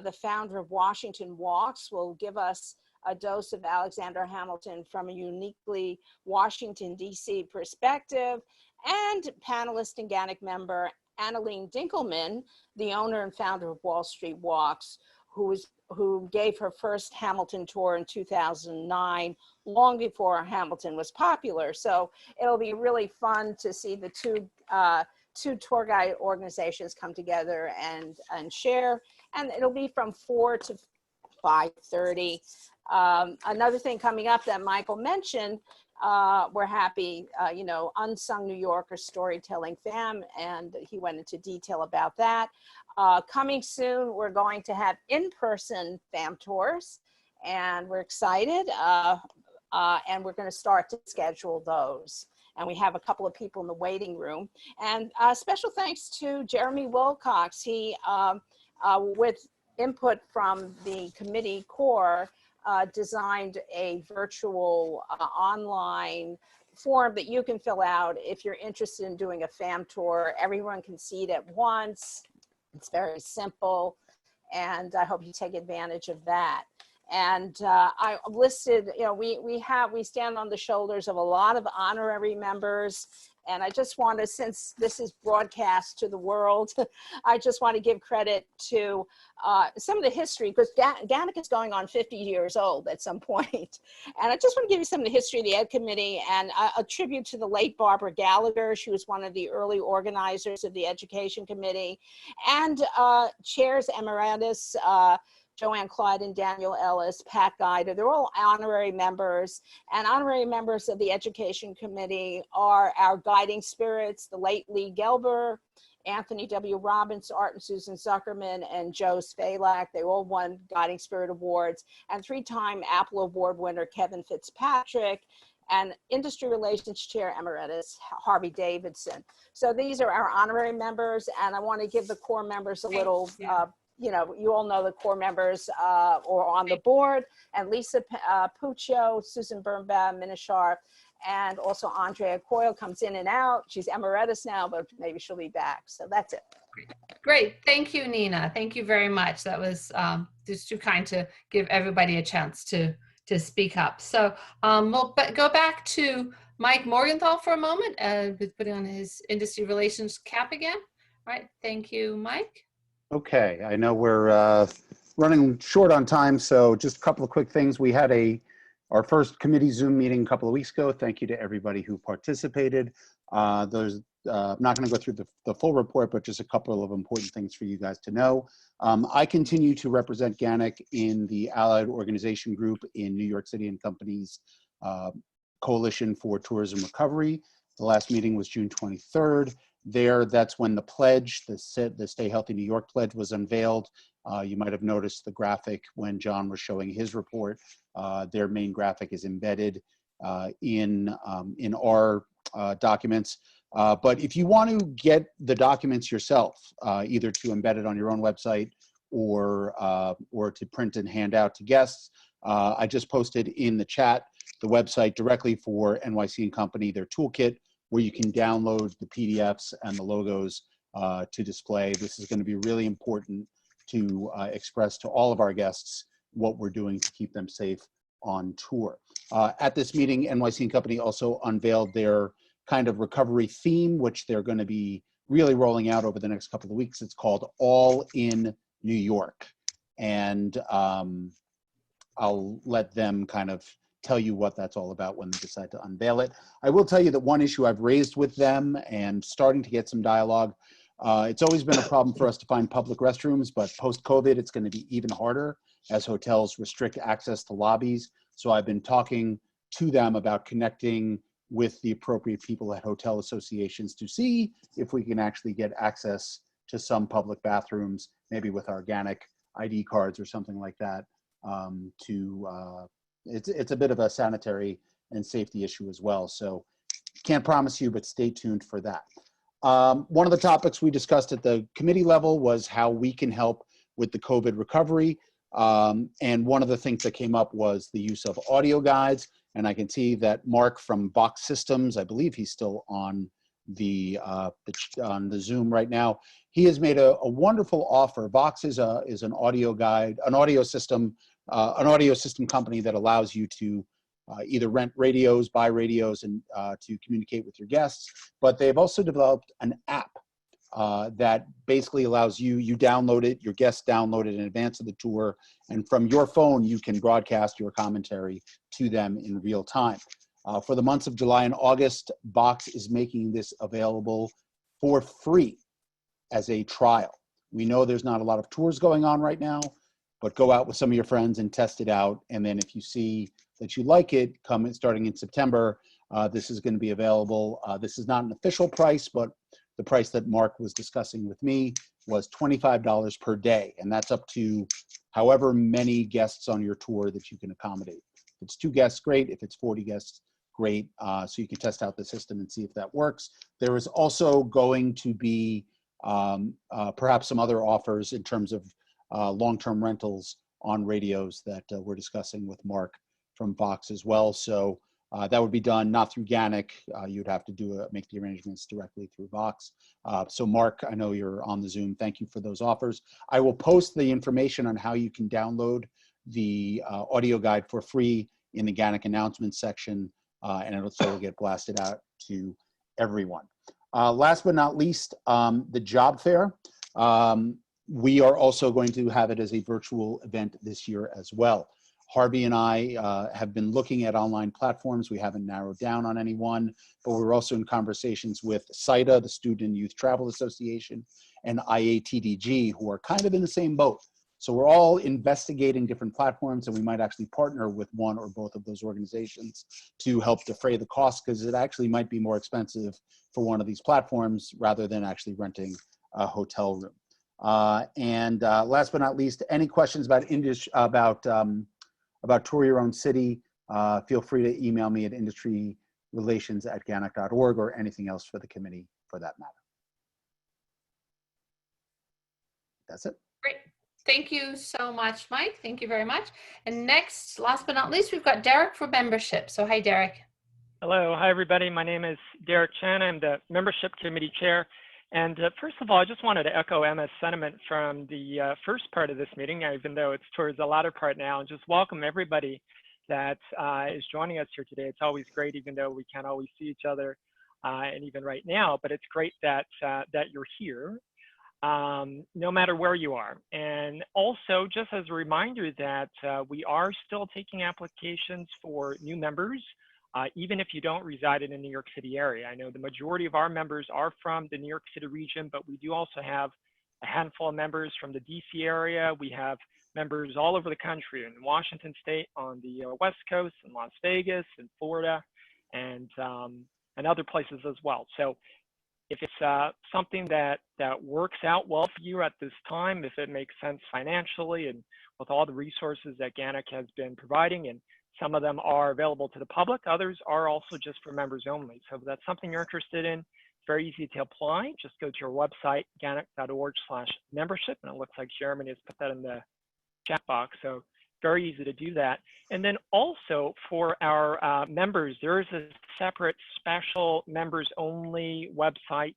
the founder of Washington Walks, will give us a dose of Alexander Hamilton from a uniquely Washington, D.C. perspective. And panelist and GANYC member Annaline Dinkelman, the owner and founder of Wall Street Walks, who gave her first Hamilton tour in 2009, long before Hamilton was popular. So it'll be really fun to see the two tour guide organizations come together and share. And it'll be from 4 to 5:30. Another thing coming up that Michael mentioned, we're happy, Unsung New Yorker Storytelling Fam, and he went into detail about that. Coming soon, we're going to have in-person fam tours, and we're excited, and we're going to start to schedule those. And we have a couple of people in the waiting room. And special thanks to Jeremy Wilcox. He, with input from the committee core, designed a virtual online form that you can fill out if you're interested in doing a fam tour. Everyone can see it at once. It's very simple, and I hope you take advantage of that. And I listed, we stand on the shoulders of a lot of honorary members. And I just want to, since this is broadcast to the world, I just want to give credit to some of the history, because GANYC is going on 50 years old at some point. And I just want to give you some of the history of the Ed Committee, and a tribute to the late Barbara Gallagher. She was one of the early organizers of the Education Committee, and chairs emeritus Joanne Clyde and Daniel Ellis, Pat Guida. They're all honorary members. And honorary members of the Education Committee are our guiding spirits, the late Lee Gelber, Anthony W. Robbins, Art and Susan Zuckerman, and Joe Spalak. They all won Guiding Spirit Awards. And 3-time Apple Award winner Kevin Fitzpatrick, and Industry Relations Chair Emeritus Harvey Davidson. So these are our honorary members, and I want to give the core members a little, you know, you all know the core members or on the board, and Lisa Puccio, Susan Birnbaum, Minishar, and also Andrea Coyle comes in and out. She's emeritus now, but maybe she'll be back. So that's it. Great. Thank you, Nina. Thank you very much. That was just too kind to give everybody a chance to speak up. So we'll go back to Mike Morgenthal for a moment, with putting on his industry relations cap again. All right. Thank you, Mike. Okay, I know we're running short on time, so just a couple of quick things. We had our first committee Zoom meeting a couple of weeks ago. Thank you to everybody who participated. I'm not going to go through the full report, but just a couple of important things for you guys to know. I continue to represent GANYC in the Allied Organization Group in New York City and Company's Coalition for Tourism Recovery. The last meeting was June 23rd. That's when the pledge, the Stay Healthy New York pledge, was unveiled. You might have noticed the graphic when John was showing his report. Their main graphic is embedded in our documents. But if you want to get the documents yourself, either to embed it on your own website or to print and hand out to guests, I just posted in the chat the website directly for NYC and Company, their toolkit, where you can download the PDFs and the logos to display. This is going to be really important to express to all of our guests what we're doing to keep them safe on tour. At this meeting, NYC and Company also unveiled their kind of recovery theme, which they're going to be really rolling out over the next couple of weeks. It's called All in New York. And I'll let them kind of tell you what that's all about when they decide to unveil it. I will tell you that one issue I've raised with them and starting to get some dialogue, it's always been a problem for us to find public restrooms, but post-COVID, it's going to be even harder as hotels restrict access to lobbies. So I've been talking to them about connecting with the appropriate people at hotel associations to see if we can actually get access to some public bathrooms, maybe with organic ID cards or something like that. It's a bit of a sanitary and safety issue as well. So can't promise you, but stay tuned for that. One of the topics we discussed at the committee level was how we can help with the COVID recovery. And one of the things that came up was the use of audio guides. And I can see that Mark from Box Systems, I believe he's still on the Zoom right now. He has made a wonderful offer. Box is an audio guide, an audio system company that allows you to either rent radios, buy radios, and to communicate with your guests. But they've also developed an app that basically allows you download it, your guests download it in advance of the tour, and from your phone, you can broadcast your commentary to them in real time. For the months of July and August, Box is making this available for free as a trial. We know there's not a lot of tours going on right now, but go out with some of your friends and test it out. And then if you see that you like it, starting in September, this is going to be available. This is not an official price, but the price that Mark was discussing with me was $25 per day. And that's up to however many guests on your tour that you can accommodate. If it's 2 guests, great. If it's 40 guests, great. So you can test out the system and see if that works. There is also going to be perhaps some other offers in terms of long-term rentals on radios that we're discussing with Mark from Vox as well. So that would be done not through GANYC. You'd have to make the arrangements directly through Vox. So Mark, I know you're on the Zoom. Thank you for those offers. I will post the information on how you can download the audio guide for free in the GANYC announcements section, and it'll get blasted out to everyone. Last but not least, the job fair. We are also going to have it as a virtual event this year as well. Harvey and I have been looking at online platforms. We haven't narrowed down on any one, but we're also in conversations with CITA, the Student and Youth Travel Association, and IATDG, who are kind of in the same boat. So we're all investigating different platforms, and we might actually partner with one or both of those organizations to help defray the cost, because it actually might be more expensive for one of these platforms rather than actually renting a hotel room. Last but not least, any questions about Tour Your Own City, feel free to email me at industryrelations@ganyc.org or anything else for the committee for that matter. That's it. Great. Thank you so much, Mike. Thank you very much. And next, last but not least, we've got Derek for membership. So hi, Derek. Hello. Hi, everybody. My name is Derek Chen. I'm the membership committee chair. And first of all, I just wanted to echo Emma's sentiment from the first part of this meeting, even though it's towards the latter part now, and just welcome everybody that is joining us here today. It's always great, even though we can't always see each other, and even right now, but it's great that, that you're here. No matter where you are. And also, just as a reminder that we are still taking applications for new members, even if you don't reside in the New York City area. I know the majority of our members are from the New York City region, but we do also have a handful of members from the DC area. We have members all over the country, in Washington State, on the West Coast, in Las Vegas, in Florida, and other places as well. So if it's something that works out well for you at this time, if it makes sense financially and with all the resources that GANYC has been providing, and some of them are available to the public, others are also just for members only. So if that's something you're interested in, it's very easy to apply. Just go to your website, ganyc.org/membership, and it looks like Jeremy has put that in the chat box. So very easy to do that. And then also for our members, there is a separate special members only website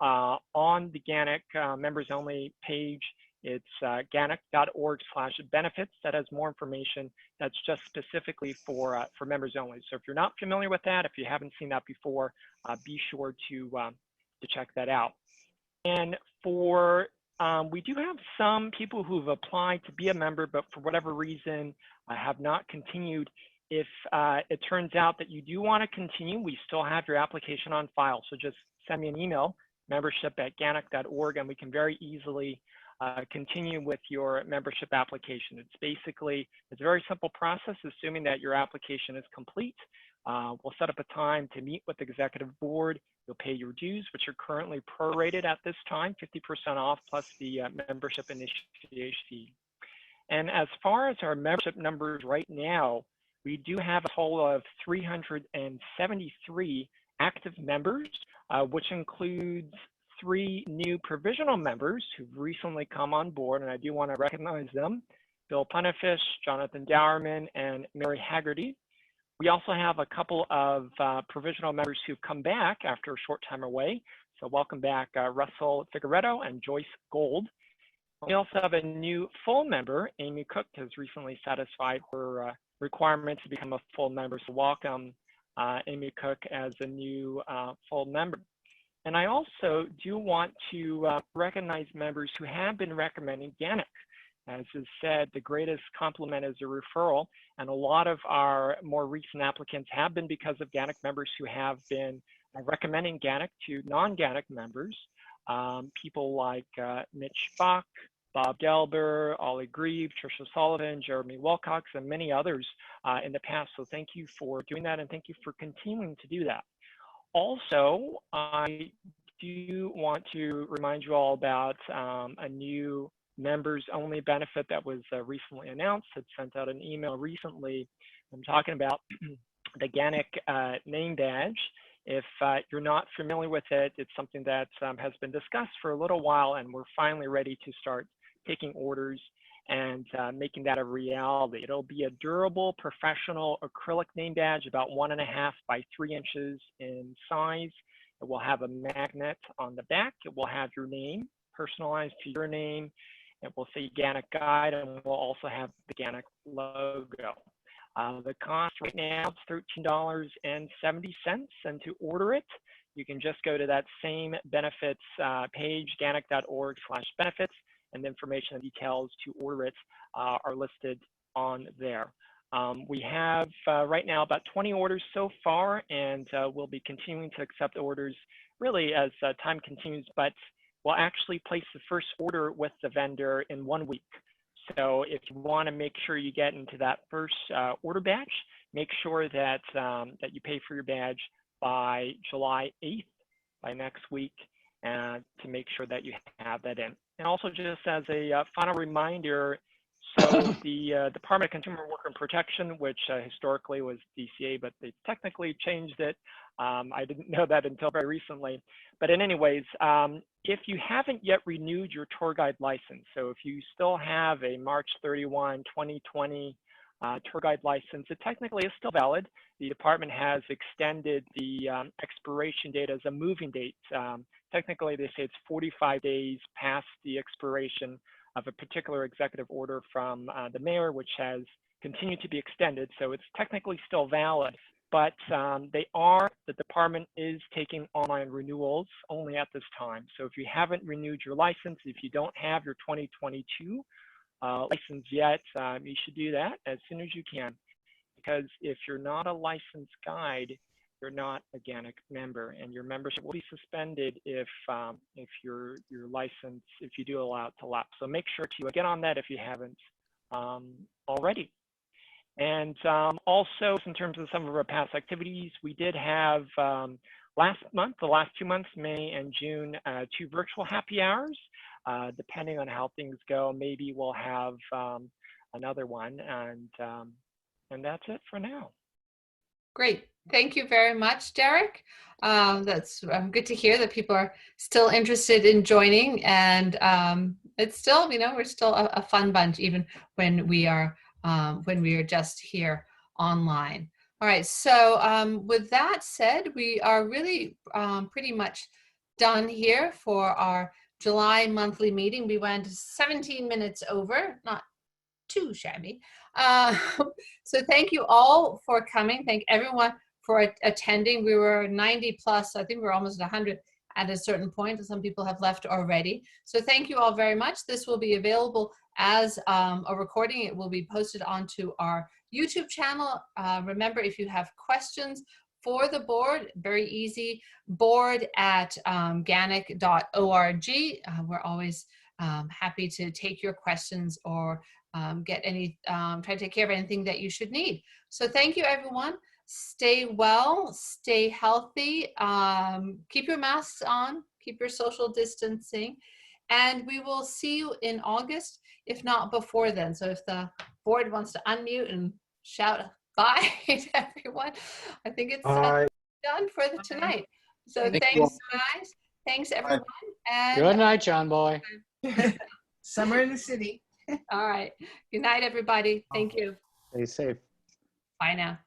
on the GANYC members only page. It's ganyc.org/benefits. That has more information that's just specifically for members only. So if you're not familiar with that, if you haven't seen that before, be sure to check that out. And for we do have some people who've applied to be a member, but for whatever reason have not continued. If it turns out that you do want to continue, we still have your application on file. So just send me an email, membership@ganyc.org, and we can very easily continue with your membership application. It's basically, it's a very simple process, assuming that your application is complete. We'll set up a time to meet with the executive board. You'll pay your dues, which are currently prorated at this time, 50% off plus the membership initiation fee. And as far as our membership numbers right now, we do have a total of 373 active members, which includes 3 new provisional members who've recently come on board, and I do want to recognize them: Bill Punafish, Jonathan Dowerman, and Mary Haggerty. We also have a couple of provisional members who've come back after a short time away. So welcome back, Russell Figueredo and Joyce Gold. We also have a new full member. Amy Cook has recently satisfied her requirement to become a full member. So welcome, Amy Cook, as a new full member. And I also do want to recognize members who have been recommending GANYC. As is said, the greatest compliment is a referral, and a lot of our more recent applicants have been because of GANYC members who have been recommending GANYC to non-GANYC members. People like Mitch Bach, Bob Gelber, Ollie Grieve, Tricia Sullivan, Jeremy Wilcox, and many others in the past. So thank you for doing that, and thank you for continuing to do that. Also, I do want to remind you all about a new members only benefit that was recently announced. I sent out an email recently. I'm talking about the GANYC name badge. If you're not familiar with it, it's something that has been discussed for a little while, and we're finally ready to start taking orders and making that a reality. It'll be a durable, professional acrylic name badge, about 1.5 by 3 inches in size. It will have a magnet on the back. It will have your name, personalized to your name. It will say GANYC Guide, and we'll also have the GANYC logo. The cost right now is $13.70, and to order it, you can just go to that same benefits page, ganyc.org/benefits, and the information and details to order it are listed on there. We have right now about 20 orders so far, and we'll be continuing to accept orders really as time continues, but we'll actually place the first order with the vendor in 1 week. So if you want to make sure you get into that first order batch, make sure that that you pay for your badge by July 8th, by next week, to make sure that you have that in. And also, just as a final reminder, so the Department of Consumer Worker and Protection, which historically was DCA, but they technically changed it. I didn't know that until very recently. But in any ways, if you haven't yet renewed your tour guide license, so if you still have a March 31, 2020 tour guide license, it technically is still valid. The department has extended the expiration date as a moving date. Technically, they say it's 45 days past the expiration of a particular executive order from the mayor, which has continued to be extended. So it's technically still valid, but the department is taking online renewals only at this time. So if you haven't renewed your license, if you don't have your 2022 license yet, you should do that as soon as you can, because if you're not a licensed guide, you're not a GANYC member, and your membership will be suspended if your license, if you do allow it to lapse. So make sure to get on that if you haven't already. And also, in terms of some of our past activities, we did have last month, the last 2 months, May and June, 2 virtual happy hours. Depending on how things go, maybe we'll have another one, and that's it for now. Great. Thank you very much, Derek. That's good to hear that people are still interested in joining, and it's still, we're still a fun bunch, even when we are just here online. All right. So with that said, we are really pretty much done here for our July monthly meeting. We went 17 minutes over, not too shabby. So thank you all for coming. Thank everyone for attending. We were 90 plus. I think we were almost 100 at a certain point. Some people have left already. So thank you all very much. This will be available as a recording. It will be posted onto our YouTube channel. Remember, if you have questions for the board, very easy, board@ganyc.org. We're always happy to take your questions or try to take care of anything that you should need. So thank you, everyone. Stay well, stay healthy, keep your masks on, keep your social distancing, and we will see you in August, if not before then. So if the board wants to unmute and shout bye to everyone, I think it's done for tonight. So thanks, guys. Thanks, everyone. And good night, John Boy. Summer in the city. All right. Good night, everybody. Thank you. Stay safe. Bye now.